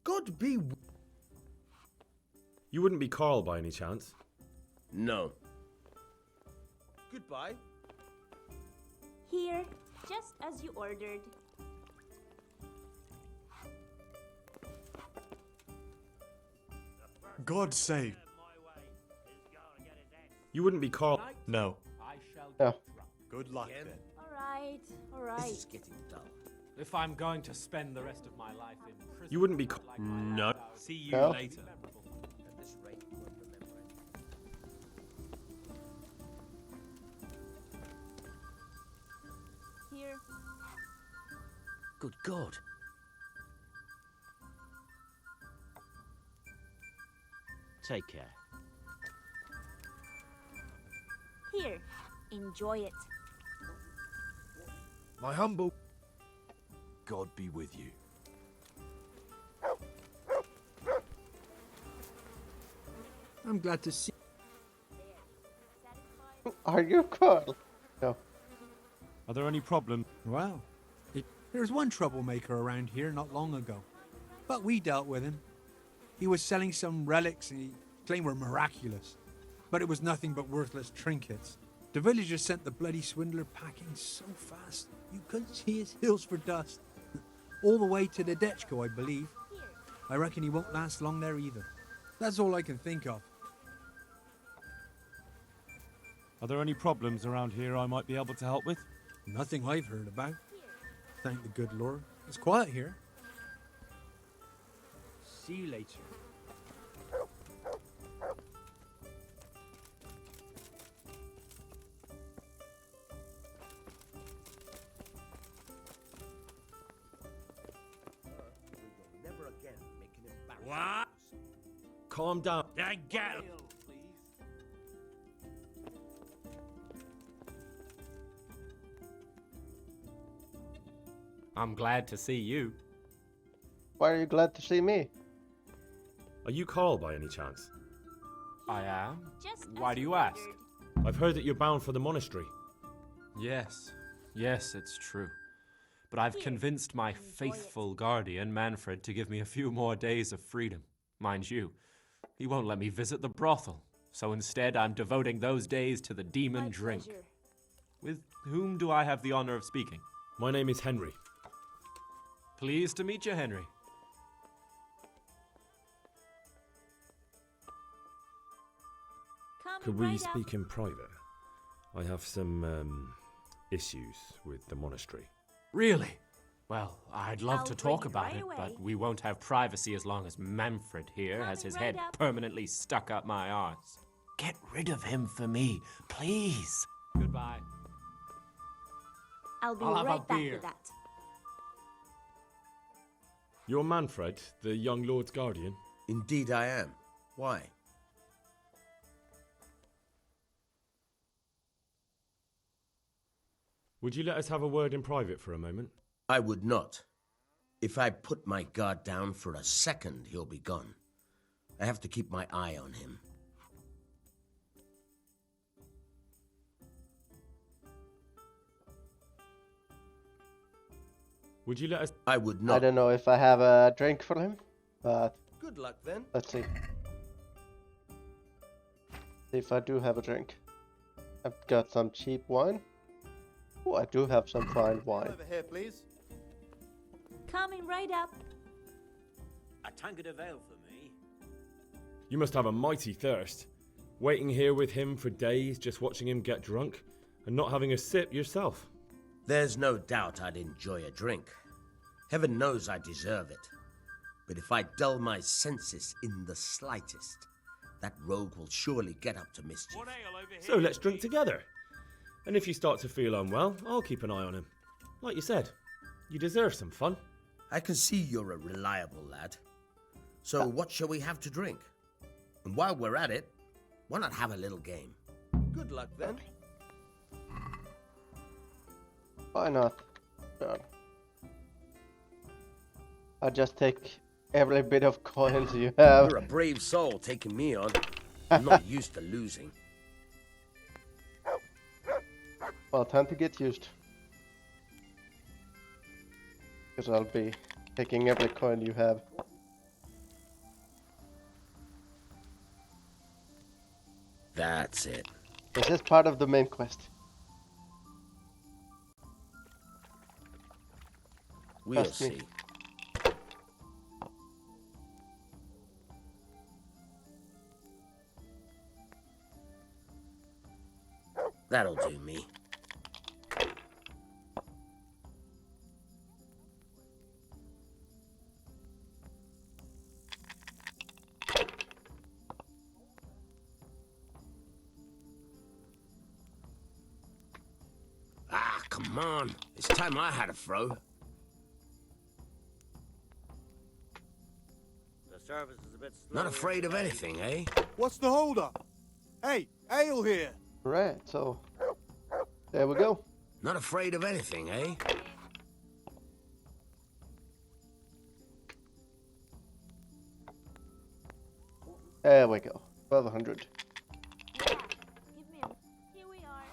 S8: God be.
S7: You wouldn't be Carl by any chance?
S8: No. Goodbye.
S17: Here, just as you ordered.
S12: God save.
S7: You wouldn't be Carl.
S12: No.
S5: I shall
S2: Yeah.
S5: get drunk.
S12: Good luck
S8: Again?
S12: then.
S17: Alright,
S8: This
S17: alright.
S8: is getting dull.
S5: If I'm going to spend the rest of my life in prison,
S7: You wouldn't be
S5: I'd
S7: Carl.
S5: like my
S9: No.
S5: last hours
S9: See you
S2: Yeah.
S9: later.
S5: memorable.
S8: At this rate, you won't remember anything.
S17: Here.
S8: Good God.
S11: Take care.
S17: Here, enjoy it.
S12: My humble. God be with you.
S14: I'm glad to see.
S2: Are you Carl? No.
S9: Are there any problems?
S14: Well, there was one troublemaker around here not long ago, but we dealt with him. He was selling some relics and he claimed were miraculous, but it was nothing but worthless trinkets. The villagers sent the bloody swindler packing so fast you couldn't see his heels for dust. All the way to the Dechko, I believe. I reckon he won't last long there either. That's all I can think of.
S9: Are there any problems around here I might be able to help with?
S14: Nothing I've heard about. Thank the good Lord. It's quiet here.
S10: See you later.
S7: calm down.
S6: Get
S15: I'm glad to see you.
S2: Why are you glad to see me?
S7: Are you Carl by any chance?
S15: I am. Why do you ask?
S7: I've heard that you're bound for the monastery.
S15: Yes, it's true. But I've convinced my faithful guardian, Manfred, to give me a few more days of freedom. Mind you, he won't let me visit the brothel, so instead I'm devoting those days to the demon drink. With whom do I have the honor of speaking?
S7: My name is Henry.
S15: Pleased to meet you, Henry.
S7: Could we speak in private? I have some, issues with the monastery.
S15: Really? Well, I'd love to talk about it, but we won't have privacy as long as Manfred here has his head permanently stuck up my arse. Get rid of him for me, please. Goodbye.
S17: I'll be
S15: I'll have a
S17: right back
S15: beer.
S17: with that.
S7: You're Manfred, the young lord's guardian?
S8: Indeed I am. Why?
S7: Would you let us have a word in private for a moment?
S8: I would not. If I put my guard down for a second, he'll be gone. I have to keep my eye on him.
S7: Would you let us...
S8: I would not.
S2: I don't know if I have a drink for him, but
S8: Good luck then.
S2: let's see. See if I do have a drink. I've got some cheap wine. Oh, I do have some fine wine.
S22: Over here, please.
S17: Coming right up.
S11: A tankard of ale for me.
S7: You must have a mighty thirst. Waiting here with him for days, just watching him get drunk, and not having a sip yourself.
S8: There's no doubt I'd enjoy a drink. Heaven knows I deserve it. But if I dull my senses in the slightest, that rogue will surely get up to mischief.
S7: So let's drink together. And if you start to feel unwell, I'll keep an eye on him. Like you said, you deserve some fun.
S8: I can see you're a reliable lad. So what shall we have to drink? And while we're at it, why not have a little game? Good luck then.
S2: Why not? Sure. I'll just take every bit of coins you have.
S8: You're a brave soul taking me on. I'm not used to losing.
S2: Well, time to get used. Because I'll be taking every coin you have.
S8: That's it.
S2: This is part of the main quest.
S8: We'll
S2: Trust me.
S8: see. That'll do me. Ah, come on. It's time I had a throw.
S11: The service is a bit slow.
S8: Not afraid of anything, eh?
S22: What's the holdup? Hey, ale here.
S2: Right, so there we go.
S8: Not afraid of anything, eh?
S2: There we go. 1200.
S17: Give me a... Here we are.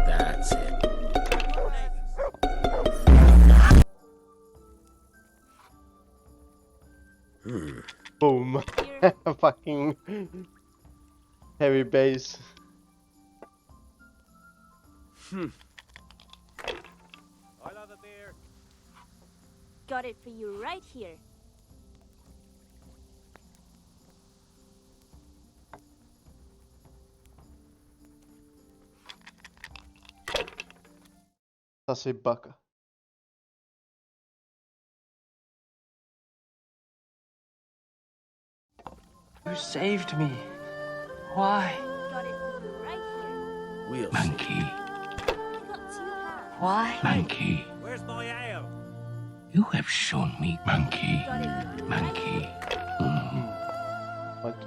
S8: That's it.
S2: Boom. Fucking heavy bass.
S11: I'll have a beer.
S17: Got it for you right here.
S2: Sassy baka.
S16: You saved me. Why?
S8: We'll
S3: Monkey.
S16: Why?
S3: Monkey.
S5: Where's my ale?
S3: You have shown me monkey. Monkey.
S2: Monkey.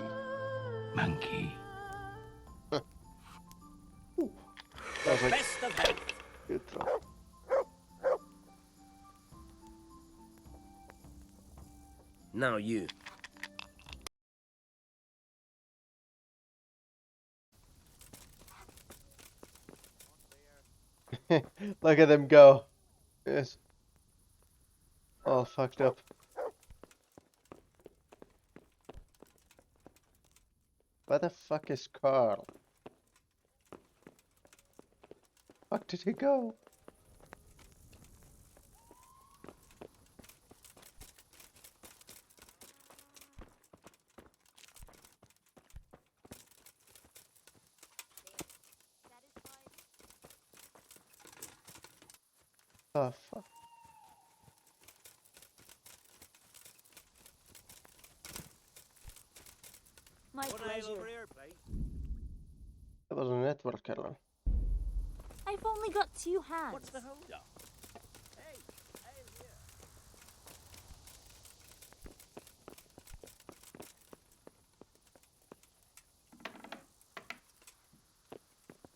S3: Monkey.
S2: That was like
S11: Best of health.
S2: good throw.
S8: Now you.
S2: Look at them go. Yes. All fucked up. Where the fuck is Carl? Fuck did he go? Oh fuck.
S17: My
S5: One ale
S17: pleasure.
S5: over here, please.
S2: That was a network error.
S17: I've only got 2 hands.
S5: What's the hold up? Hey, ale here.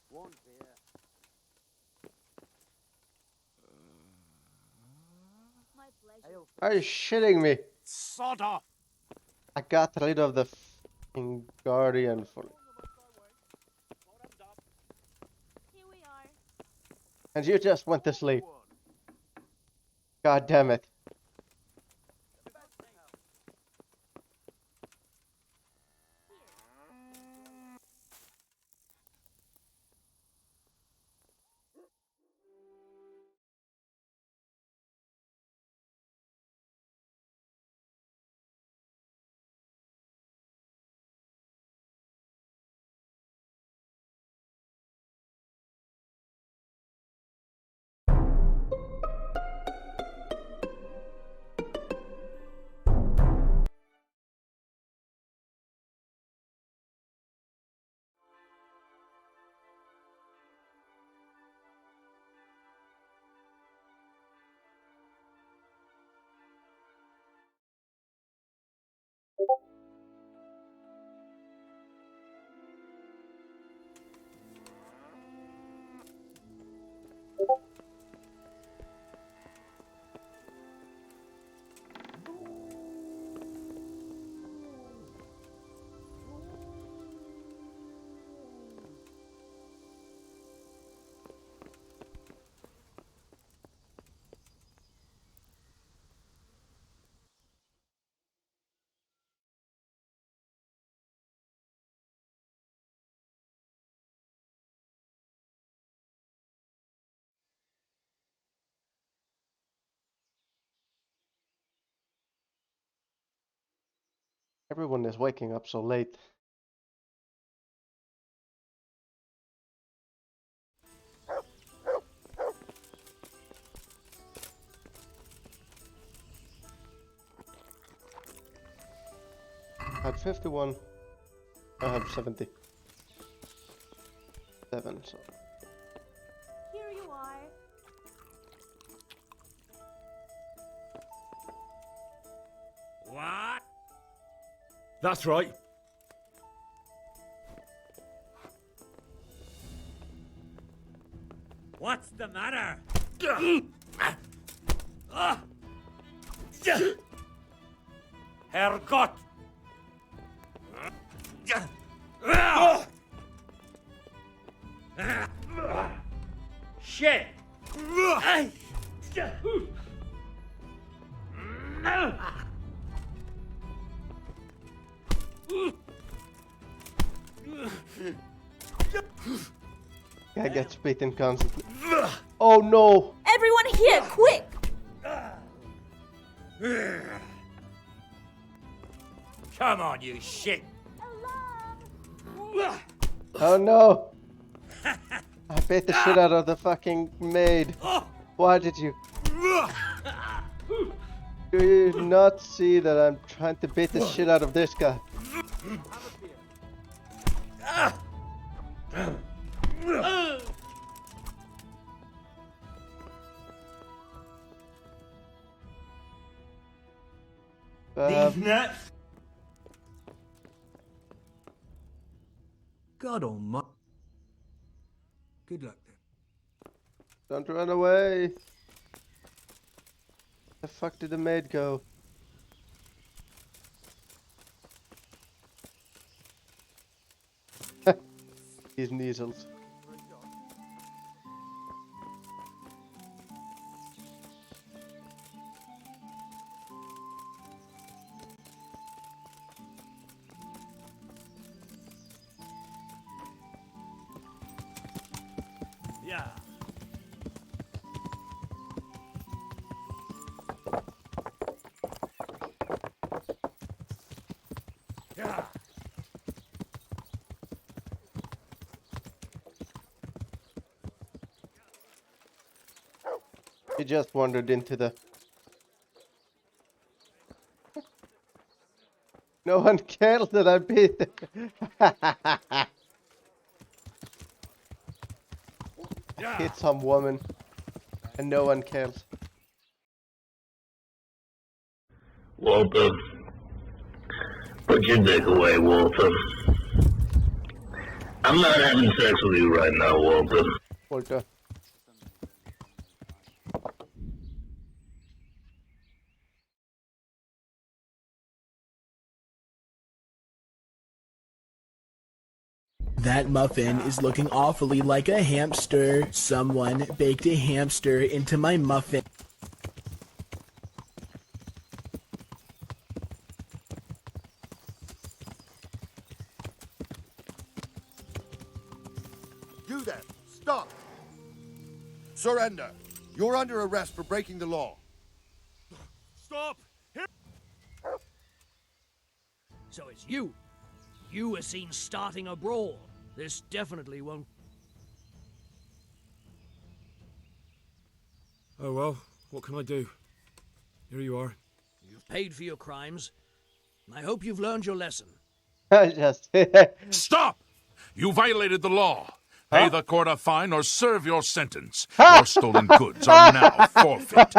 S5: One beer.
S17: My pleasure.
S2: Are you shitting me?
S5: Sod off.
S2: I got rid of the fucking Guardian for
S17: Here we are.
S2: and you just went to sleep. God damn it. Everyone is waking up so late. I had 51. I have 77, so.
S17: Here you are.
S5: What?
S1: That's right.
S5: What's the matter? Herrgott! Shit!
S2: Guy gets beaten constantly. Oh no!
S17: Everyone here, quick!
S5: Come on, you shit!
S2: Oh no! I beat the shit out of the fucking maid. Why did you? Do you not see that I'm trying to beat the shit out of this guy?
S10: What's next?
S14: God almighty. Good luck then.
S2: Don't run away. The fuck did the maid go? These measles.
S10: Yeah. Yeah.
S2: He just wandered into the... No one cares that I beat hit some woman and no one cares.
S3: Walter, put your dick away, Walter. I'm not having sex with you right now, Walter.
S2: Walter.
S16: That muffin is looking awfully like a hamster. Someone baked a hamster into my muffin.
S18: You there, stop! Surrender. You're under arrest for breaking the law.
S10: Stop!
S20: So it's you. You were seen starting a brawl. This definitely won't...
S7: Oh well, what can I do? Here you are.
S20: You've paid for your crimes. I hope you've learned your lesson.
S2: Just
S19: Stop! You violated the law. Pay the court a fine or serve your sentence. Your stolen goods are now forfeit.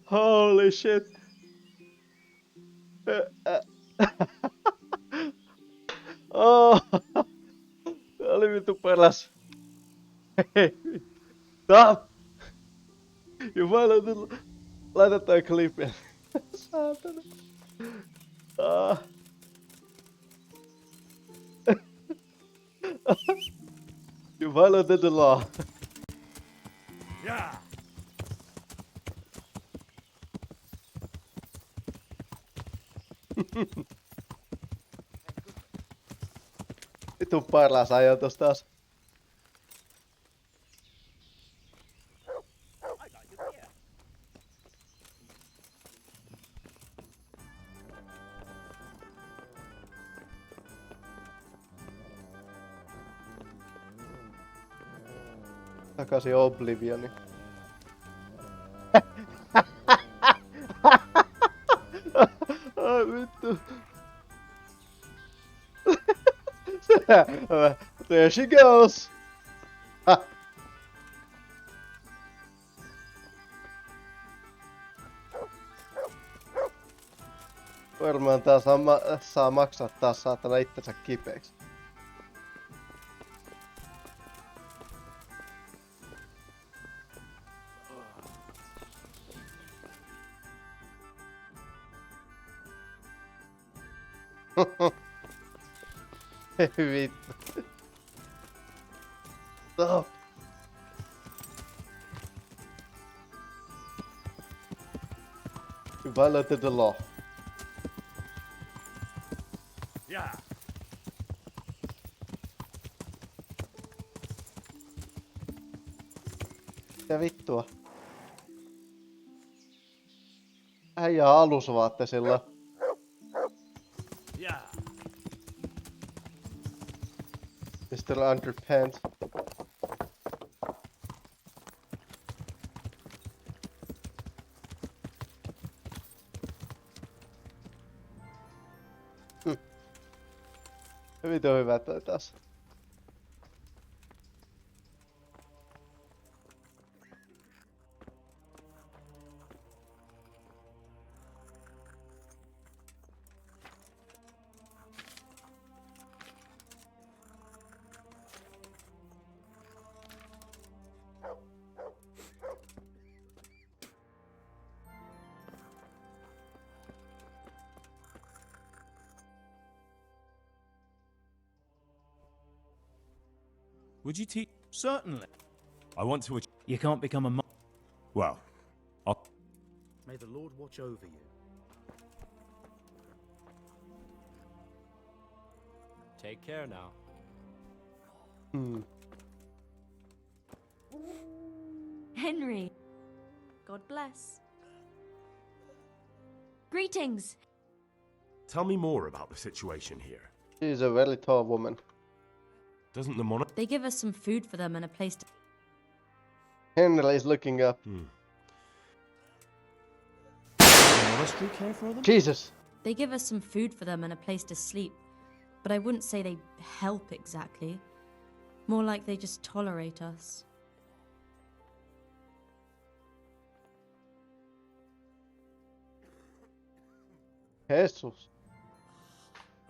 S2: Holy shit. Oh. Tää oli vittu paras. Stop! Jumala, laita toi klippi. Saatana. You violated the law.
S10: Yeah.
S2: Vittu paras ajoitus taas. Takaisin Oblivioni. Ai vittu. There she goes. Varmaan tää saa maksaa taas saatana itsensä kipeäksi. Vittu. Stop. You violated the law.
S10: Yeah.
S2: Mitä vittua? Äijä alusvaatteisilla.
S10: Yeah.
S2: Mr. Underpants. Vittu hyvä toi taas.
S9: Would you teach?
S10: Certainly.
S9: I want to.
S10: You can't become a
S9: Well, I'll.
S6: May the Lord watch over you.
S15: Take care now.
S17: Henry. God bless. Greetings.
S1: Tell me more about the situation here.
S2: She's a very tall woman.
S1: Doesn't the monarch...
S17: They give us some food for them and a place to...
S2: Henry is looking up.
S1: Does the monastery care for them?
S2: Jesus!
S17: They give us some food for them and a place to sleep. But I wouldn't say they help exactly. More like they just tolerate us.
S2: Jesus.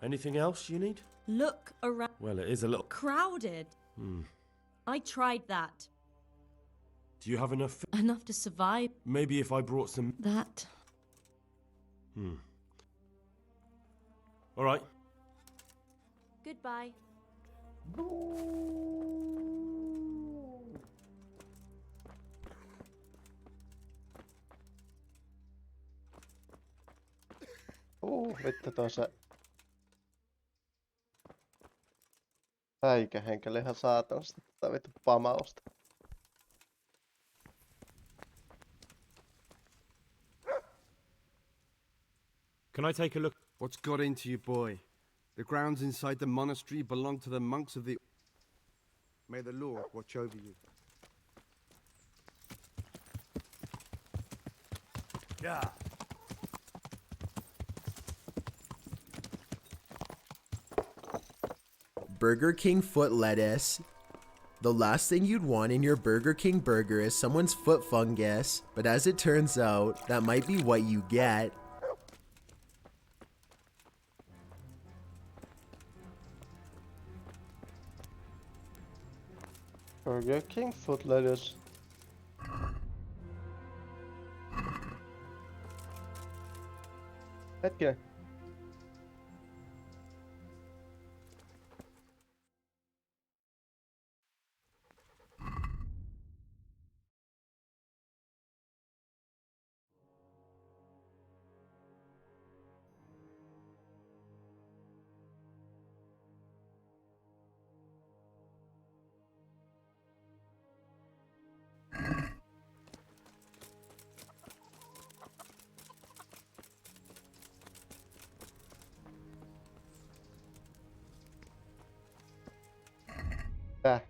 S1: Anything else you need?
S17: Look around.
S1: Well, it is a little...
S17: Crowded. I tried that.
S1: Do you have enough...
S17: Enough to survive.
S1: Maybe if I brought some...
S17: That.
S1: All right.
S17: Goodbye.
S2: Vittu tuossa... Häikähenkeli ihan saatanasti tätä vittu pamausta.
S7: Can I take a look?
S13: What's got into you, boy? The grounds inside the monastery belong to the monks of the... May the Lord watch over you.
S22: Yeah.
S16: Burger King foot lettuce. The last thing you'd want in your Burger King burger is someone's foot fungus, but as it turns out, that might be what you get.
S2: Burger King foot lettuce. Hetkinen. Tää.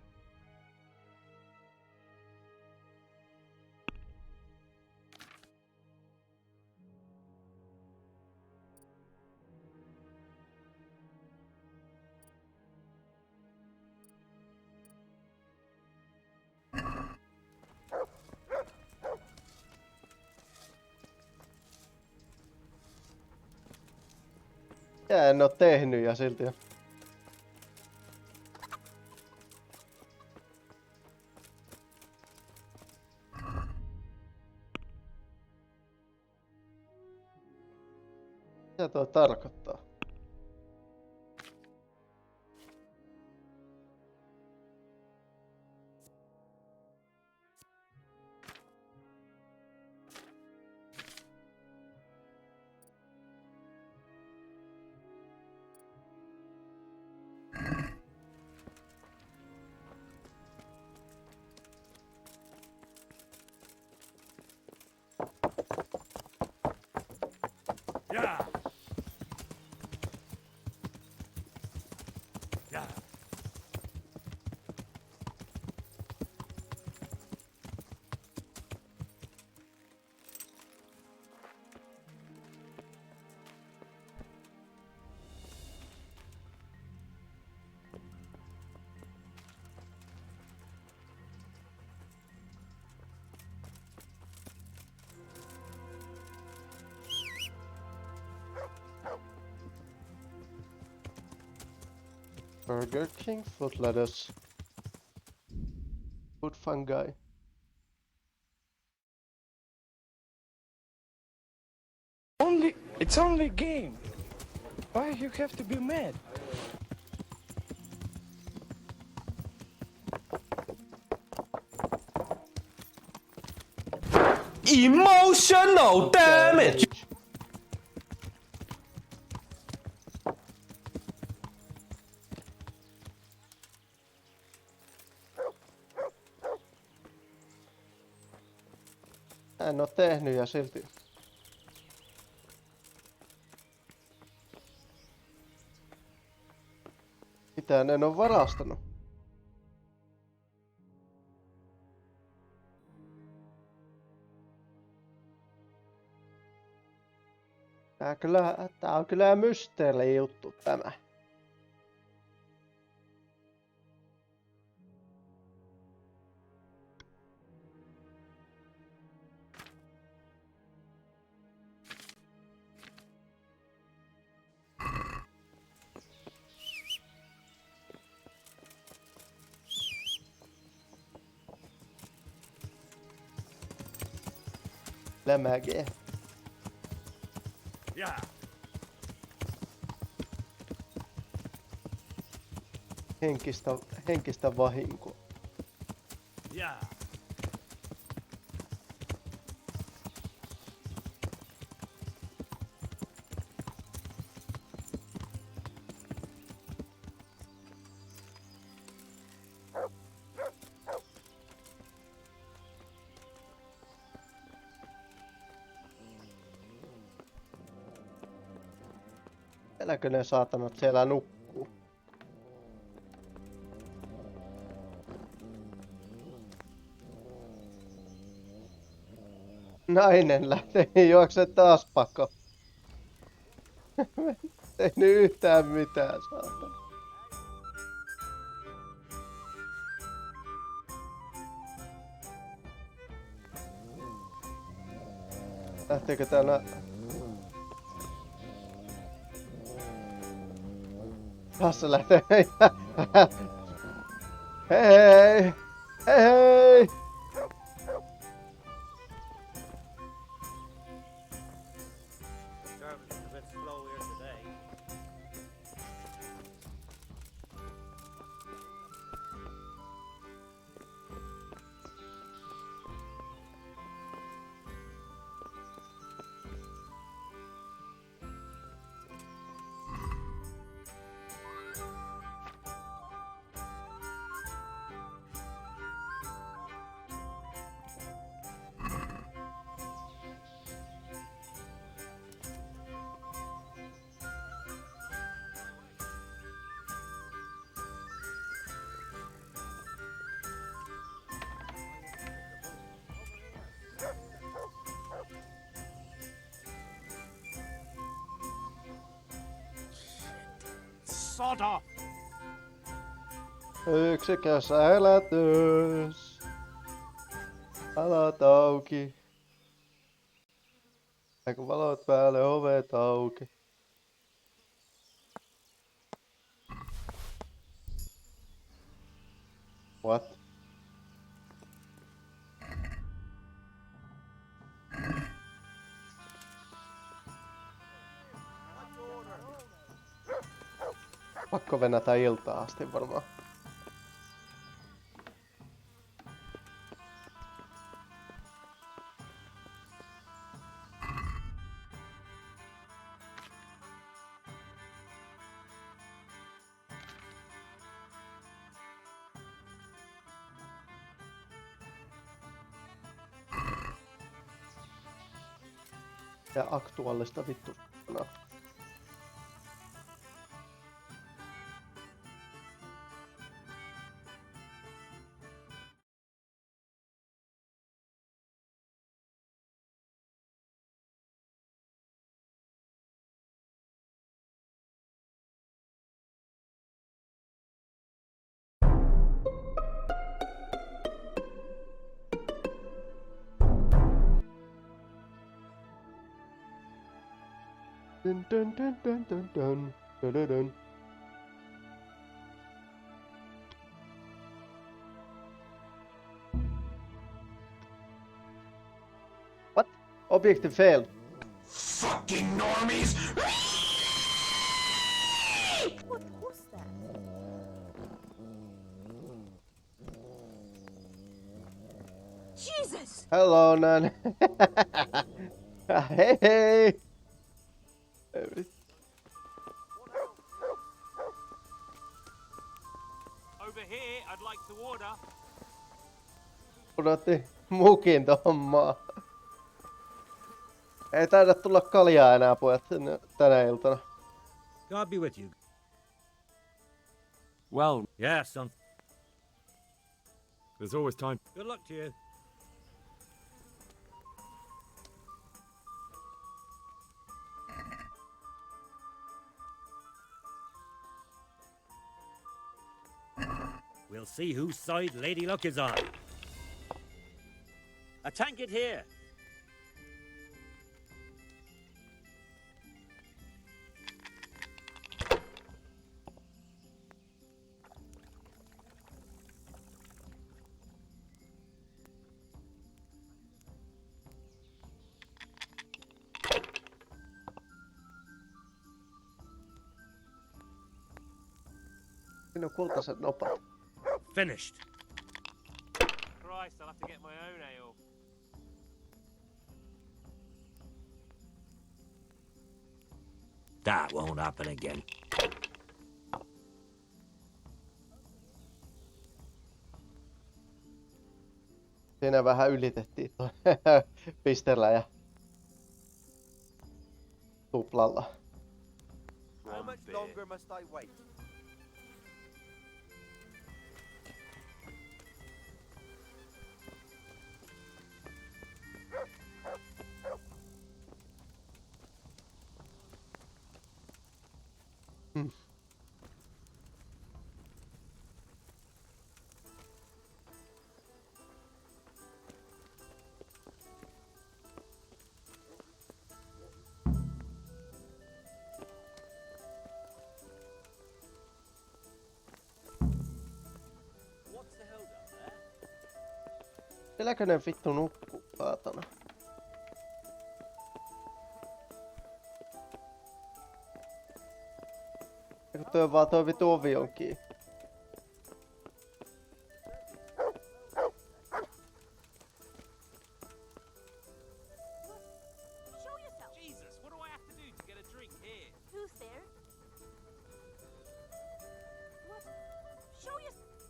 S2: Ja en oo tehnyt ja silti on. Mitä tuo tarkoittaa?
S22: Yeah. Yeah.
S2: Burger King foot lettuce. Food fungi.
S5: It's only a game. Why you have to be mad?
S4: emotional damage.
S2: En oo tehnyt ja silti. Mitään en oo varastanut. Tää on kyllä mysteeri juttu tämä. Lämäkeä.
S5: Yeah.
S2: Henkistä vahinkoa.
S5: Yeah.
S2: Eläkö ne saatanat siellä nukkuu? Nainen lähtee juokse taas pakoon. Ei nyt yhtään mitään saatana. Lähteekö täällä? Tässä lähtee. Hei hei! Hei hei!
S6: Service is a bit slow here today.
S10: Sod off!
S2: Yksikäs älätys. Alat auki. Ja kun valot päälle, ovet auki. What? Pakko venätä iltaa asti varmaan. Ja aktuaalista vittu. No. Dun dun dun dun dun dun dun dun dun. What? Objective failed.
S3: Fucking normies!
S21: What was that? Jesus!
S2: Hello, Nan. Hey, hey.
S10: Over here, I'd like to order.
S2: Odotti mukin tohon maa. Ei taida tulla kaljaa enää pojat tänä iltana.
S6: God be with you.
S7: Well,
S6: Yeah, son.
S7: there's always time.
S6: Good luck to you. We'll see whose side Lady Luck is on.
S11: A tankard here.
S2: Siinä on kultaiset nopat.
S6: Finished.
S10: Christ, I'll have to get my own ale.
S6: That won't happen again.
S2: Siinä vähän ylitettiin pisteellä ja tuplalla.
S22: How much longer must I wait? Sielläkö ne vittu nukkuu, saatana? Eikö tuo vaan toi vittu ovi on kiinni?
S10: Jesus, what do I have to do to get a drink here?
S21: Who's there? What? Show yourself.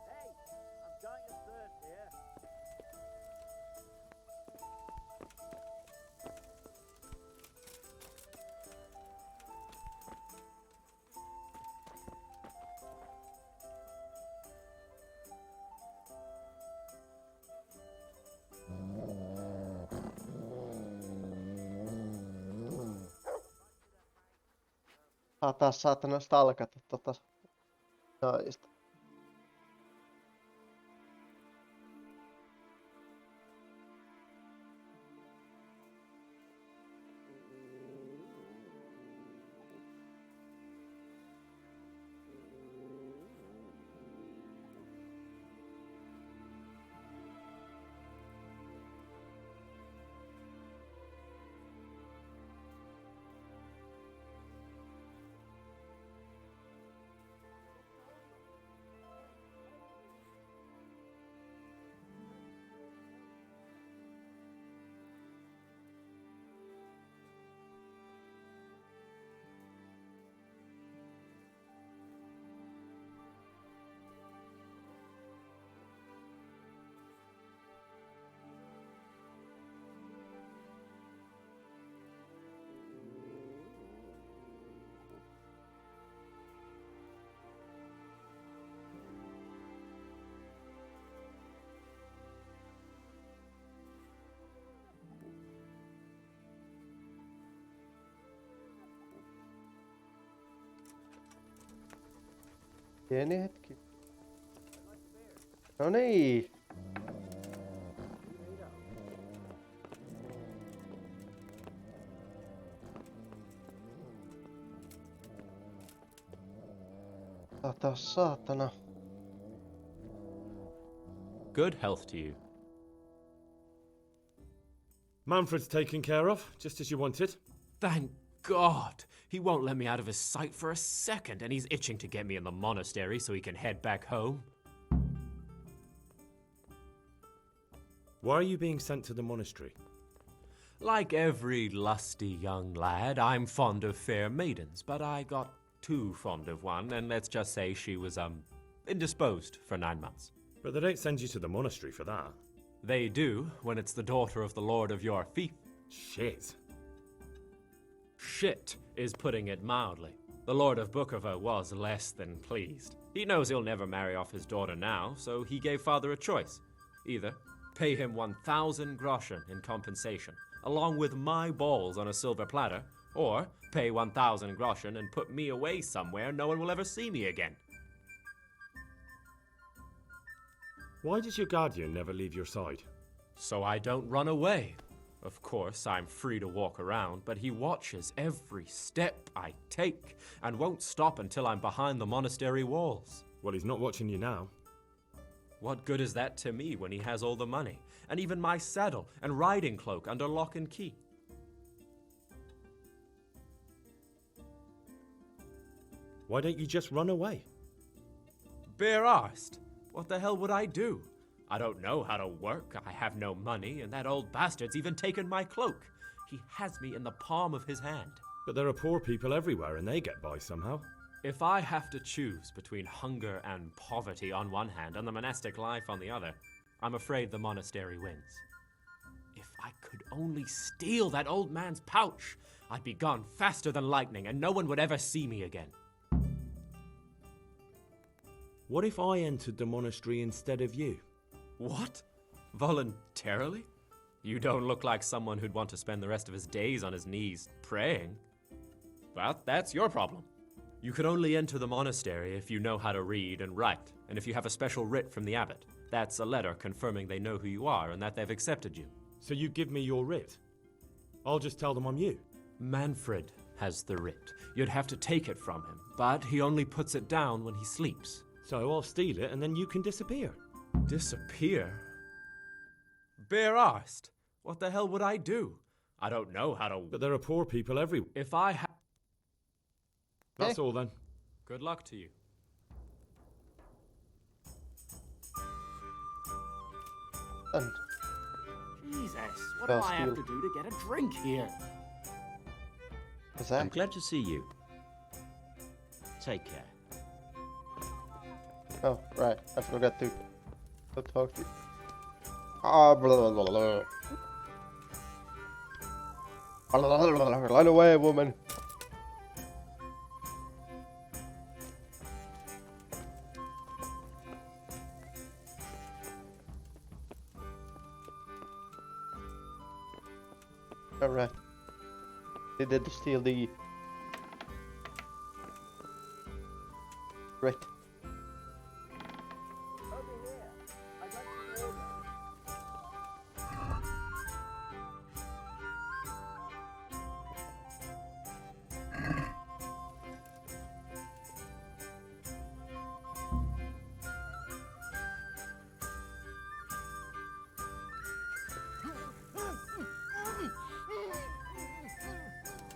S5: Hey, I'm dying of thirst here.
S2: Saa taas saatana stalkata tota naista. Pieni hetki. No niin. Saatana.
S15: Good health to you.
S7: Manfred's taken care of, just as you wanted.
S15: Thank God. He won't let me out of his sight for a second, and he's itching to get me in the monastery so he can head back home.
S7: Why are you being sent to the monastery?
S15: Like every lusty young lad, I'm fond of fair maidens, but I got too fond of one, and let's just say she was, indisposed for 9 months.
S7: But they don't send you to the monastery for that.
S15: They do, when it's the daughter of the Lord of your fief.
S7: Shit.
S15: Shit is putting it mildly. The Lord of Bukover was less than pleased. He knows he'll never marry off his daughter now, so he gave father a choice. Either pay him 1,000 groschen in compensation, along with my balls on a silver platter, or pay 1,000 groschen and put me away somewhere no one will ever see me again.
S7: Why does your guardian never leave your side?
S15: So I don't run away. Of course, I'm free to walk around, but he watches every step I take and won't stop until I'm behind the monastery walls.
S7: Well, he's not watching you now.
S15: What good is that to me when he has all the money, and even my saddle and riding cloak under lock and key?
S7: Why don't you just run away?
S15: Bare-arsed. What the hell would I do? I don't know how to work, I have no money, and that old bastard's even taken my cloak. He has me in the palm of his hand.
S7: But there are poor people everywhere and they get by somehow.
S15: If I have to choose between hunger and poverty on one hand and the monastic life on the other, I'm afraid the monastery wins. If I could only steal that old man's pouch, I'd be gone faster than lightning and no one would ever see me again.
S7: What if I entered the monastery instead of you?
S15: What? Voluntarily? You don't look like someone who'd want to spend the rest of his days on his knees praying. Well, that's your problem. You can only enter the monastery if you know how to read and write, and if you have a special writ from the abbot. That's a letter confirming they know who you are and that they've accepted you.
S7: So you give me your writ? I'll just tell them I'm you.
S15: Manfred has the writ. You'd have to take it from him, but he only puts it down when he sleeps.
S7: So I'll steal it and then you can disappear.
S15: Disappear? Bare-arsed. What the hell would I do? I don't know how to...
S7: But there are poor people everywhere.
S15: If I had...
S7: That's all then.
S15: Good luck to you.
S2: And
S11: Jesus, what do I have to do to get a drink here?
S2: Zach?
S11: I'm glad to see you. Take care.
S2: Oh, right. I forgot to talk to you. Ah, blah, blah, blah, blah. Run away, woman. Alright. They did steal the... Right.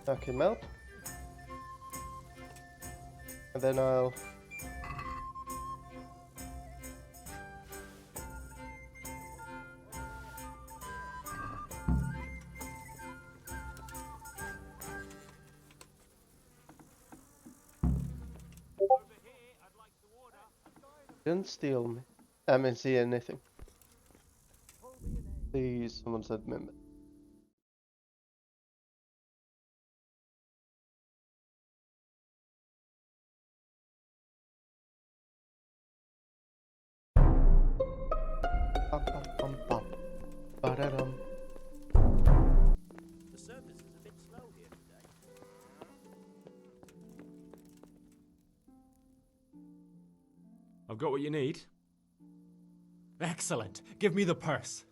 S2: Knock him out. And then I'll... Didn't steal me. I mean, see anything. Please, someone said Mehmet. Ba-da-dum.
S11: The service is a bit slow here today.
S7: I've got what you need.
S15: Excellent. Give me the purse.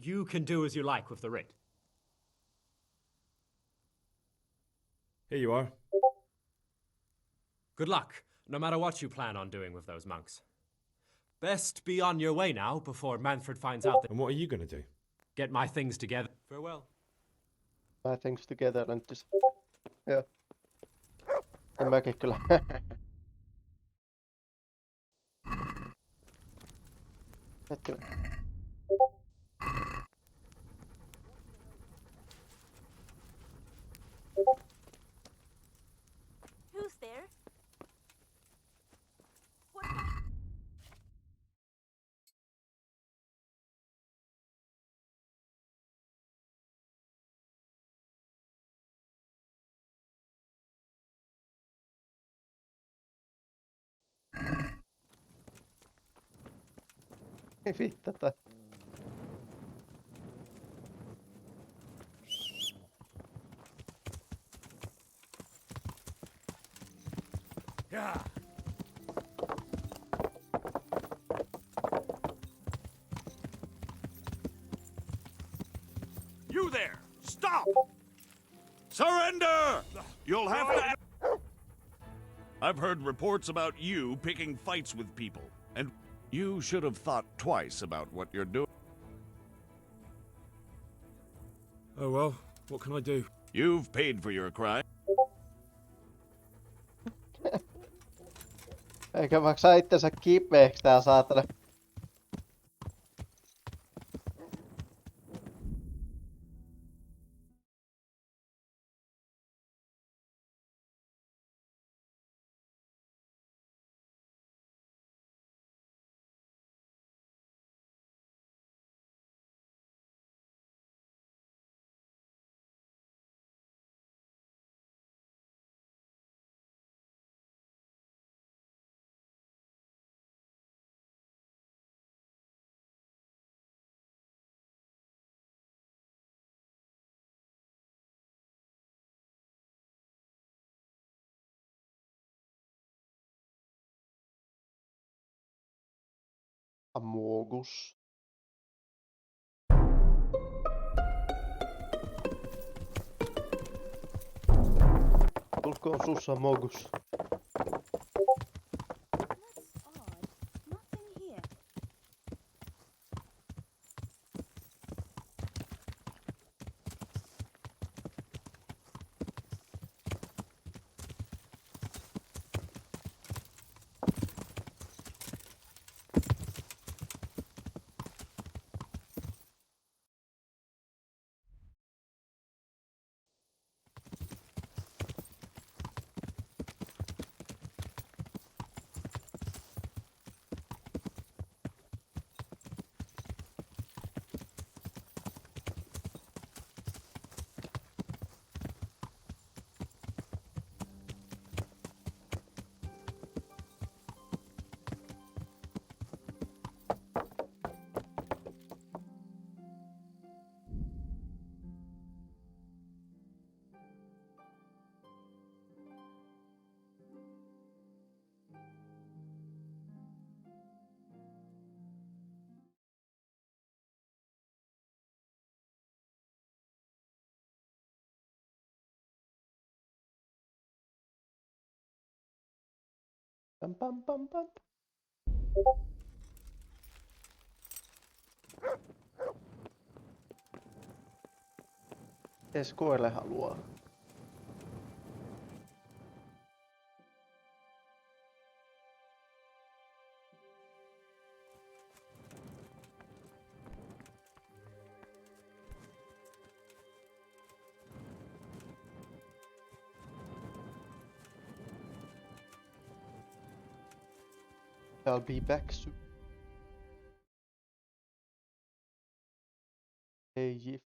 S15: You can do as you like with the writ.
S7: Here you are.
S15: Good luck, no matter what you plan on doing with those monks. Best be on your way now before Manfred finds out that...
S7: And what are you going to do?
S15: Get my things together. Farewell.
S2: My things together and just... Yeah. En mäkin kyllä. Hetkinen. Vittu toi.
S19: Yeah.
S5: You there! Stop! Surrender! You'll have to... I've heard reports about you picking fights with people, and you should have thought twice about what you're doing.
S7: Oh well, what can I do?
S5: You've paid for your crime.
S2: Eikä maksaa itsensä kipeäksi tää saatana. Amogus. Tulkoon sussa Mogus. Pam pam pam pam. Mites koelle haluaa? I'll be back soon. Hey,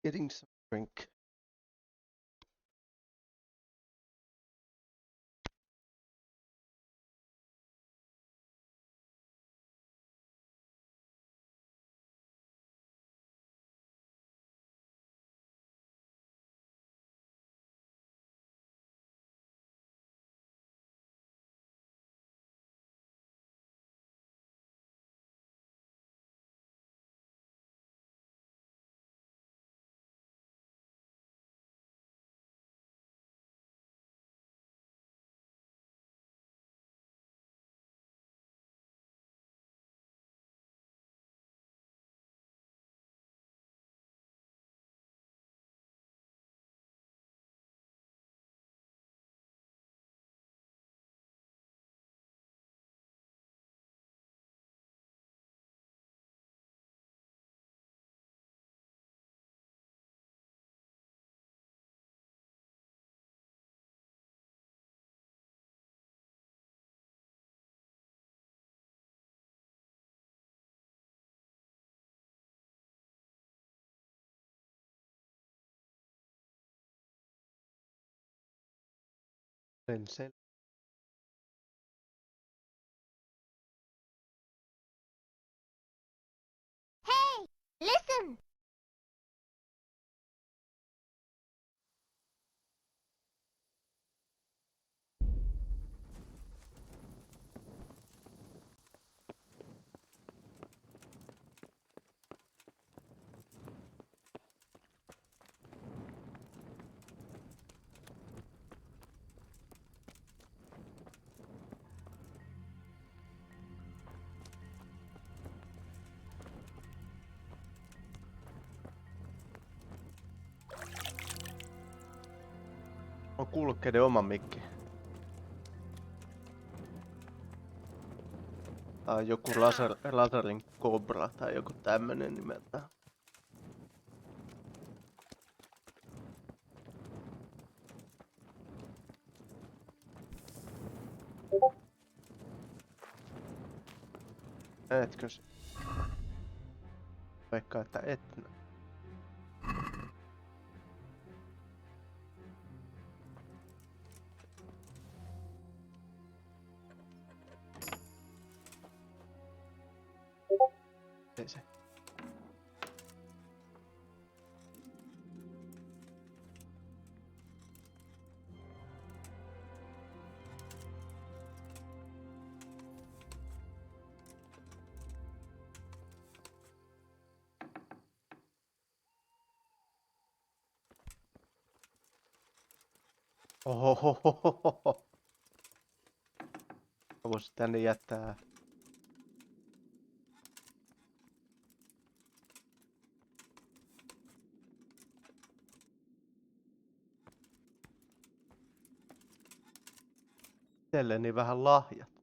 S2: getting some drink. Sen
S21: Hey, listen!
S2: on kuulokkeiden oma mikki. Tää on joku laserin kobra tai joku tämmönen nimeltään. Etkö se? Vaikka että et. Ei se. Ohohohohoho. Voisi tänne jättää. Itselleni vähän lahjat.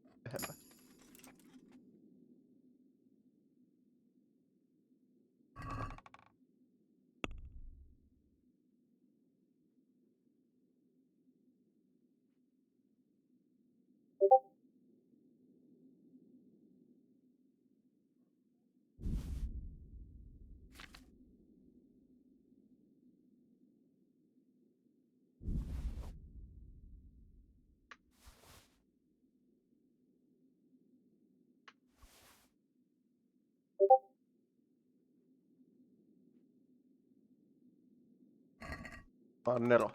S2: Nero.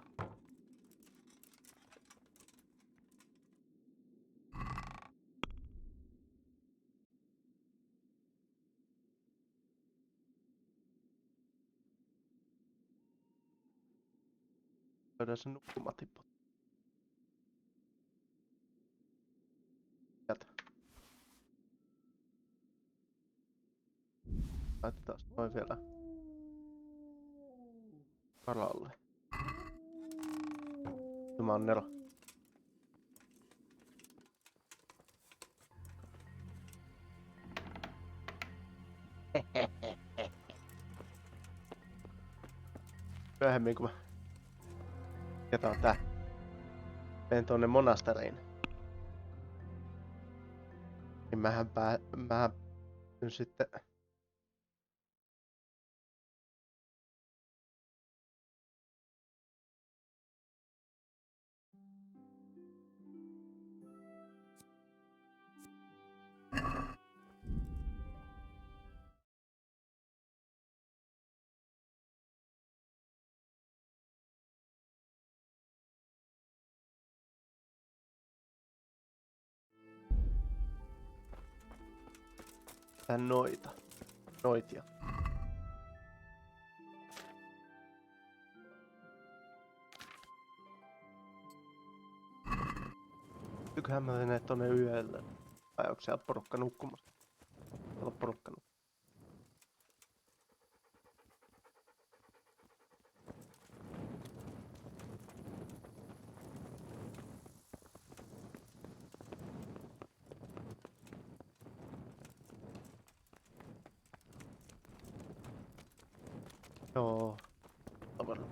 S2: Löydän sen nukkumatippu. Sieltä. Laitetaan noin vielä varalle. Tämä on Nero. Myöhemmin kun mä jätän tää. Menen tuonne monasteriin. Niin mähän sitten Tän noita. Noitia. Tyköhän mä menen tonne yölle. Vai onko siellä porukka nukkumassa? Täällä on porukka nukkumassa. Joo. Tavallaan.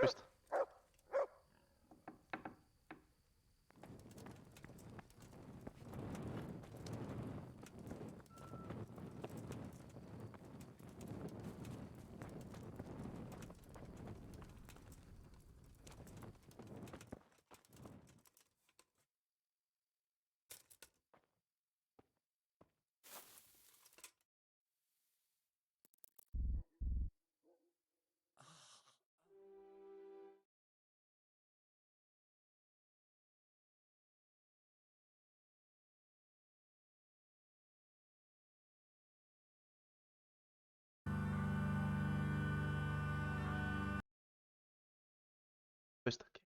S2: Pistä. Pistäkin.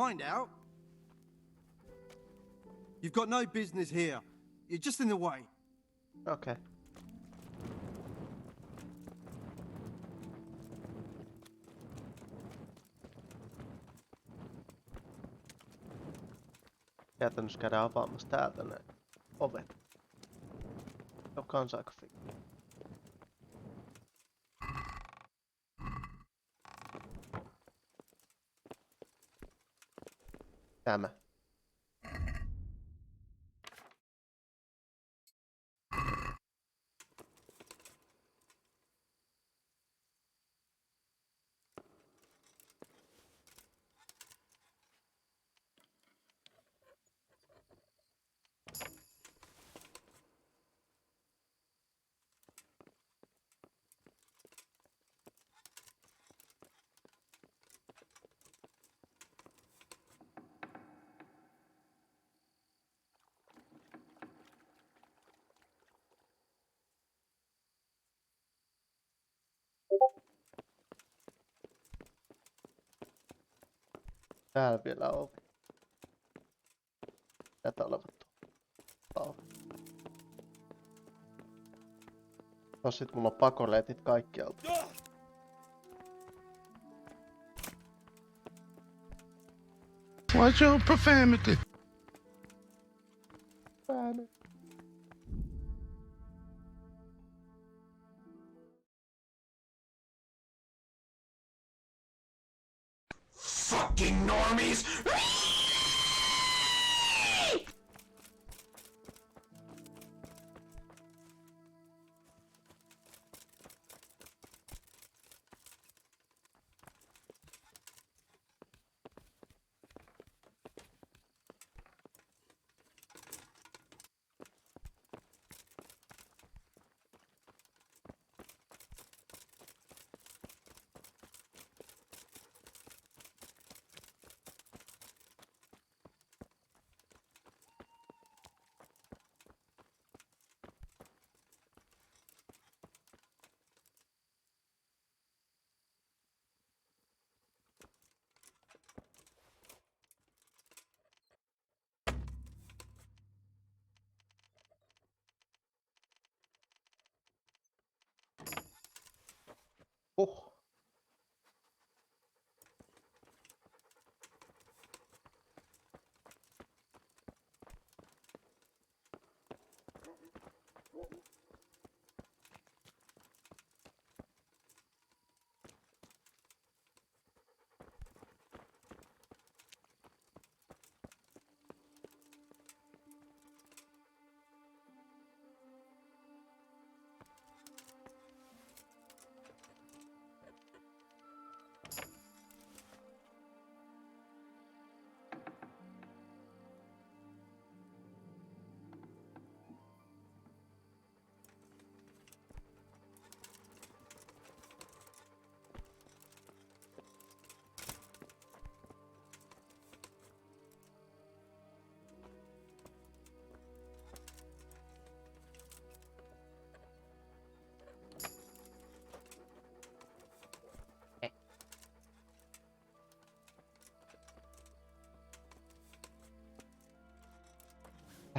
S13: Mind out. You've got no business here. You're just in the way.
S2: Okay. Käytännössä käydään avaamassa täältä ne ovet. Joka on aika fiksu. Tämä. Täällä vielä on. Tätä olevat tuolla. No sit mulla on pakoleetit kaikkialta.
S3: What's your profanity?
S19: Fucking normies!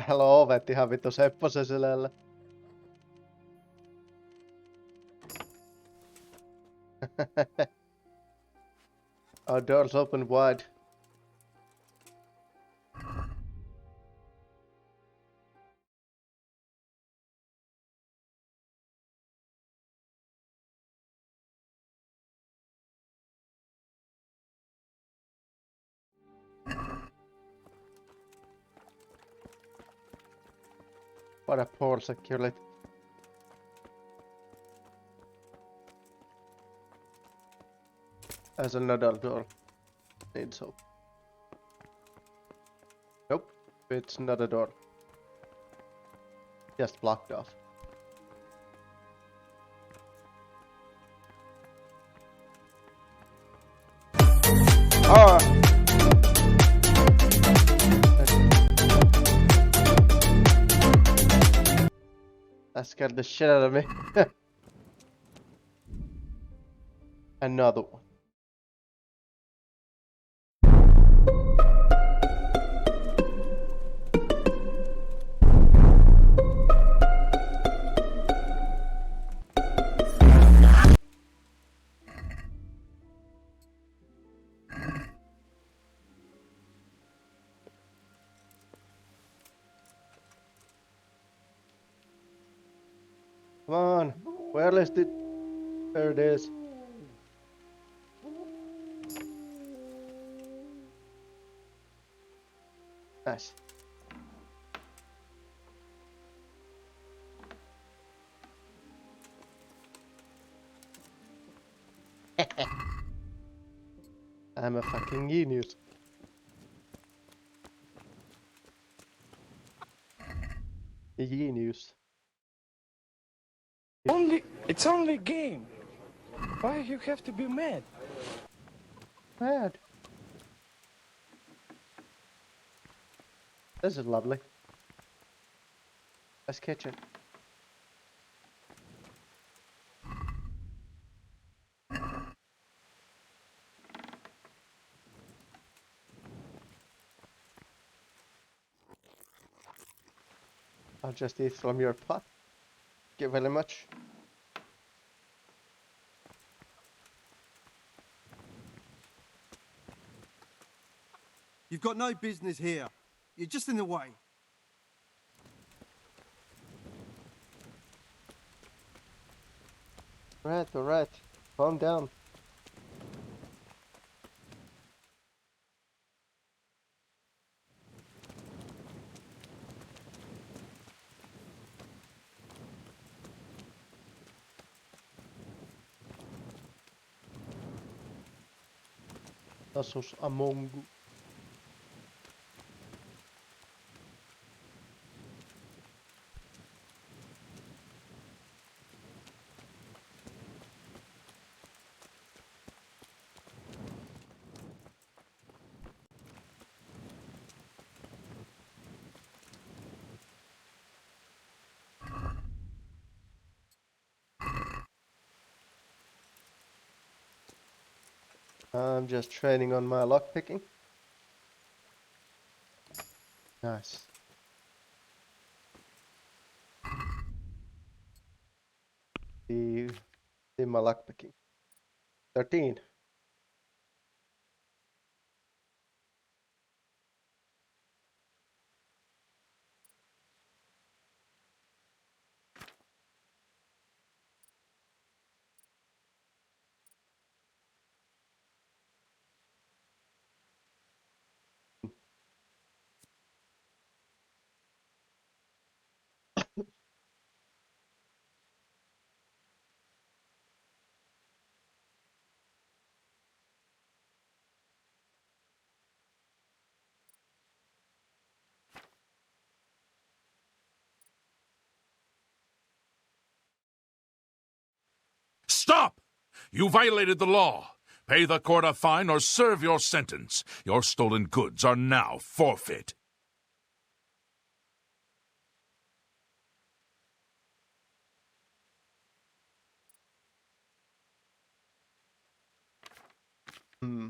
S2: Hello, ovet ihan vittu Sepposen selällä. Our doors open wide. What a poor security. As another door. Needs hope. Nope, it's not a door. Just blocked off. Ah! That scared the shit out of me. Another one. Come on, where is it? There it is. Nice. I'm a fucking genius. A genius.
S4: It's only a game. Why you have to be mad?
S2: Mad. This is lovely. Nice kitchen. I'll just eat from your pot. Thank you very much.
S13: You've got no business here. You're just in the way.
S2: Alright. Calm down. Asus Among. I'm just training on my lockpicking. Nice. See my lockpicking. 13.
S12: Stop! You violated the law. Pay the court a fine or serve your sentence. Your stolen goods are now forfeit.
S2: Hmm.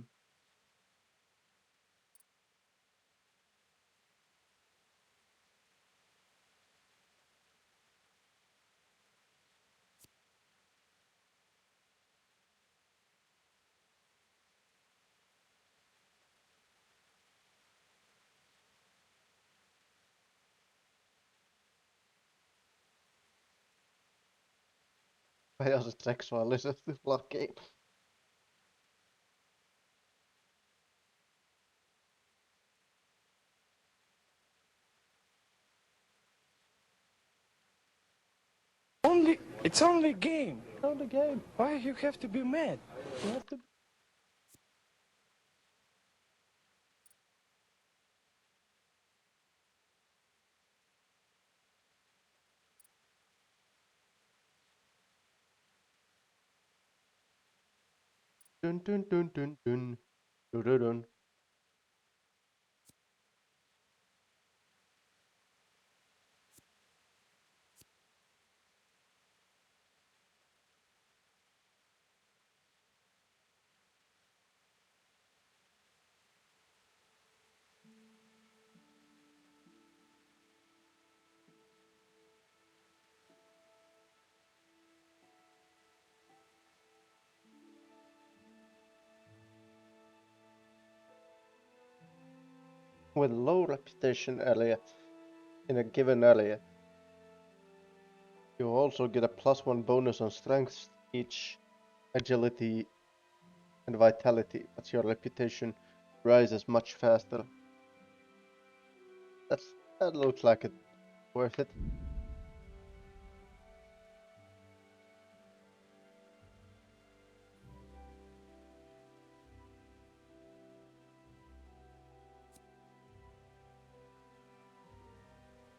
S2: Rajaset seksuaalisesti lakiin.
S4: It's only a game.
S2: Only game.
S4: Why you have to be mad?
S2: You have to... Dun dun dun dun dun. Dun dun dun. With low reputation area in a given area, you also get a +1 bonus on strength, speech, agility, and vitality, but your reputation rises much faster. That looks like it's worth it.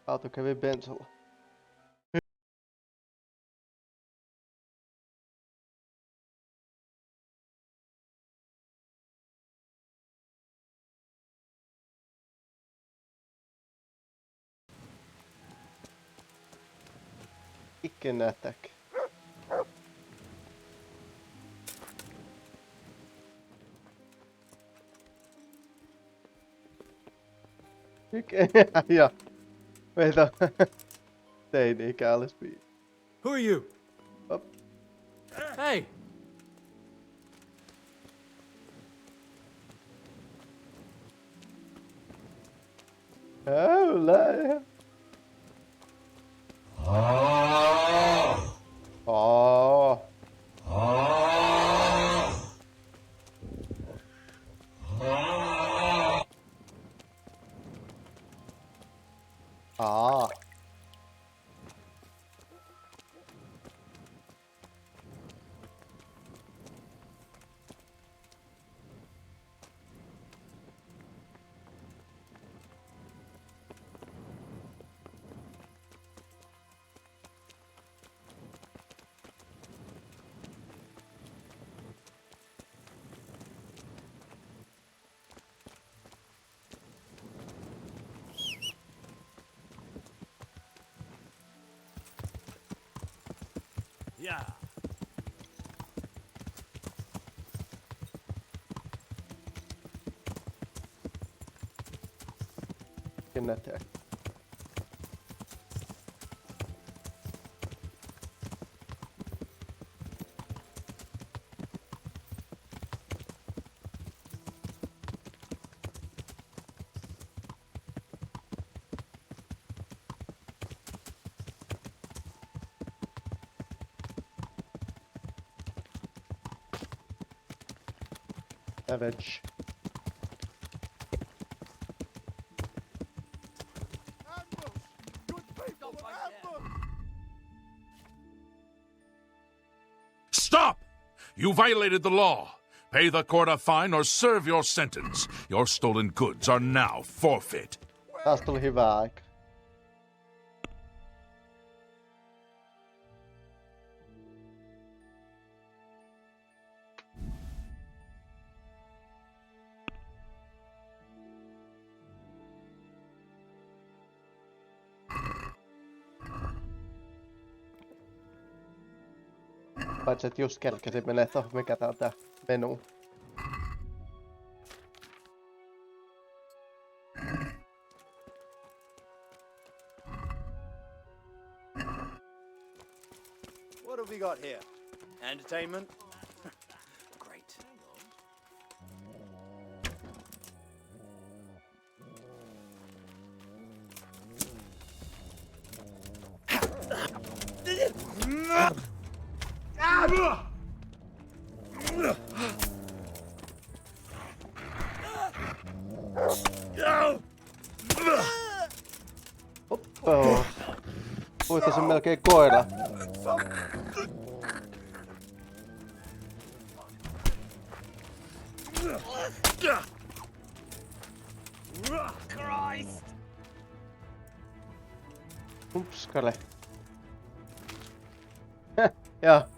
S2: Auto kävi bensalla. Chicken attack. Ja. Meitä teini-ikä olisi viisi.
S15: Who are you?
S2: Up.
S15: Hey!
S2: Oh, là. Oh. Ah.
S6: Yeah.
S2: Chicken attack. Savage.
S12: Stop! You violated the law. Pay the court a fine or serve your sentence. Your stolen goods are now forfeit.
S2: Taas tuli hyvä aika. Paitsi et just kerkesin menee tohon, mikä tää on tää menu.
S8: What have we got here? Entertainment? Great.
S2: Oppo. Puitasin melkein koira.
S6: Christ!
S2: Upskale. Ja.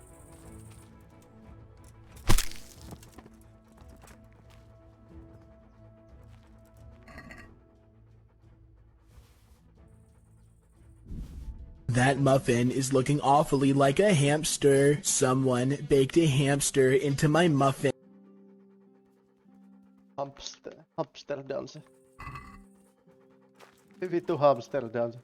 S14: That muffin is looking awfully like a hamster. Someone baked a hamster into my muffin.
S2: Hamster danse. Vittu hamster danse.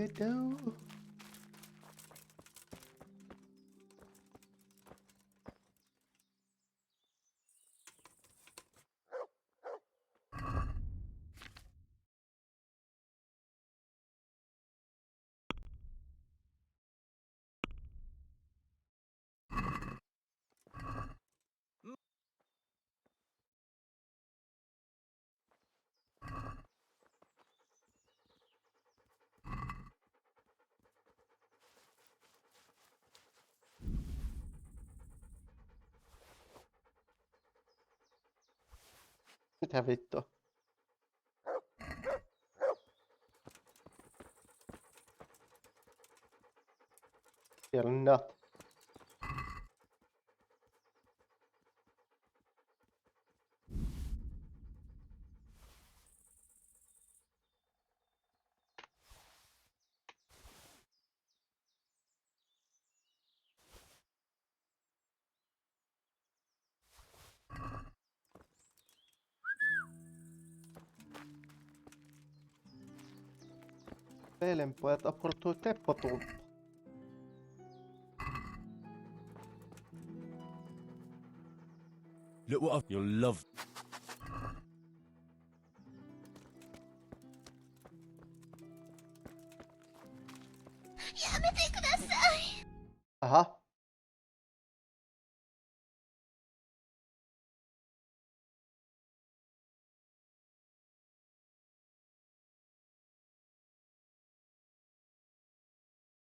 S2: Do. Mitä vittua? Siellä on nat. Peilenpojat aportui teppotulppa.
S9: Look what I've... You'll love...
S2: Aha.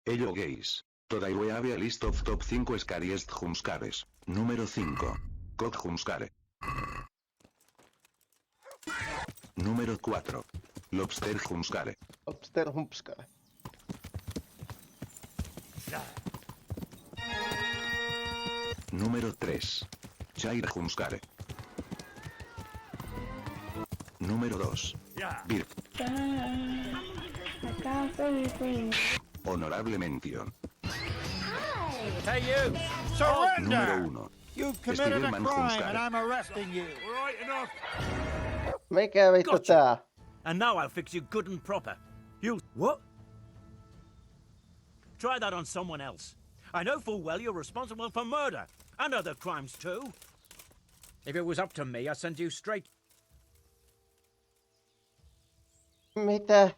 S18: Hello guys. Today we have a list of top 5 scariest jumpscares. Número 5. Cock jumpscare. Número 4. Lobster jumpscare.
S2: Lobster jumpscare.
S18: Número 3. Chair jumpscare. Número 2. Bird. Honorable mention.
S11: Hey, you!
S18: Número 1.
S6: You've committed a crime and I'm arresting you.
S5: Right enough.
S2: Mikä vittu tää?
S11: And now I'll fix you good and proper. You... What? Try that on someone else. I know full well you're responsible for murder. And other crimes too. If it was up to me, I'd send you straight...
S2: Mitä?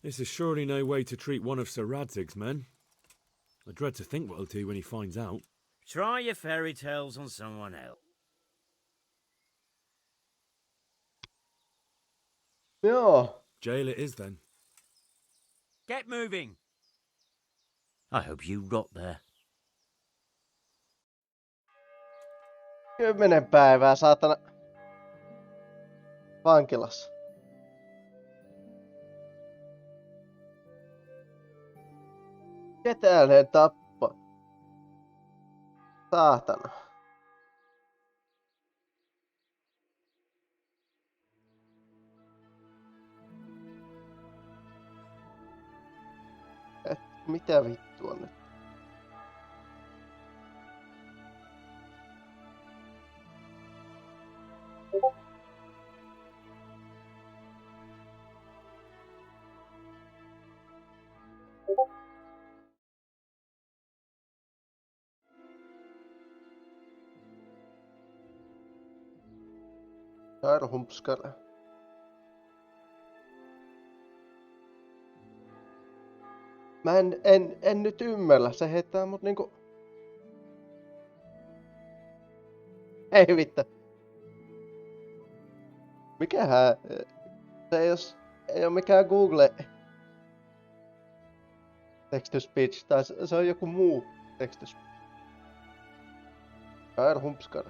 S7: This is surely no way to treat one of Sir Radzig's men. I dread to think what he'll do when he finds out.
S11: Try your fairy tales on someone else.
S2: Joo.
S7: Jail it is then.
S11: Get moving. I hope you rot there.
S2: 10 päivää saatana vankilassa. Ketään en tappa. Saatana. Mitä vittua nyt? Karhumpskar. Mä en nyt ymmärrä, se heittää mut niinku... Ei vittu. Mikähän... Se ei oo mikään Google... Text to speech, tai se on joku muu text to speech. Karhumpskar.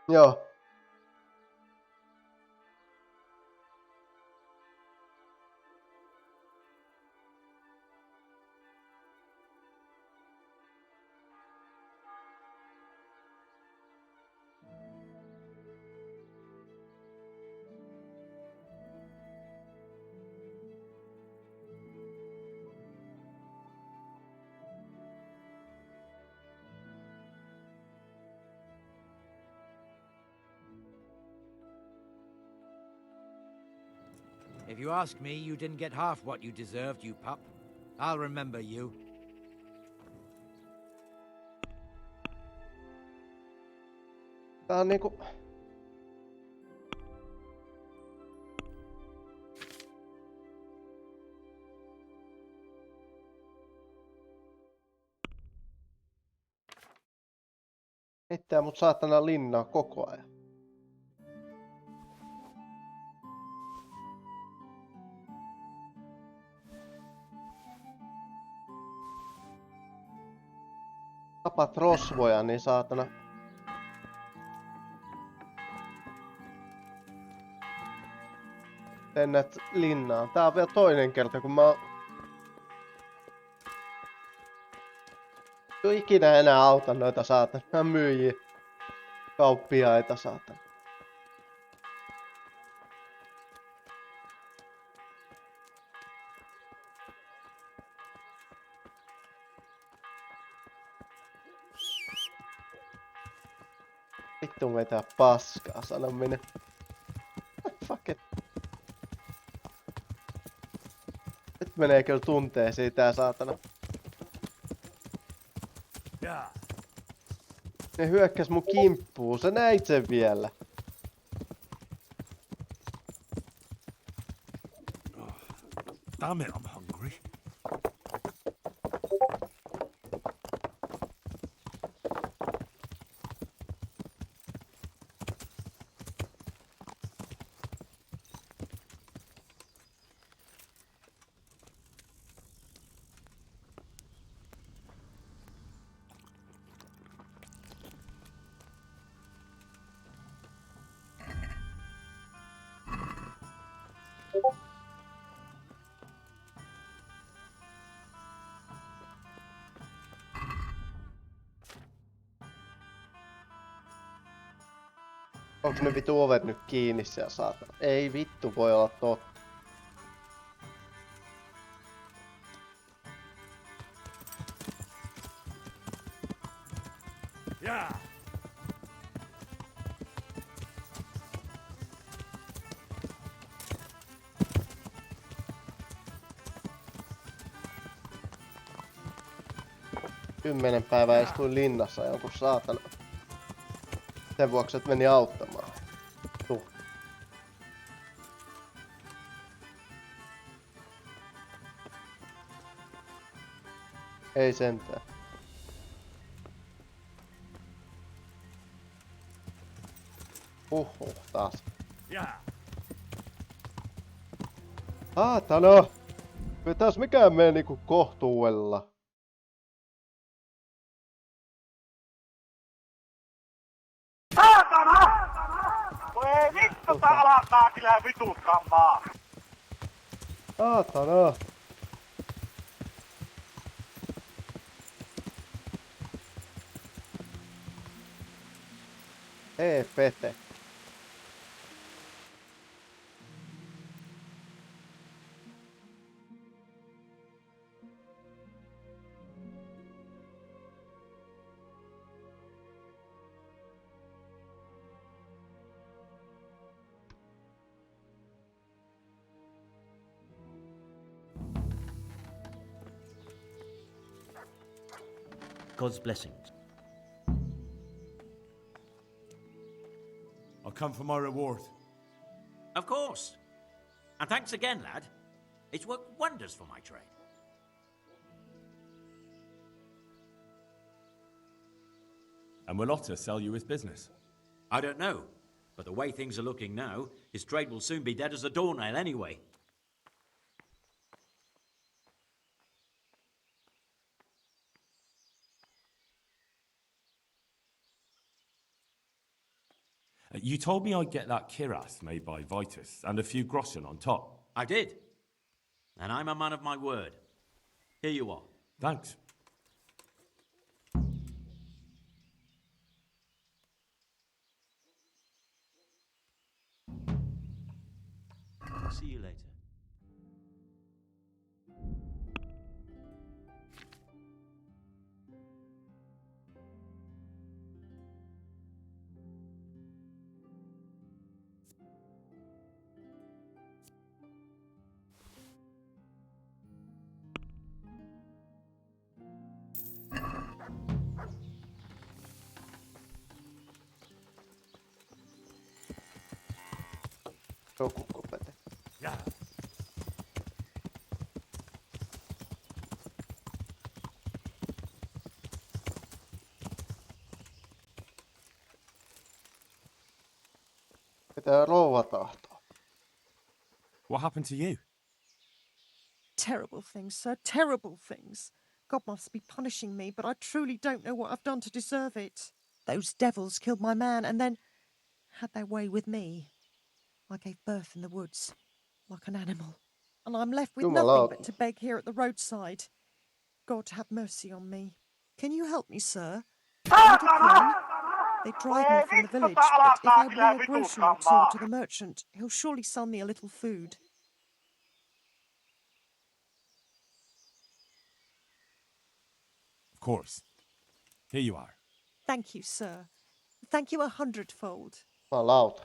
S2: Joo.
S6: If you ask me, you didn't get half what you deserved, you pup. I'll remember you.
S2: Tää on niinku... Heittää mut saatana linnaa koko ajan. Tapat rosvoja, niin saatana. Lennät linnaan. Tää on vielä toinen kerta, kun mä oon... Ei ikinä enää auta noita saatana myyjiä. Kauppiaita saatana. Vittu vetää paskaa, sano minä. Fuck it. Nyt menee kyllä tunteisiin tää saatana. Ne hyökkäs mun kimppuun, sä näit sen vielä.
S9: Damn it, I'm hungry.
S2: Onks ne vitu ovet nyt kiinni siellä saatana? Ei vittu voi olla totta. Kymmenen päivää istuin linnassa jonkun saatana. Sen vuoksi, että meni auttamaan. Tuh. Ei sentään. Taas. Saatana! Kyllä taas mikään mene niinku kohtuudella.
S1: Saatana! Voi vittu, tää alkaa kyllä vituttamaan!
S2: Saatana! Ei pete.
S6: God's blessings.
S9: I'll come for my reward.
S11: Of course. And thanks again, lad. It's worked wonders for my trade.
S9: And will Otter sell you his business?
S11: I don't know. But the way things are looking now, his trade will soon be dead as a doornail anyway.
S9: You told me I'd get that kiras made by Vitus and a few groschen on top.
S11: I did. And I'm a man of my word. Here you are.
S9: Thanks.
S11: See you later.
S2: Joku kopete.
S9: Yeah.
S2: Pitää rouva tahtoa.
S9: What happened to you?
S17: Terrible things, sir, terrible things. God must be punishing me, but I truly don't know what I've done to deserve it. Those devils killed my man and then had their way with me. I gave birth in the woods, like an animal. And I'm left with nothing but to beg here at the roadside. God have mercy on me. Can you help me, sir? A little coin? They drive me from the village, but if I bring a groschen or two to the merchant, he'll surely sell me a little food.
S9: Of course. Here you are.
S17: Thank you, sir. Thank you 100-fold.
S2: Jumalauta.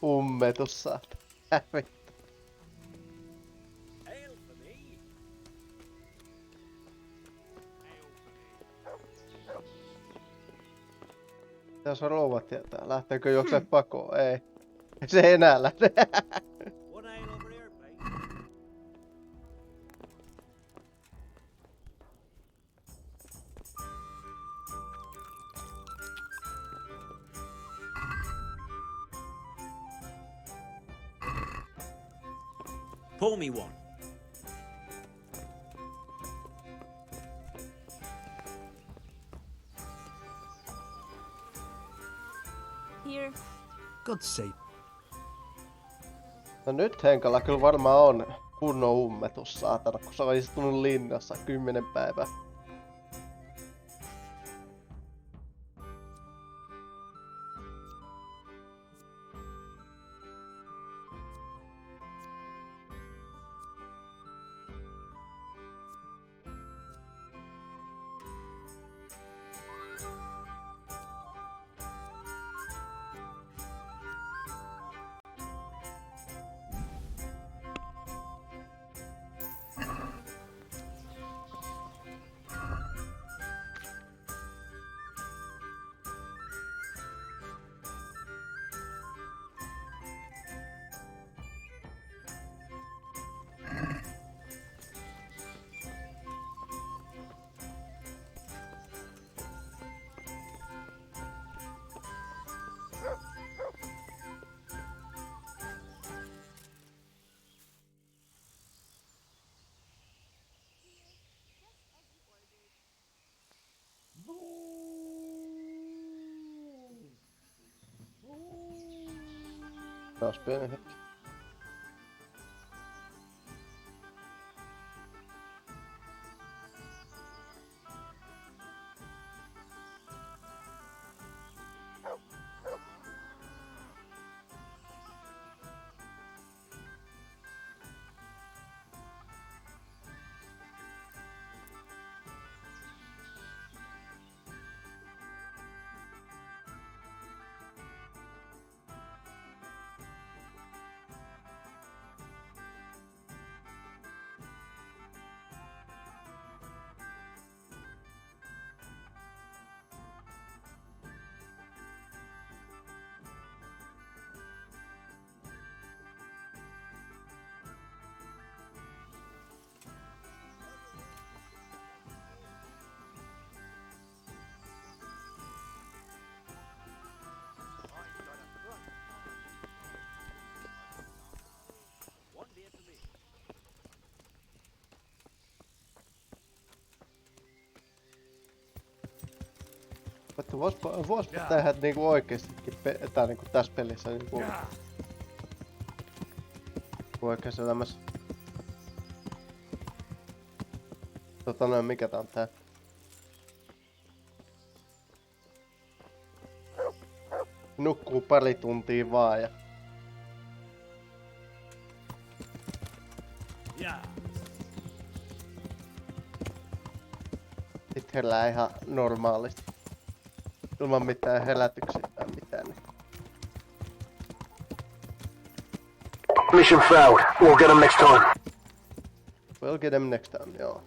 S2: Ummetus saat. Hävittä. Pitäis rouva tietää. Lähteekö juoksee pakoon? Ei. Se ei enää lähde.
S11: Pour me one.
S20: Here.
S6: God's sake.
S2: No nyt Henkalla kyllä varmaan on kunnon ummetus saatana, kun se on istunut linnassa 10 päivää. Taas pieni hetki. Voispa tehdä niinku oikeestikin tää niinku tässä pelissä niinku oikeassa elämässä. Mikä tää on tää? Nukkuu pari tuntia vaan ja... Sitten herää ihan normaalisti. Ilman mitään herätyksiä tai mitään.
S16: Mission failed. We'll get them next time.
S2: We'll get them next time, joo.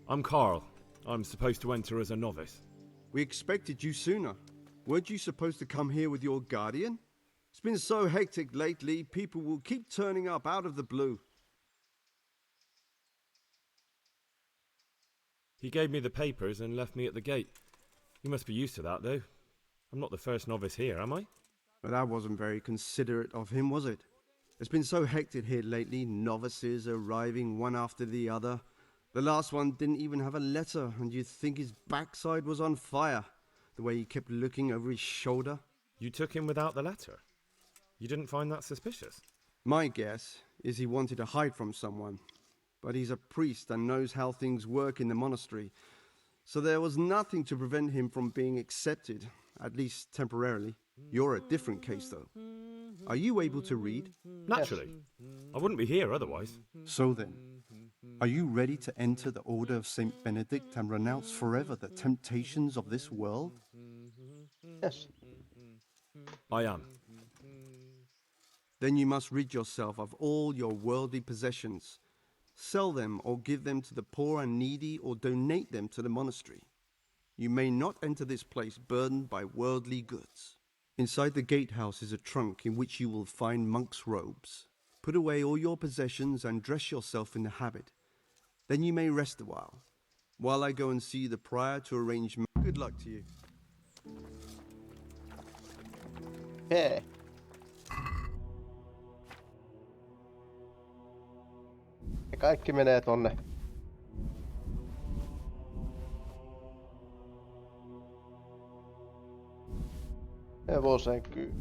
S7: I'm Carl. I'm supposed to enter as a novice.
S13: We expected you sooner. Weren't you supposed to come here with your guardian? It's been so hectic lately, people will keep turning up out of the blue.
S7: He gave me the papers and left me at the gate. You must be used to that, though. I'm not the first novice here, am I?
S13: But that wasn't very considerate of him, was it? It's been so hectic here lately, novices arriving one after the other. The last one didn't even have a letter, and you'd think his backside was on fire, the way he kept looking over his shoulder.
S7: You took him without the letter? You didn't find that suspicious?
S13: My guess is he wanted to hide from someone, but he's a priest and knows how things work in the monastery, so there was nothing to prevent him from being accepted, at least temporarily. You're a different case, though. Are you able to read?
S7: Naturally. I wouldn't be here otherwise.
S13: So then, are you ready to enter the Order of Saint Benedict and renounce forever the temptations of this world?
S2: Yes.
S7: I am.
S13: Then you must rid yourself of all your worldly possessions. Sell them or give them to the poor and needy or donate them to the monastery. You may not enter this place burdened by worldly goods. Inside the gatehouse is a trunk in which you will find monk's robes. Put away all your possessions and dress yourself in the habit. Then you may rest a while I go and see the prior to arrange. Good luck to you.
S2: Hei. Ja kaikki menee tonne. Hevoseen kyy.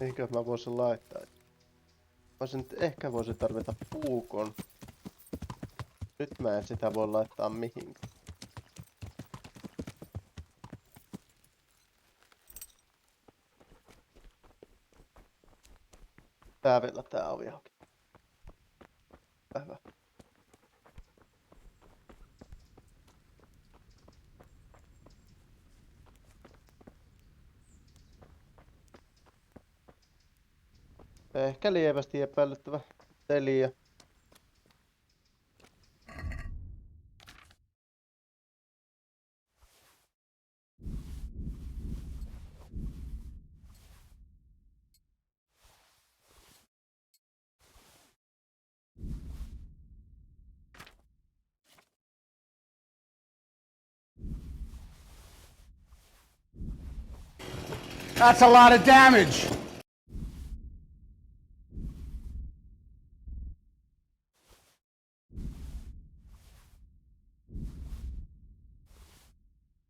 S2: Eikä mä voisin laittaa. Ehkä voisin tarvita puukon. Nyt mä en sitä voi laittaa mihinkään. Tää vielä tää ovi auki. Hyvä. Ehkä lievästi epäilyttävä Telia.
S22: That's a lot of damage!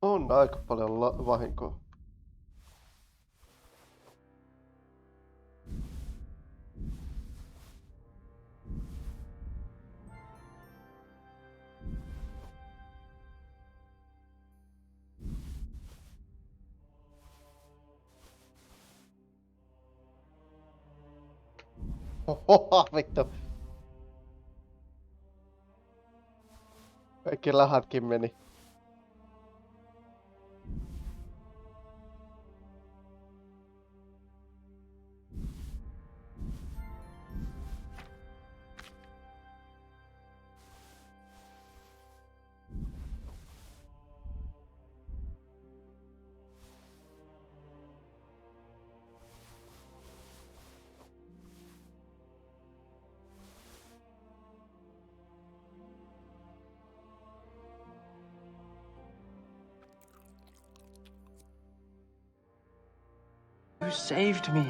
S2: On aika paljon vahinkoa. Ohoha, vittu. Kaikki rahatkin meni.
S10: You saved me.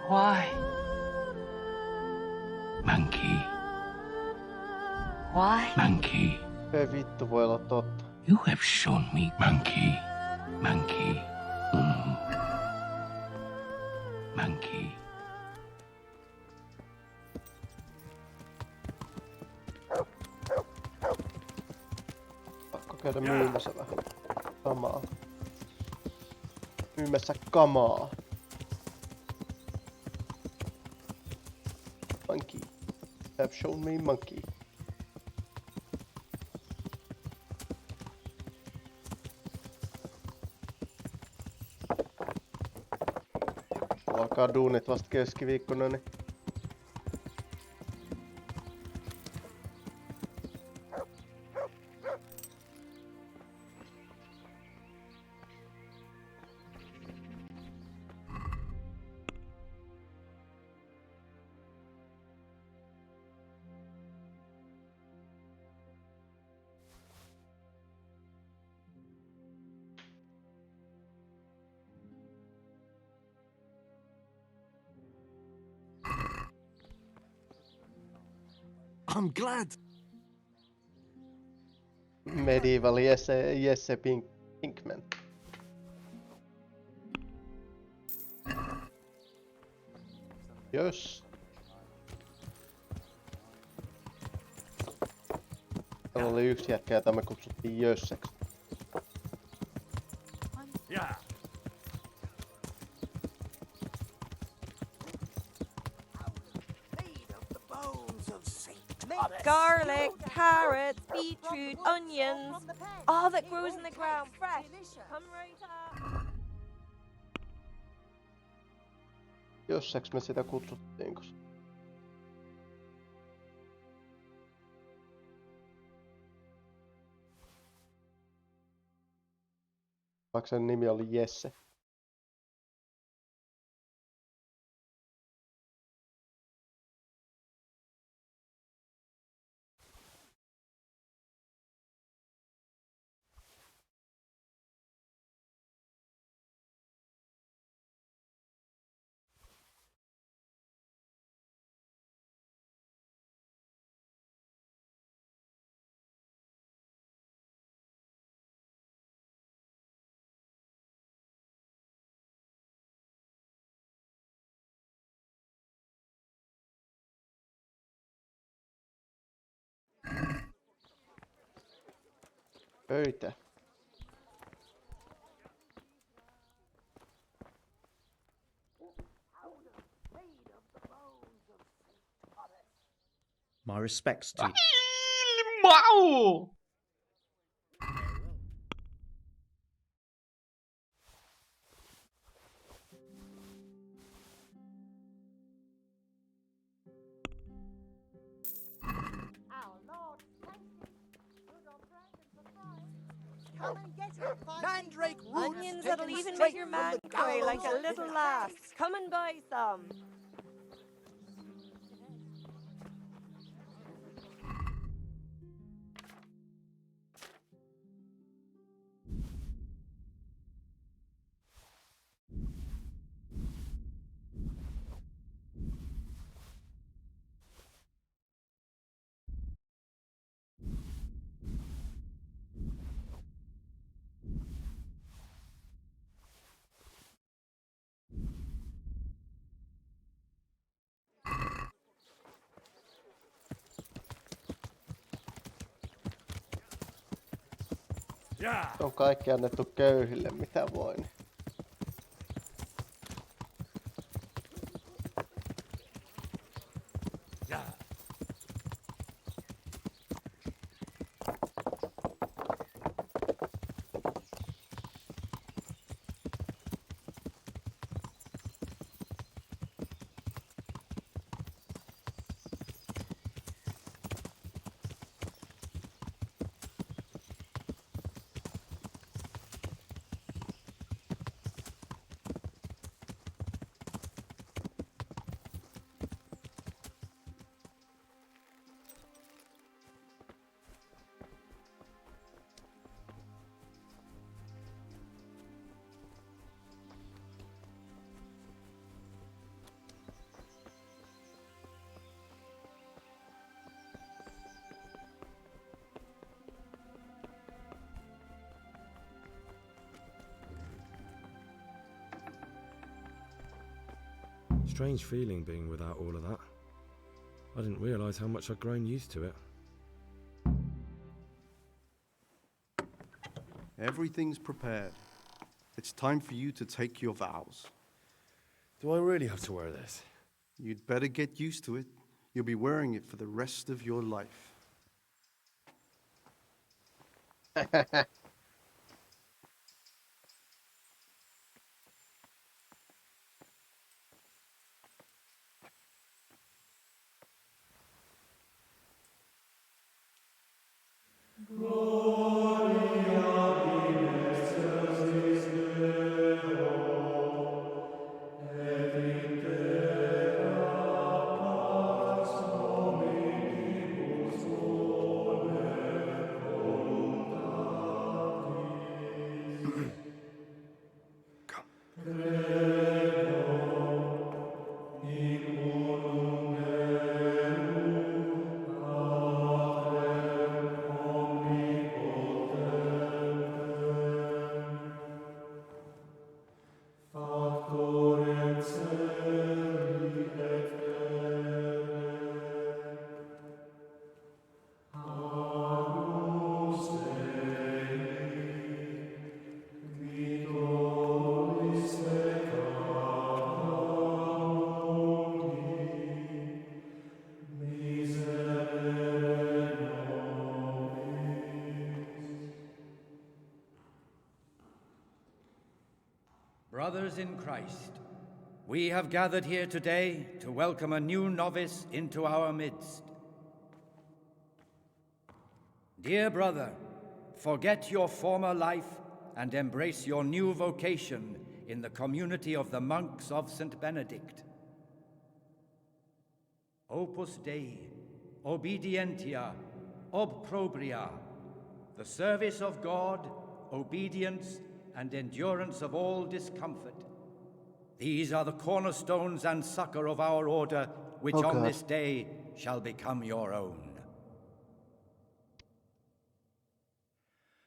S10: Why?
S3: Monkey.
S10: Why?
S3: Monkey.
S2: Ei vittu voi olla totta.
S3: You have shown me, monkey. Monkey. Monkey.
S2: Pakko käydä myymässä vähän kamaa. Myymässä kamaa. Monkey. Have shown me monkey. Alkaa duunit vasta keskiviikkona, niin
S13: I'm glad.
S2: Medieval Jesse Pinkman. Jos. Täällä oli yksi jätkä, jota me kutsuttiin Jösseksi.
S5: Yeah.
S21: Garlic, carrots, beetroot, onions, all that grows in the ground, fresh. Come right up.
S2: Jösseksi me sitä kutsuttiin, koska vaikka sen nimi oli Jesse. Pöytä.
S23: My respects to you.
S10: Wow!
S21: Mandrake onions that'll even make your man cry like a little lass. Come and buy some.
S2: On kaikki annettu köyhille, mitä voin.
S7: Strange feeling being without all of that. I didn't realize how much I'd grown used to it.
S13: Everything's prepared. It's time for you to take your vows.
S7: Do I really have to wear this?
S13: You'd better get used to it. You'll be wearing it for the rest of your life.
S4: Brothers in Christ, we have gathered here today to welcome a new novice into our midst. Dear brother, forget your former life and embrace your new vocation in the community of the monks of St. Benedict. Opus Dei, obedientia, obprobria, the service of God, obedience, and endurance of all discomfort. These are the cornerstones and succor of our order, which on this day shall become your own.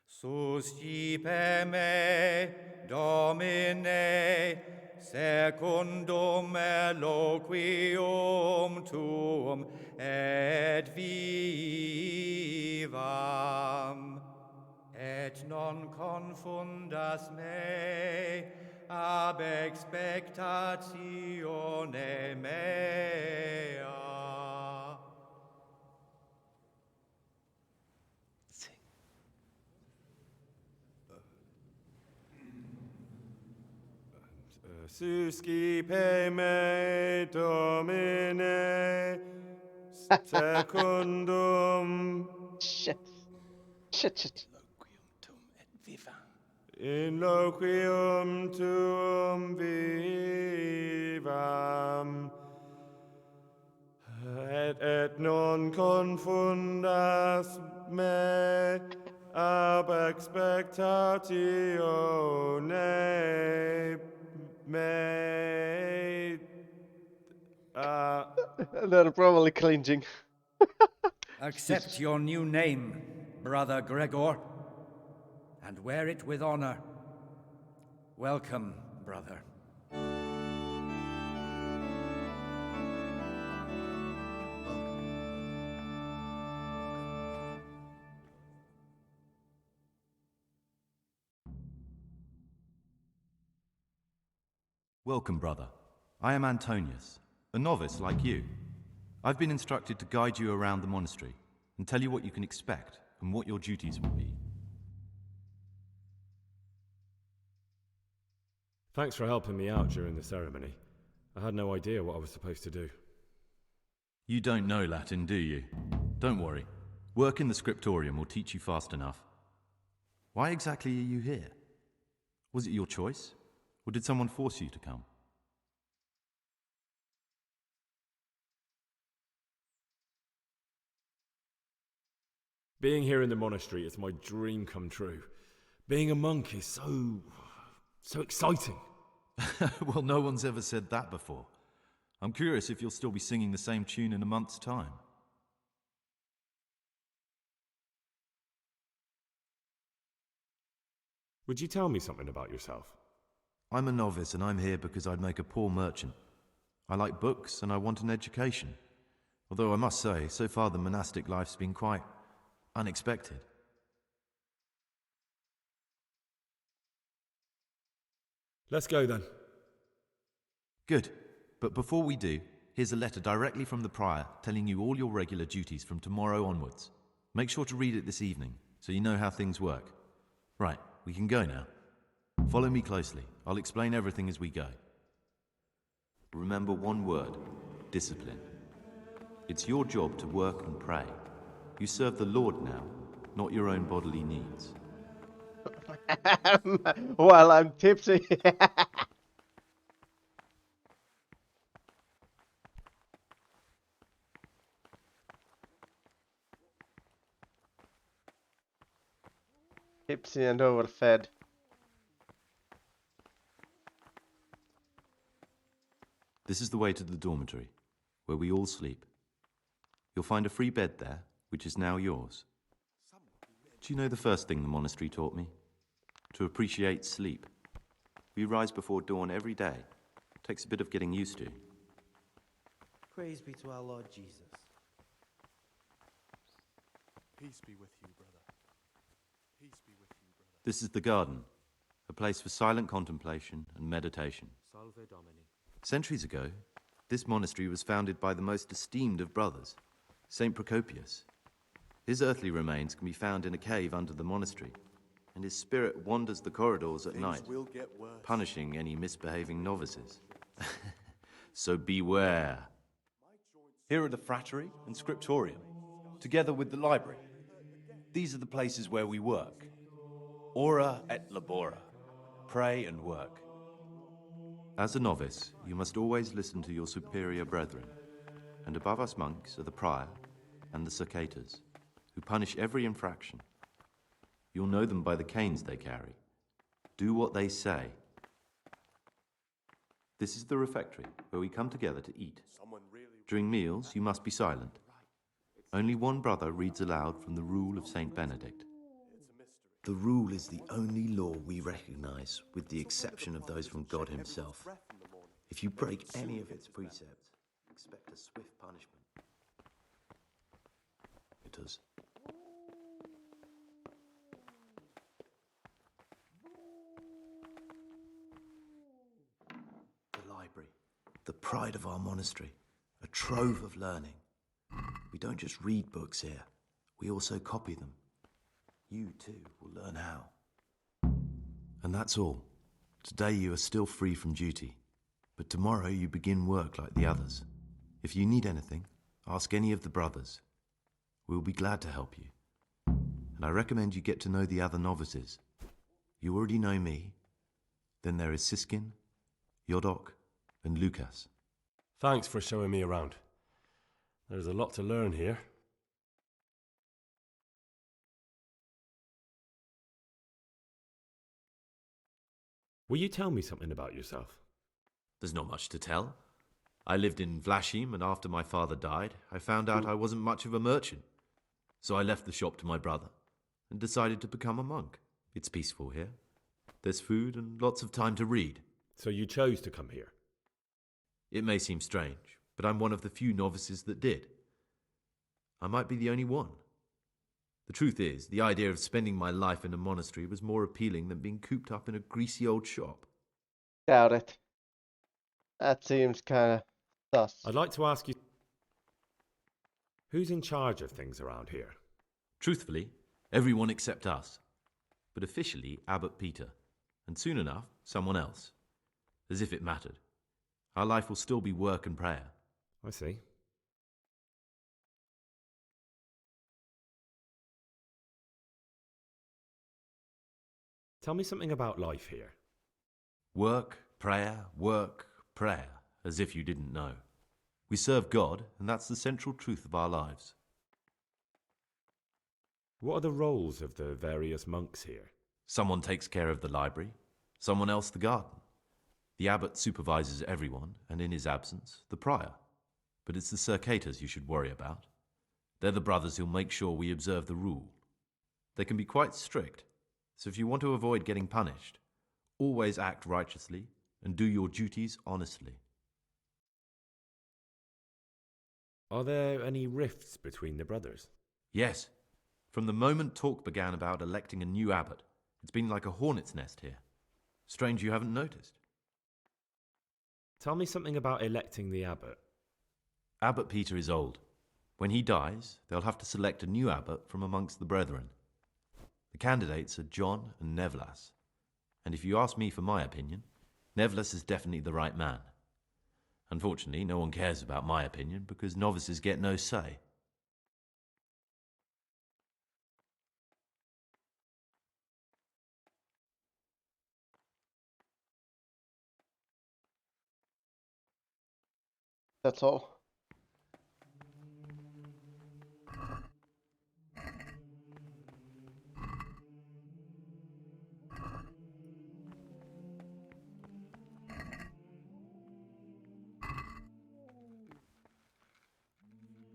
S4: Suscipe me, Domine, secundum eloquium tuum, et vivam. Et non confundas me ab expectatione mea.
S7: Suscipe me, Domine, secundum.
S2: Shit.
S7: In loquium tuum vivam, et non confundas me ab expectatione me.
S2: They're probably cringing.
S4: Accept your new name, Brother Gregor, and wear it with honor. Welcome, brother.
S19: Welcome, brother. I am Antonius, a novice like you. I've been instructed to guide you around the monastery and tell you what you can expect and what your duties will be.
S7: Thanks for helping me out during the ceremony. I had no idea what I was supposed to do.
S19: You don't know Latin, do you? Don't worry. Work in the scriptorium will teach you fast enough. Why exactly are you here? Was it your choice? Or did someone force you to come?
S7: Being here in the monastery is my dream come true. Being a monk is so exciting.
S19: Well, no one's ever said that before. I'm curious if you'll still be singing the same tune in a month's time.
S7: Would you tell me something about yourself?
S19: I'm a novice and I'm here because I'd make a poor merchant. I like books and I want an education. Although I must say, so far the monastic life's been quite unexpected.
S9: Let's go then.
S19: Good. But before we do, here's a letter directly from the prior telling you all your regular duties from tomorrow onwards. Make sure to read it this evening so you know how things work. Right, we can go now. Follow me closely. I'll explain everything as we go. Remember one word: discipline. It's your job to work and pray. You serve the Lord now, not your own bodily needs.
S2: While I'm tipsy. Tipsy and overfed.
S19: This is the way to the dormitory, where we all sleep. You'll find a free bed there, which is now yours. Do you know the first thing the monastery taught me? To appreciate sleep. We rise before dawn every day. Takes a bit of getting used to.
S6: Praise be to our Lord Jesus.
S7: Peace be with you, brother. Peace be with you, brother.
S19: This is the garden, a place for silent contemplation and meditation.
S7: Salve Domini.
S19: Centuries ago, this monastery was founded by the most esteemed of brothers, Saint Procopius. His earthly remains can be found in a cave under the monastery, and his spirit wanders the corridors at night, punishing any misbehaving novices. So beware.
S12: Here are the frattery and scriptorium, together with the library. These are the places where we work. Ora et labora. Pray and work.
S19: As a novice, you must always listen to your superior brethren, and above us monks are the prior and the Cercatas, who punish every infraction. You'll know them by the canes they carry. Do what they say. This is the refectory, where we come together to eat. During meals, you must be silent. Only one brother reads aloud from the Rule of Saint Benedict.
S15: The rule is the only law we recognize, with the exception of those from God himself. If you break any of its precepts, expect a swift punishment.
S19: It does.
S15: The library, the pride of our monastery, a trove of learning. We don't just read books here, we also copy them. You, too, will learn how.
S19: And that's all. Today you are still free from duty, but tomorrow you begin work like the others. If you need anything, ask any of the brothers. We'll be glad to help you. And I recommend you get to know the other novices. You already know me. Then there is Siskin, Yodok, and Lucas.
S9: Thanks for showing me around. There's a lot to learn here. Will you tell me something about yourself?
S19: There's not much to tell. I lived in Vlashim, and after my father died, I found out I wasn't much of a merchant. So I left the shop to my brother and decided to become a monk. It's peaceful here. There's food and lots of time to read.
S9: So you chose to come here?
S19: It may seem strange, but I'm one of the few novices that did. I might be the only one. The truth is, the idea of spending my life in a monastery was more appealing than being cooped up in a greasy old shop.
S2: Doubt it. That seems kinda sus.
S9: I'd like to ask you, who's in charge of things around here?
S19: Truthfully, everyone except us. But officially, Abbot Peter. And soon enough, someone else. As if it mattered. Our life will still be work and prayer.
S9: I see. Tell me something about life here.
S19: Work, prayer, as if you didn't know. We serve God, and that's the central truth of our lives.
S9: What are the roles of the various monks here?
S19: Someone takes care of the library, someone else the garden. The abbot supervises everyone, and in his absence, the prior. But it's the Cercatas you should worry about. They're the brothers who'll make sure we observe the rule. They can be quite strict, so if you want to avoid getting punished, always act righteously and do your duties honestly.
S7: Are there any rifts between the brothers?
S19: Yes. From the moment talk began about electing a new abbot, it's been like a hornet's nest here. Strange you haven't noticed.
S7: Tell me something about electing the abbot.
S19: Abbot Peter is old. When he dies, they'll have to select a new abbot from amongst the brethren. The candidates are John and Nevlas. And if you ask me for my opinion, Nevlas is definitely the right man. Unfortunately, no one cares about my opinion because novices get no say.
S2: That's all.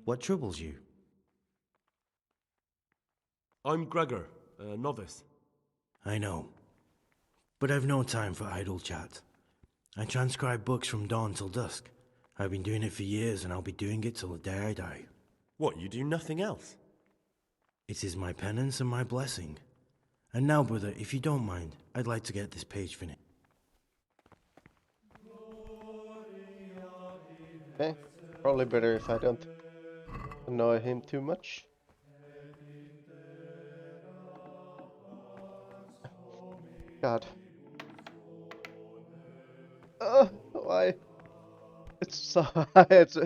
S8: What troubles you?
S9: I'm Gregor, a novice.
S8: I know, but I've no time for idle chat. I transcribe books from dawn till dusk. I've been doing it for years, and I'll be doing it till the day I die.
S14: What, you do nothing else?
S8: It is my penance and my blessing. And now, brother, if you don't mind, I'd like to get this page finished.
S2: Okay, probably better if I don't annoy him too much. God. Why? It's so it's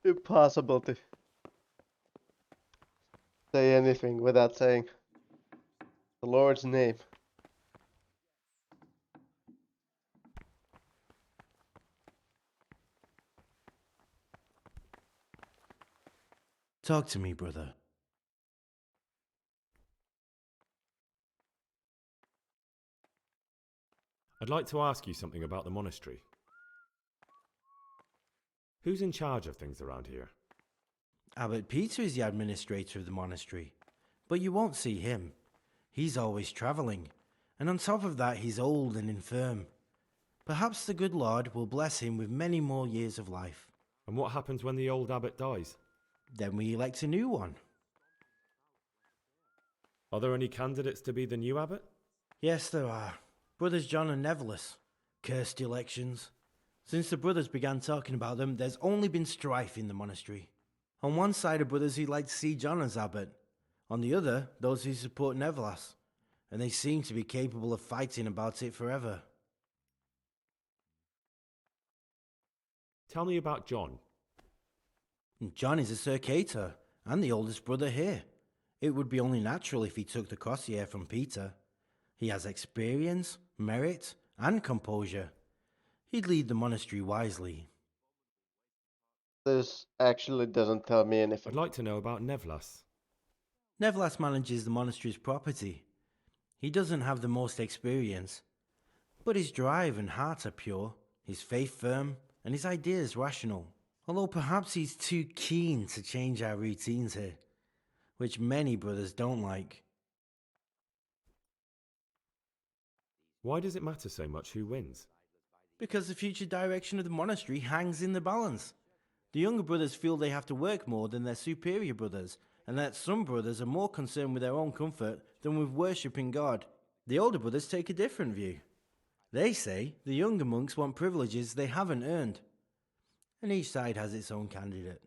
S2: impossible to say anything without saying the Lord's name.
S8: Talk to me, brother.
S7: I'd like to ask you something about the monastery. Who's in charge of things around here?
S8: Abbot Peter is the administrator of the monastery, but you won't see him. He's always travelling, and on top of that he's old and infirm. Perhaps the good Lord will bless him with many more years of life.
S7: And what happens when the old abbot dies?
S8: Then we elect a new one.
S7: Are there any candidates to be the new abbot?
S8: Yes, there are. Brothers John and Nevillus. Cursed elections. Since the brothers began talking about them, there's only been strife in the monastery. On one side are brothers who like to see John as abbot. On the other, those who support Nevillus. And they seem to be capable of fighting about it forever.
S7: Tell me about John.
S8: John is a Circator, and the oldest brother here. It would be only natural if he took the crossier from Peter. He has experience, merit, and composure. He'd lead the monastery wisely.
S2: This actually doesn't tell me anything.
S7: I'd like to know about Nevlas.
S8: Nevlas manages the monastery's property. He doesn't have the most experience, but his drive and heart are pure, his faith firm, and his ideas rational. Although perhaps he's too keen to change our routines here, which many brothers don't like.
S7: Why does it matter so much who wins?
S8: Because the future direction of the monastery hangs in the balance. The younger brothers feel they have to work more than their superior brothers, and that some brothers are more concerned with their own comfort than with worshipping God. The older brothers take a different view. They say the younger monks want privileges they haven't earned. And each side has its own candidate.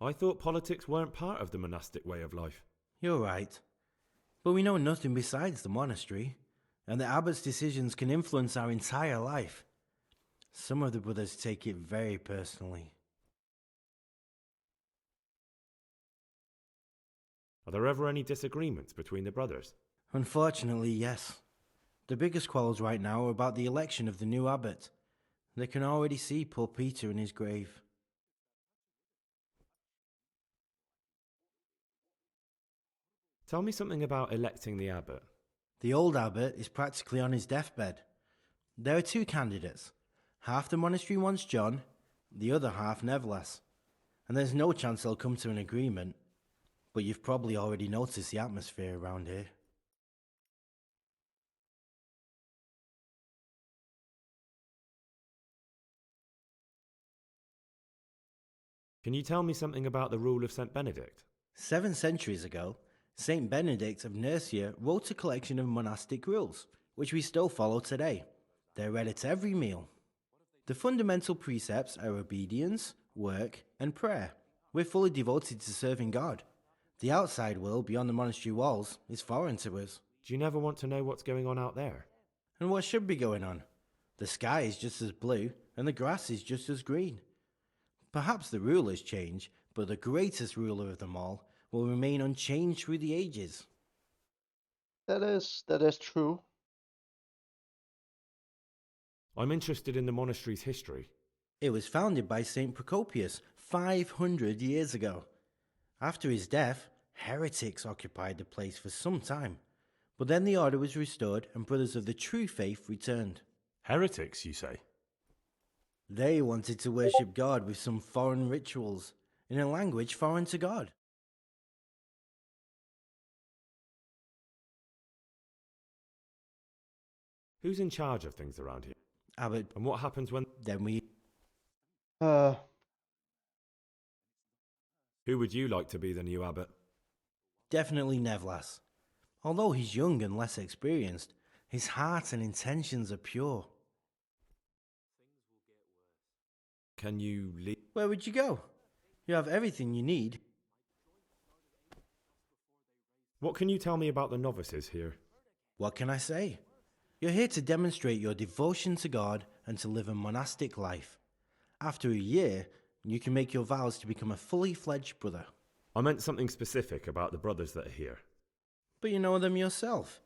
S7: I thought politics weren't part of the monastic way of life.
S8: You're right. But we know nothing besides the monastery, and the abbot's decisions can influence our entire life. Some of the brothers take it very personally.
S7: Are there ever any disagreements between the brothers?
S8: Unfortunately, yes. The biggest quarrels right now are about the election of the new abbot. They can already see poor Peter in his grave.
S7: Tell me something about electing the abbot.
S8: The old abbot is practically on his deathbed. There are two candidates. Half the monastery wants John, the other half Nevlas. And there's no chance they'll come to an agreement. But you've probably already noticed the atmosphere around here.
S7: Can you tell me something about the rule of St. Benedict?
S8: 7 centuries ago, Saint Benedict of Nursia wrote a collection of monastic rules, which we still follow today. They're read at every meal. The fundamental precepts are obedience, work, and prayer. We're fully devoted to serving God. The outside world beyond the monastery walls is foreign to us.
S7: Do you never want to know what's going on out there?
S8: And what should be going on? The sky is just as blue, and the grass is just as green. Perhaps the rulers change, but the greatest ruler of them all will remain unchanged through the ages.
S2: That is true.
S7: I'm interested in the monastery's history.
S8: It was founded by Saint Procopius 500 years ago. After his death, heretics occupied the place for some time, but then the order was restored and brothers of the true faith returned.
S14: Heretics, you say?
S8: They wanted to worship God with some foreign rituals, in a language foreign to God.
S7: Who's in charge of things around here?
S8: Abbot.
S7: And what happens when...
S8: Then we...
S7: Who would you like to be the new abbot?
S8: Definitely Nevlas. Although he's young and less experienced, his heart and intentions are pure.
S7: Can you leave?
S8: Where would you go? You have everything you need.
S7: What can you tell me about the novices here?
S8: What can I say? You're here to demonstrate your devotion to God and to live a monastic life. After a year, you can make your vows to become a fully fledged brother.
S7: I meant something specific about the brothers that are here.
S8: But you know them yourself.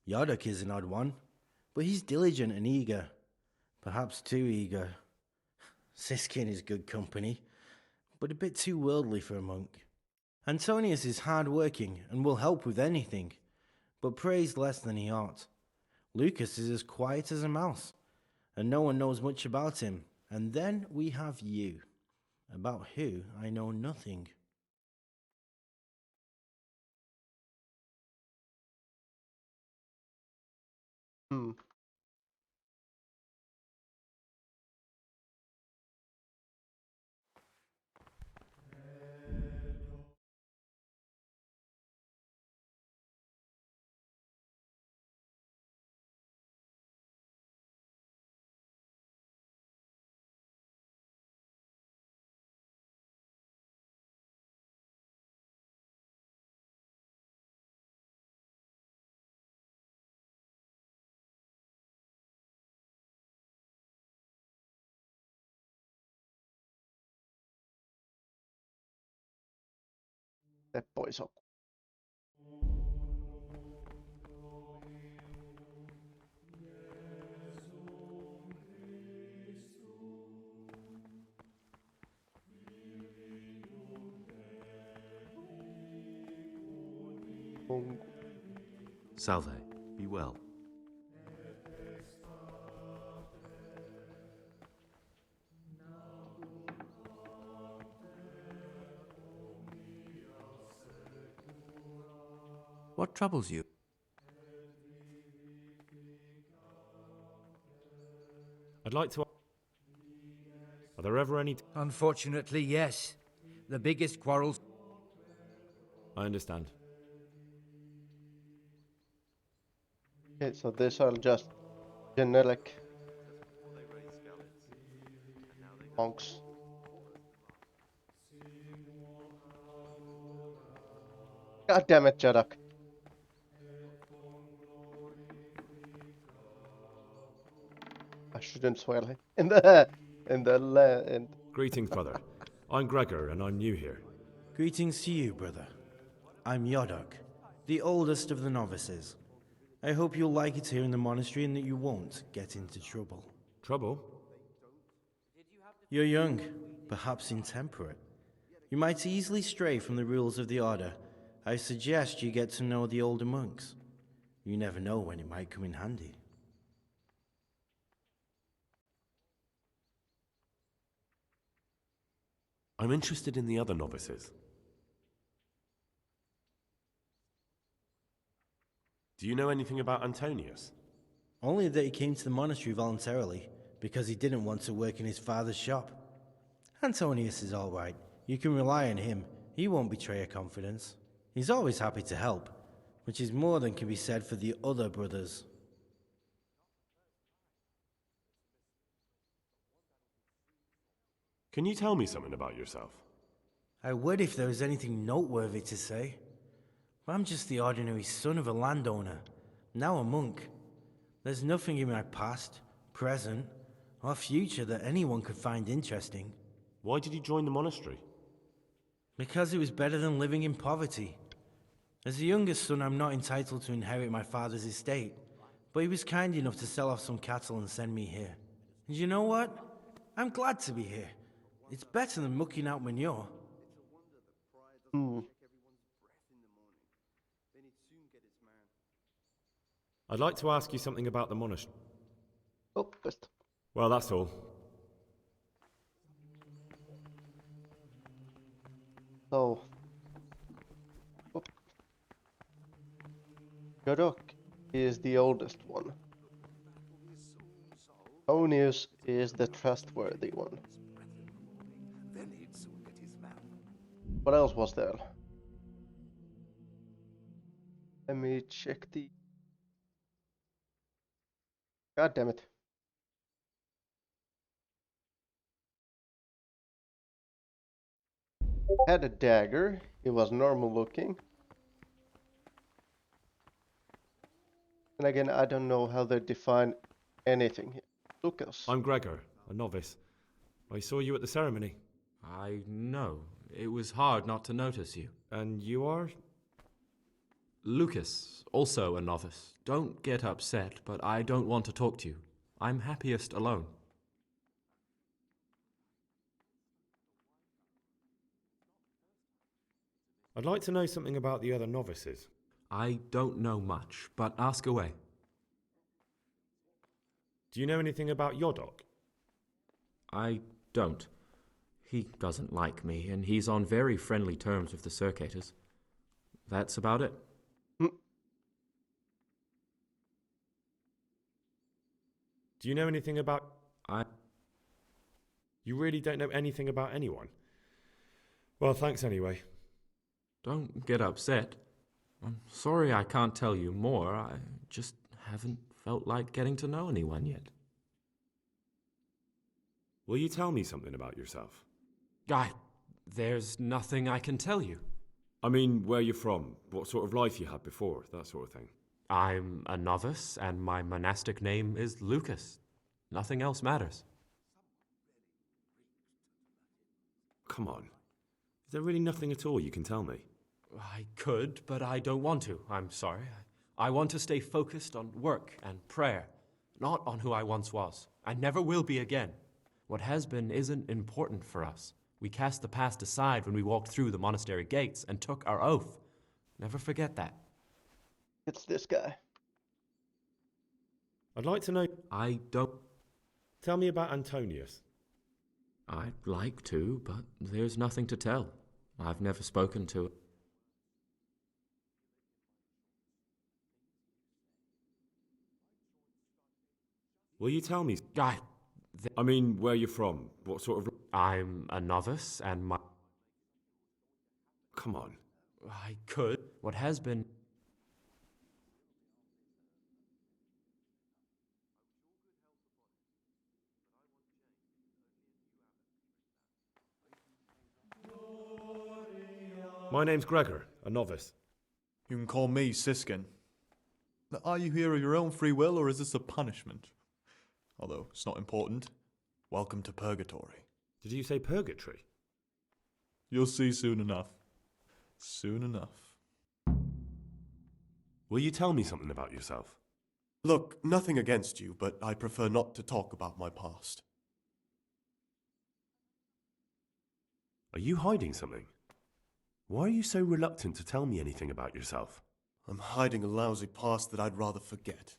S8: Yodok is an odd one, but he's diligent and eager. Perhaps too eager. Siskin is good company, but a bit too worldly for a monk. Antonius is hard-working and will help with anything, but prays less than he ought. Lucas is as quiet as a mouse, and no one knows much about him. And then we have you, about who I know nothing.
S2: Teppo iso.
S15: Salve, be well. What troubles you?
S7: I'd like to... Are there ever any...
S4: Unfortunately, yes. The biggest quarrels...
S7: I understand.
S2: Okay, so these are just generic monks. God damn it, Jadok. I shouldn't swear in the
S7: Greetings, brother. I'm Gregor, and I'm new here.
S8: Greetings to you, brother. I'm Yodok, the oldest of the novices. I hope you'll like it here in the monastery and that you won't get into trouble.
S7: Trouble?
S8: You're young, perhaps intemperate. You might easily stray from the rules of the order. I suggest you get to know the older monks. You never know when it might come in handy.
S14: I'm interested in the other novices. Do you know anything about Antonius?
S8: Only that he came to the monastery voluntarily, because he didn't want to work in his father's shop. Antonius is all right. You can rely on him. He won't betray your confidence. He's always happy to help, which is more than can be said for the other brothers.
S14: Can you tell me something about yourself?
S8: I would if there was anything noteworthy to say. But I'm just the ordinary son of a landowner, now a monk. There's nothing in my past, present, or future that anyone could find interesting.
S14: Why did you join the monastery?
S8: Because it was better than living in poverty. As the youngest son, I'm not entitled to inherit my father's estate, but he was kind enough to sell off some cattle and send me here. And you know what? I'm glad to be here. It's better than mucking out manure.
S7: I'd like to ask you something about the monastery.
S2: Oh, best.
S7: Well, that's all.
S2: So, Godok is the oldest one. Antonius is the trustworthy one. What else was there? Let me check the... God damn it. Had a dagger. He was normal looking. And again, I don't know how they define anything here. Lucas.
S7: I'm Gregor, a novice. I saw you at the ceremony.
S1: I know. It was hard not to notice you.
S7: And you are?
S1: Lucas, also a novice. Don't get upset, but I don't want to talk to you. I'm happiest alone.
S7: I'd like to know something about the other novices.
S1: I don't know much, but ask away.
S7: Do you know anything about Yodok?
S1: I don't. He doesn't like me, and he's on very friendly terms with the Circators. That's about it.
S7: Do you know anything about... You really don't know anything about anyone? Well, thanks anyway.
S1: Don't get upset. I'm sorry I can't tell you more. I just haven't felt like getting to know anyone yet.
S7: Will you tell me something about yourself?
S1: There's nothing I can tell you.
S7: I mean, where you're from, what sort of life you had before, that sort of thing.
S1: I'm a novice, and my monastic name is Lucas. Nothing else matters.
S7: Come on. Is there really nothing at all you can tell me?
S1: I could, but I don't want to. I'm sorry. I want to stay focused on work and prayer, not on who I once was. I never will be again. What has been isn't important for us. We cast the past aside when we walked through the monastery gates and took our oath. Never forget that.
S2: It's this guy.
S7: I'd like to know...
S1: I don't...
S7: Tell me about Antonius.
S1: I'd like to, but there's nothing to tell. I've never spoken to it.
S7: Will you tell me? I mean, where you're from, what sort of...
S1: I'm a novice, and my...
S7: Come on.
S1: I could. What has been...
S7: My name's Gregor, a novice.
S18: You can call me Siskin. Are you here of your own free will, or is this a punishment? Although it's not important. Welcome to Purgatory.
S7: Did you say purgatory?
S18: You'll see soon enough. Soon enough.
S14: Will you tell me something about yourself?
S23: Look, nothing against you, but I prefer not to talk about my past.
S14: Are you hiding something? Why are you so reluctant to tell me anything about yourself?
S23: I'm hiding a lousy past that I'd rather forget.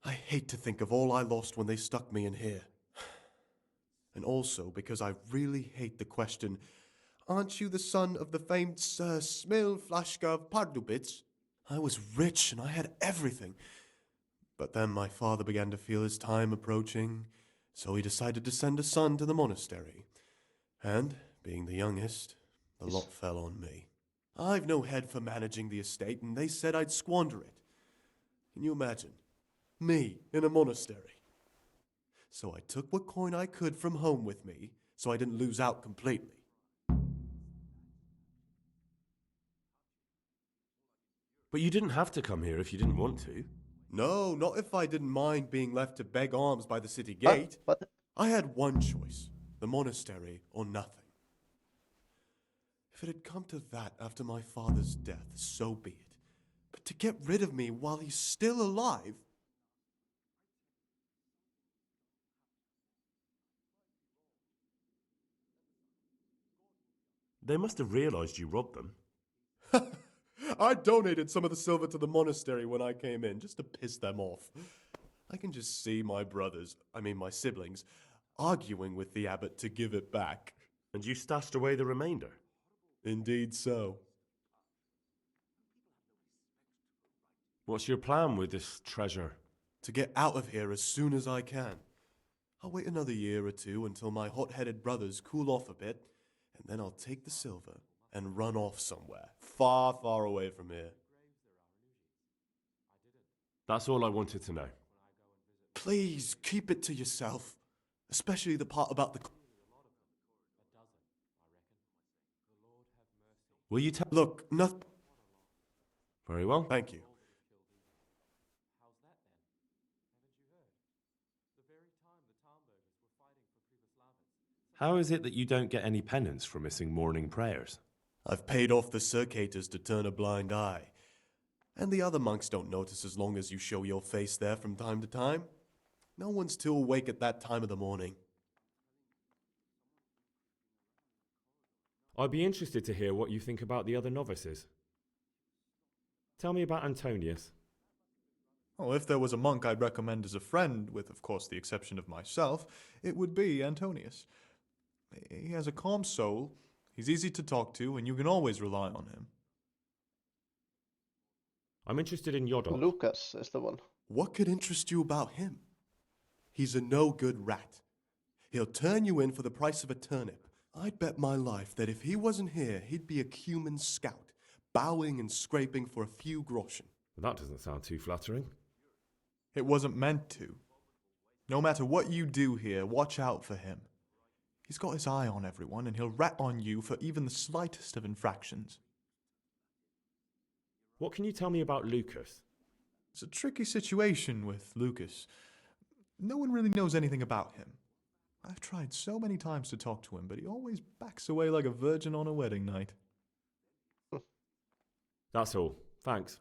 S23: I hate to think of all I lost when they stuck me in here. And also because I really hate the question, aren't you the son of the famed Sir Smil Flashka of Pardubitz? I was rich and I had everything. But then my father began to feel his time approaching, so he decided to send a son to the monastery. And, being the youngest, the lot fell on me. I've no head for managing the estate, and they said I'd squander it. Can you imagine? Me, in a monastery. So I took what coin I could from home with me, so I didn't lose out completely.
S14: But you didn't have to come here if you didn't want to.
S23: No, not if I didn't mind being left to beg alms by the city gate. I had one choice, the monastery or nothing. If it had come to that after my father's death, so be it. But to get rid of me while he's still alive...
S14: They must have realized you robbed them.
S23: I donated some of the silver to the monastery when I came in, just to piss them off. I can just see my my siblings, arguing with the abbot to give it back.
S14: And you stashed away the remainder?
S23: Indeed so.
S14: What's your plan with this treasure?
S23: To get out of here as soon as I can. I'll wait another year or two until my hot-headed brothers cool off a bit, and then I'll take the silver and run off somewhere, far, far away from here.
S14: That's all I wanted to know.
S23: Please, keep it to yourself. Especially the part about the...
S14: Will you tell...
S23: Look, nothing...
S14: Very well.
S23: Thank you.
S14: How is it that you don't get any penance for missing morning prayers?
S23: I've paid off the circators to turn a blind eye. And the other monks don't notice as long as you show your face there from time to time. No one's too awake at that time of the morning.
S7: I'd be interested to hear what you think about the other novices. Tell me about Antonius.
S18: Oh, if there was a monk I'd recommend as a friend, with of course the exception of myself, it would be Antonius. He has a calm soul, he's easy to talk to, and you can always rely on him.
S7: I'm interested in Yodok.
S2: Lucas is the one.
S23: What could interest you about him? He's a no-good rat. He'll turn you in for the price of a turnip. I'd bet my life that if he wasn't here, he'd be a cumin scout, bowing and scraping for a few groschen.
S7: That doesn't sound too flattering.
S18: It wasn't meant to. No matter what you do here, watch out for him. He's got his eye on everyone, and he'll rat on you for even the slightest of infractions.
S7: What can you tell me about Lucas?
S18: It's a tricky situation with Lucas. No one really knows anything about him. I've tried so many times to talk to him, but he always backs away like a virgin on a wedding night.
S7: That's all. Thanks.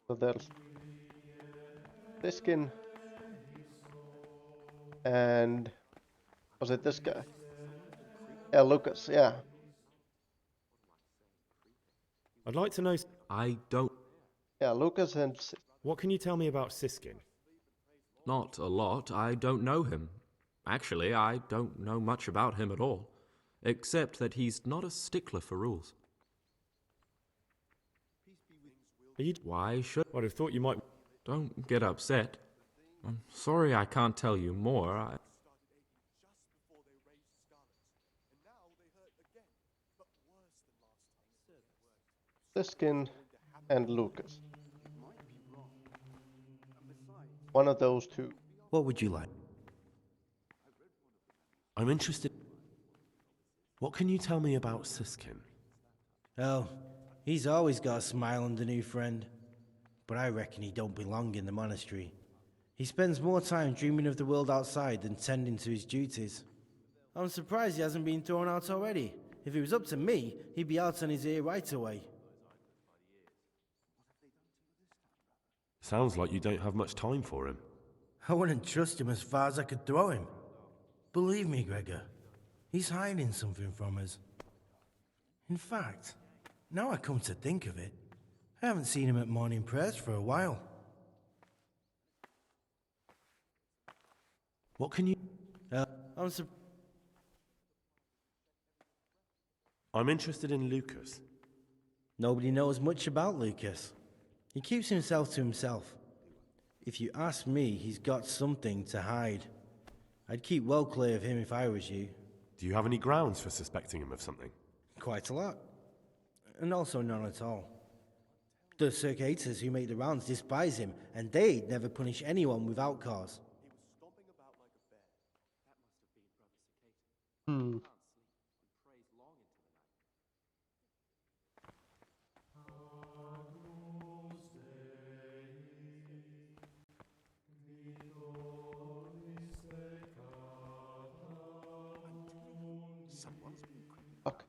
S2: So there's Siskin and was it this guy? Yeah, Lucas, yeah.
S7: I'd like to know...
S1: I don't...
S2: Yeah, Lucas and...
S7: What can you tell me about Siskin?
S1: Not a lot. I don't know him. Actually, I don't know much about him at all, except that he's not a stickler for rules. Why should...
S7: I'd have thought you might...
S1: Don't get upset. I'm sorry I can't tell you more.
S2: Siskin and Lucas. One of those two.
S8: What would you like?
S14: I'm interested... What can you tell me about Siskin?
S8: Oh, he's always got a smile on the new friend. But I reckon he don't belong in the monastery. He spends more time dreaming of the world outside than tending to his duties. I'm surprised he hasn't been thrown out already. If it was up to me, he'd be out on his ear right away.
S14: Sounds like you don't have much time for him.
S8: I wouldn't trust him as far as I could throw him. Believe me, Gregor, he's hiding something from us. In fact, now I come to think of it, I haven't seen him at morning prayers for a while.
S14: What can you... I'm interested in Lucas.
S8: Nobody knows much about Lucas. He keeps himself to himself. If you ask me, he's got something to hide. I'd keep well clear of him if I was you.
S14: Do you have any grounds for suspecting him of something?
S8: Quite a lot. And also none at all. The Circators who make the rounds despise him, and they'd never punish anyone without cause.
S2: Hmm. Fuck.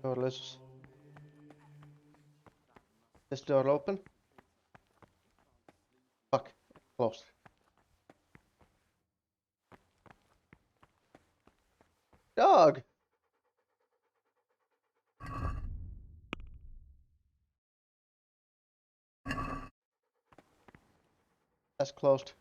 S2: Oh, let's... This door open? Fuck. Closed. Dog! That's closed.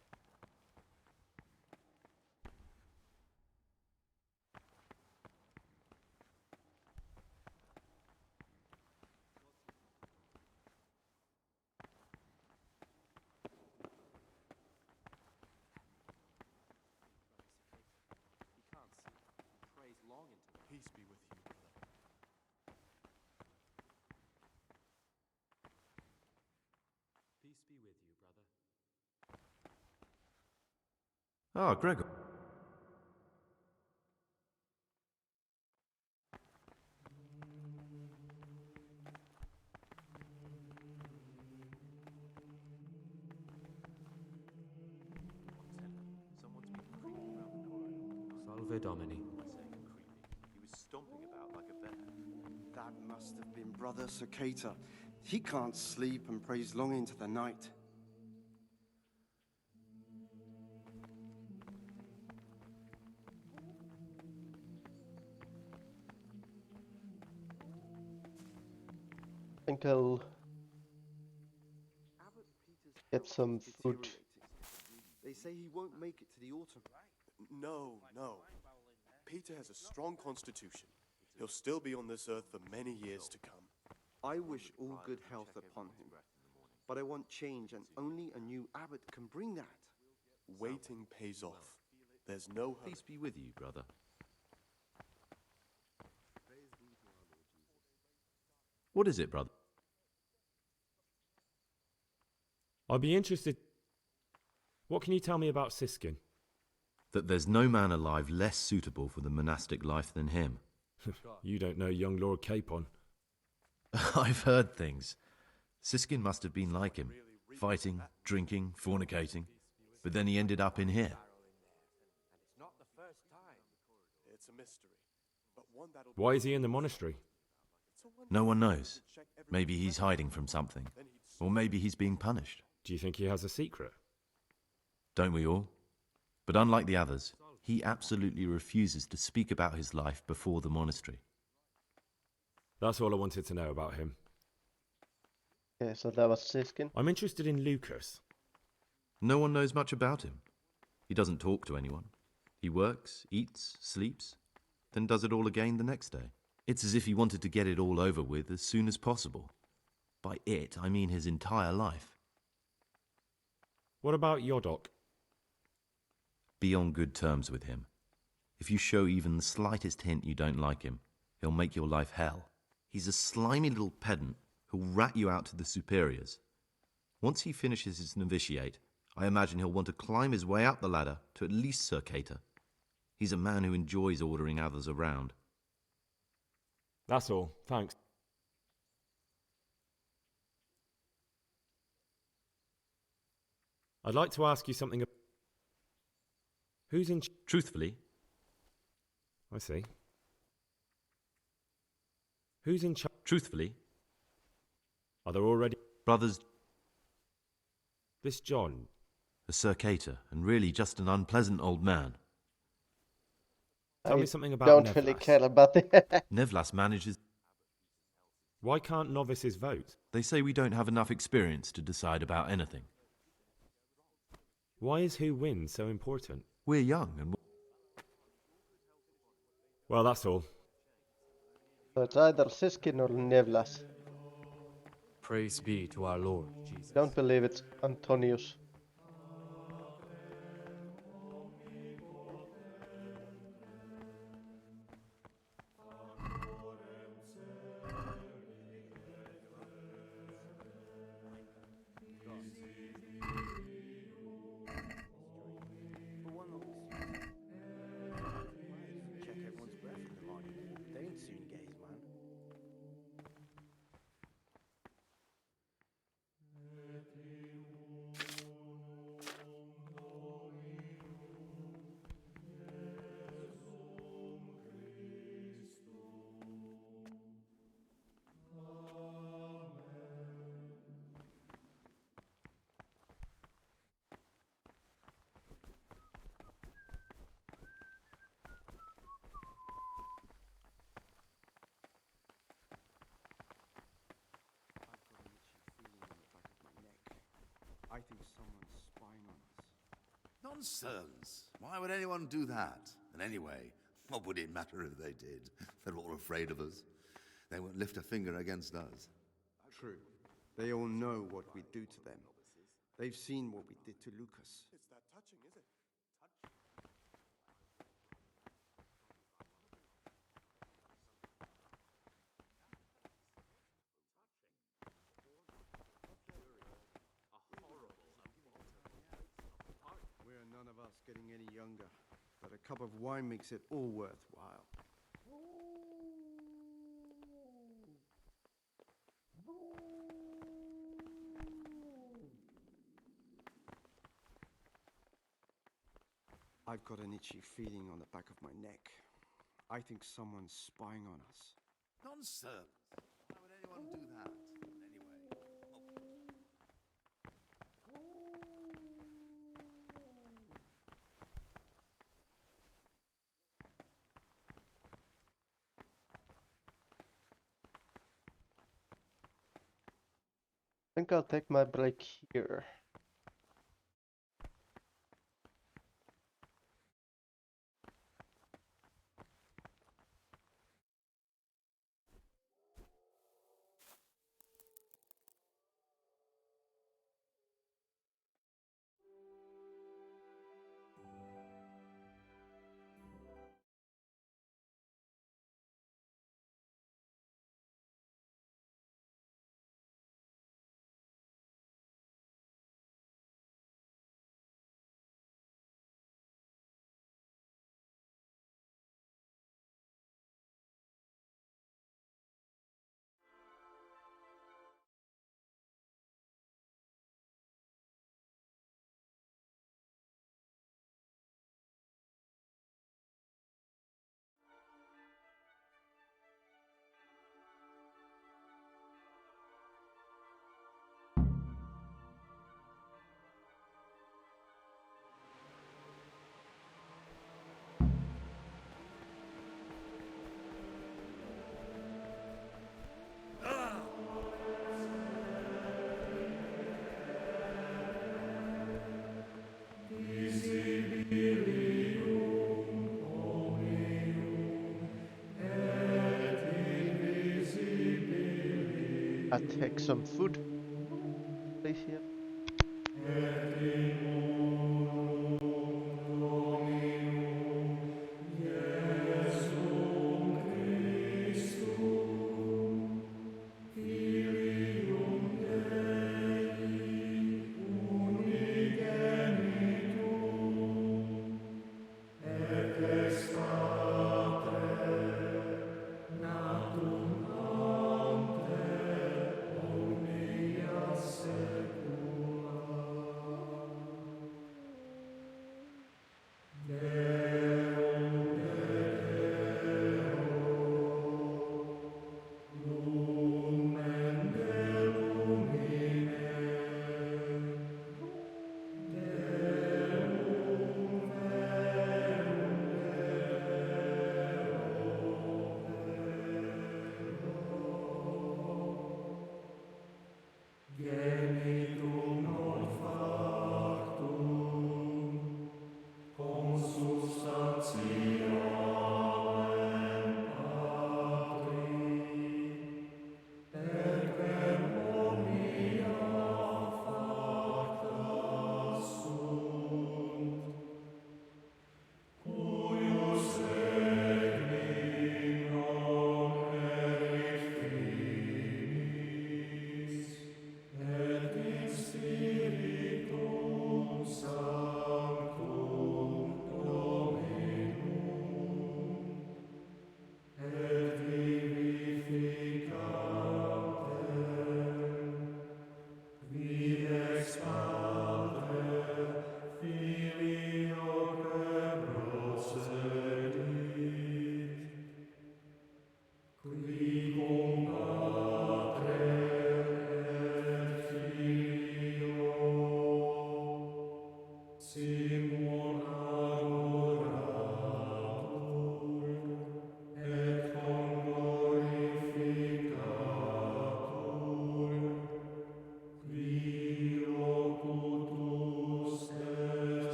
S23: Peace be with you, brother.
S1: Peace be with you, brother.
S19: Ah, Gregor.
S1: Salve Domini.
S15: He was stomping about like a bear.
S13: That must have been Brother Circator. He can't sleep and prays long into the night.
S2: I think I'll get some food.
S13: They say he won't make it to the autumn.
S23: No, no. Peter has a strong constitution. He'll still be on this earth for many years to come.
S13: I wish all good health upon him. But I want change, and only a new abbot can bring that.
S23: Waiting pays off. There's no hurry.
S19: Peace be with you, brother. What is it, brother?
S7: I'd be interested. What can you tell me about Siskin?
S19: That there's no man alive less suitable for the monastic life than him.
S7: You don't know young Lord Capon.
S19: I've heard things. Siskin must have been like him, fighting, drinking, fornicating. But then he ended up in here.
S23: It's a mystery, but one that'll...
S7: Why is he in the monastery?
S19: No one knows. Maybe he's hiding from something. Or maybe he's being punished.
S7: Do you think he has a secret?
S19: Don't we all? But unlike the others, he absolutely refuses to speak about his life before the monastery.
S7: That's all I wanted to know about him.
S2: Okay, so that was Siskin.
S7: I'm interested in Lucas.
S19: No one knows much about him. He doesn't talk to anyone. He works, eats, sleeps, then does it all again the next day. It's as if he wanted to get it all over with as soon as possible. By it, I mean his entire life.
S7: What about Yodok?
S19: Be on good terms with him. If you show even the slightest hint you don't like him, he'll make your life hell. He's a slimy little pedant who'll rat you out to the superiors. Once he finishes his novitiate, I imagine he'll want to climb his way up the ladder to at least Circator. He's a man who enjoys ordering others around.
S7: That's all. Thanks. I'd like to ask you something. Who's in...
S19: Truthfully?
S7: I see. Who's in charge?
S19: Truthfully?
S7: Are there already...
S19: Brothers...
S7: This John...
S19: A Circator, and really just an unpleasant old man.
S7: Tell me something about
S2: Don't
S7: Nevlas.
S2: really care about it.
S19: Nevlas manages...
S7: Why can't novices vote?
S19: They say we don't have enough experience to decide about anything.
S7: Why is who wins so important?
S19: We're young and...
S7: Well, that's all.
S2: So it's either Siskin or Nevlas.
S11: Praise be to our Lord Jesus.
S2: Don't believe it's Antonius.
S8: Check everyone's breath in the morning. They ain't soon gaze, man.
S13: I think someone's spying on us.
S17: Nonsense. Why would anyone do that? And anyway, what would it matter if they did? They're all afraid of us. They won't lift a finger against us.
S13: True. They all know what we do to them. They've seen what we did to Lucas.
S23: It's that touching, is it?
S13: We're none of us getting any younger, but a cup of wine makes it all worthwhile. I've got an itchy feeling on the back of my neck. I think someone's spying on us.
S17: Nonsense. Why would anyone do that? And anyway,
S2: I think I'll take my break here. I'll take some food, please. Here.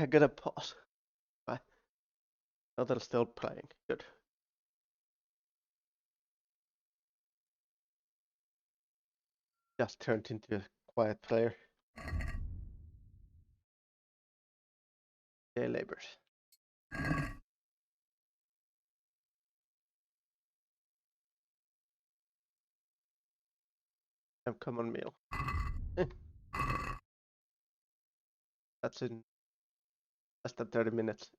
S2: I gotta pause. Right. Oh, they're still playing. Good. Just turned into a quiet player. Day labors. Have common meal. That's in less than 30 minutes.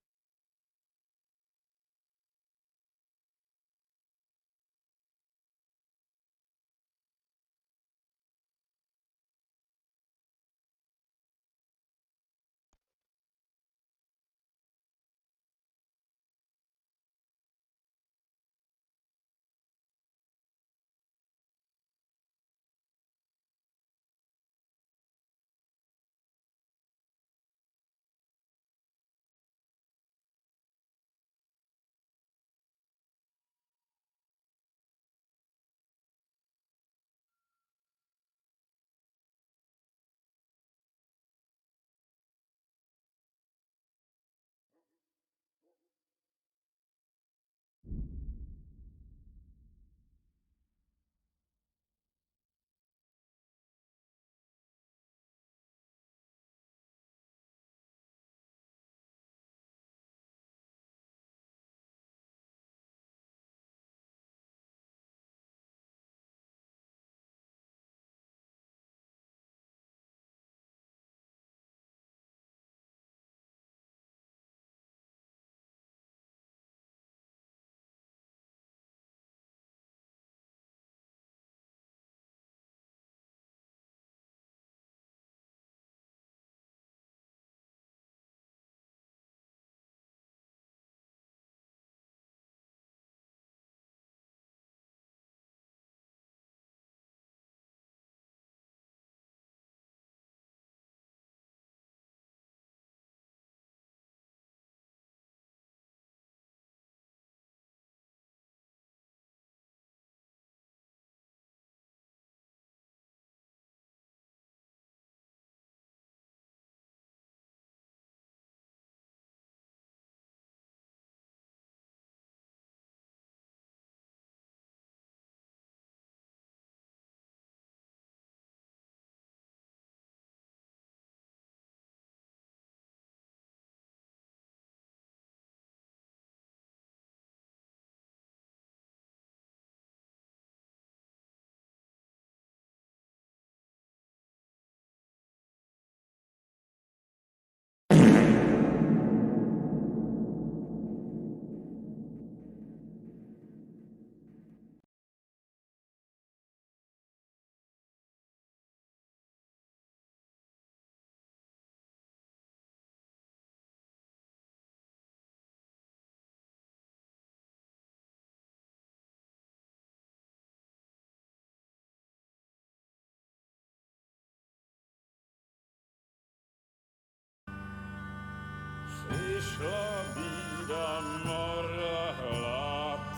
S16: Przyszła bida mora lat,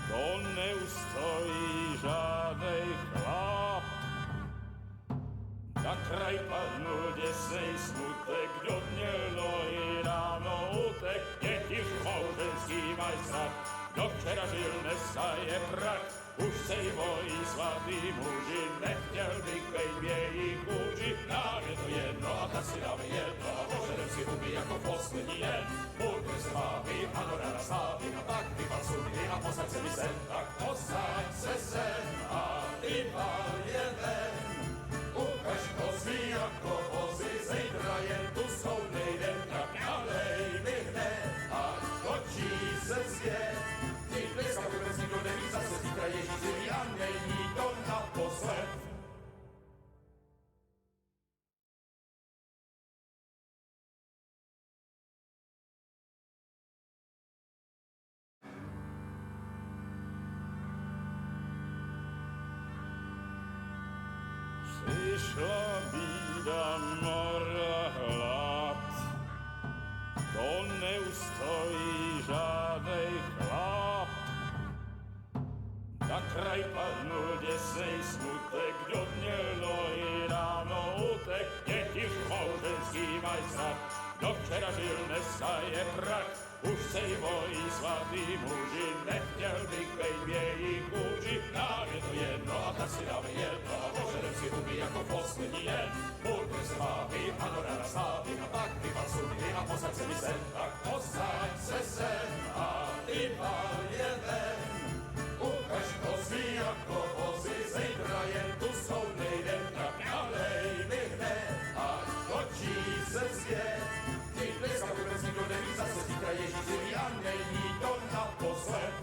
S16: to nie ustoi żadnej chlap. Na kraj padł dziesnej smutek, do dnielo i rano utek, niech już małżeński majstrat, do wczera żylne staje prak. Už sejvoj svatý muži, nechtěl bych bejt v jejich kůži. Nám je to jedno a tak si dáme jedno a požerem si huby jako poslední den. Půlky se vábí, ano ráda slávy, a tak vypal sudy a posaď se mi sem. Tak posaď se sem a vypal je ven. Ukaž kozy jako vozy, zejtra jen tu jsou nejdem, tak nalej mi hned a točí se svět. Přišla bída mora hlad, to neustojí žádnej chlap. Na kraj padnul děsnej smutek, kdo mělo i ráno utek, děti žmouženský mají sad, kdo včera žil, dneska je prach. Už sej moji svatý muži, nechtěl bych bejt v jejich kůži. Nám je to jedno a tak si dáme jedno a požerem si huby jako poslední den. Půjďme se bávit, ano ráda slávit a pak vypal sudy a posaď se mi sem. Tak posaď se sem a vypal je ven. Ukaž kozy jako vozy, zítra jen tu jsou nejdem, tak nalej mi hned a točí se zpět. Dneska vůbec nikdo neví, zase zítra Ježíš živí a není to naposled.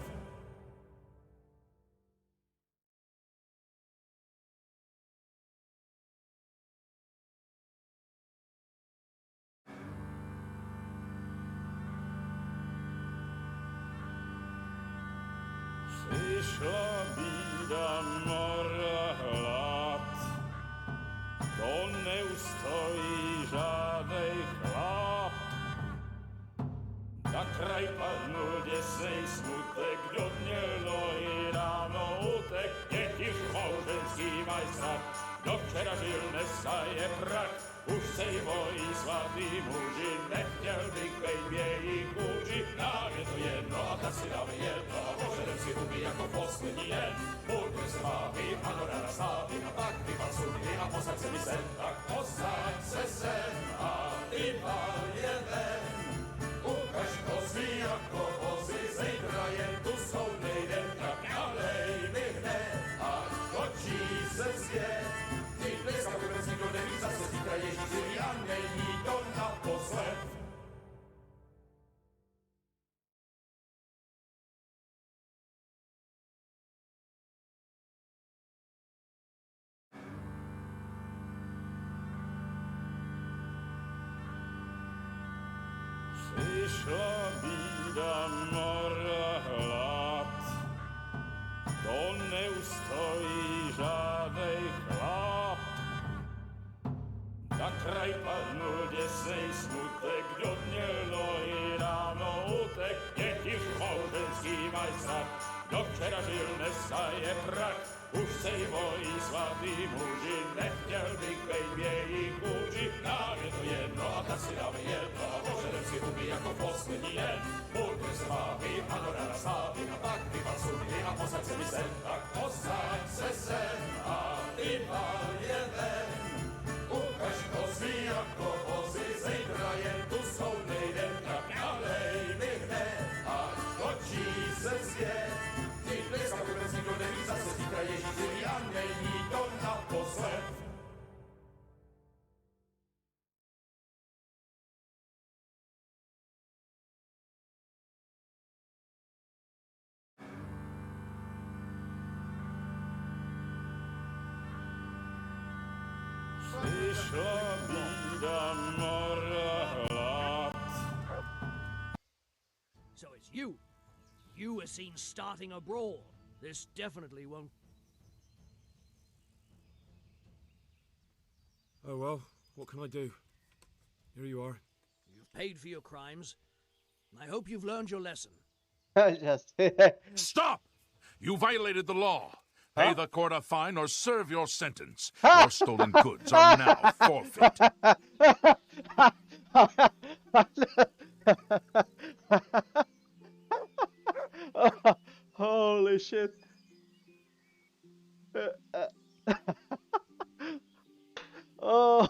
S16: Přišla bída mora hlad, to neustojí žádnej chlap. Na kraj padnul děsnej smutek, kdo mělo i ráno utek, děti žmouženský mají sad, kdo včera žil, dneska je prach. Už sej moji svatý muži, nechtěl bych bejt v jejich kůži. Nám je to jedno a tak si dáme jedno a požerem si huby jako poslední den. Půjďme se bávit, ano ráda slávit a pak vypal sudy a posaď se mi sem. Tak posaď se sem a vypal je ven. Ukaž kozy jako vozy, zítra jen tu jsou nejdem, tak nalej mi hned a točí se zpět. Ty dneska vůbec nikdo neví, zase zítra Ježíš živí a není to naposled. Přišla bída mora hlad, to neustojí žádnej chlap. Na kraj padnul děsnej smutek, kdo mělo i ráno utek, děti žmouženský mají sad, kdo včera žil, dneska je prach. Už sej moji svatý muži, nechtěl bych bejt v jejich kůži. Nám je to jedno a tak si dáme jedno a požerem si huby jako poslední den. Půjďme se bávit, ano ráda slávit a pak vypal sudy a posaď se mi sem. Tak posaď se sem a vypal je ven. Ukaž kozy jako vozy, zítra jen tu jsou nejdem, tak nalej mi hned a točí se zpět. Ty dneska vůbec nikdo neví, zase zítra Ježíš živí a není to naposled. Přišla bída mora hlad.
S6: So it's you. You were seen starting a brawl. This definitely won't...
S7: Oh well, what can I do? Here you are.
S6: You've paid for your crimes. I hope you've learned your lesson.
S2: Just
S5: Stop! You violated the law. Pay the court a fine or serve your sentence.
S2: Huh?
S5: Your stolen goods are now forfeit.
S2: Holy shit. Oh.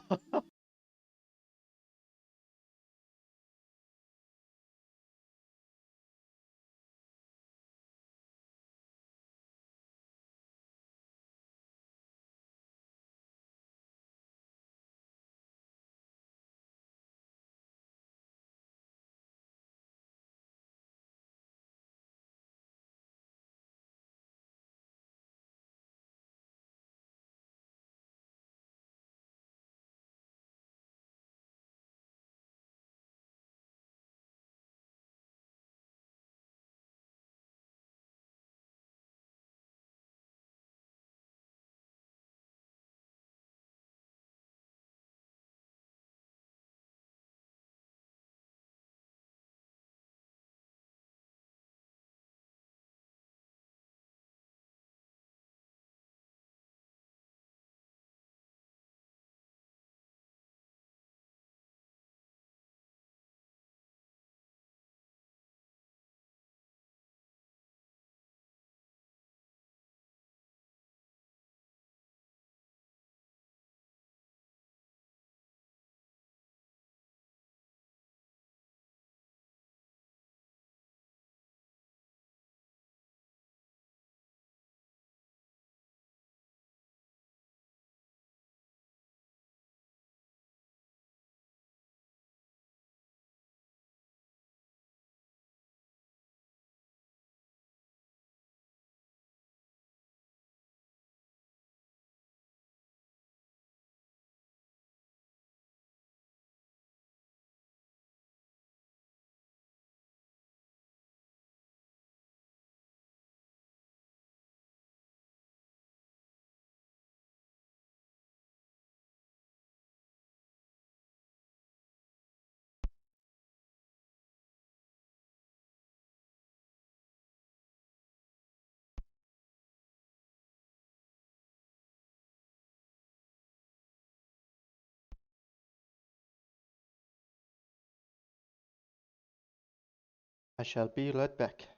S2: I shall be right back.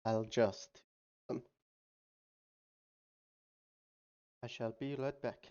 S2: I'll just... I shall be right back.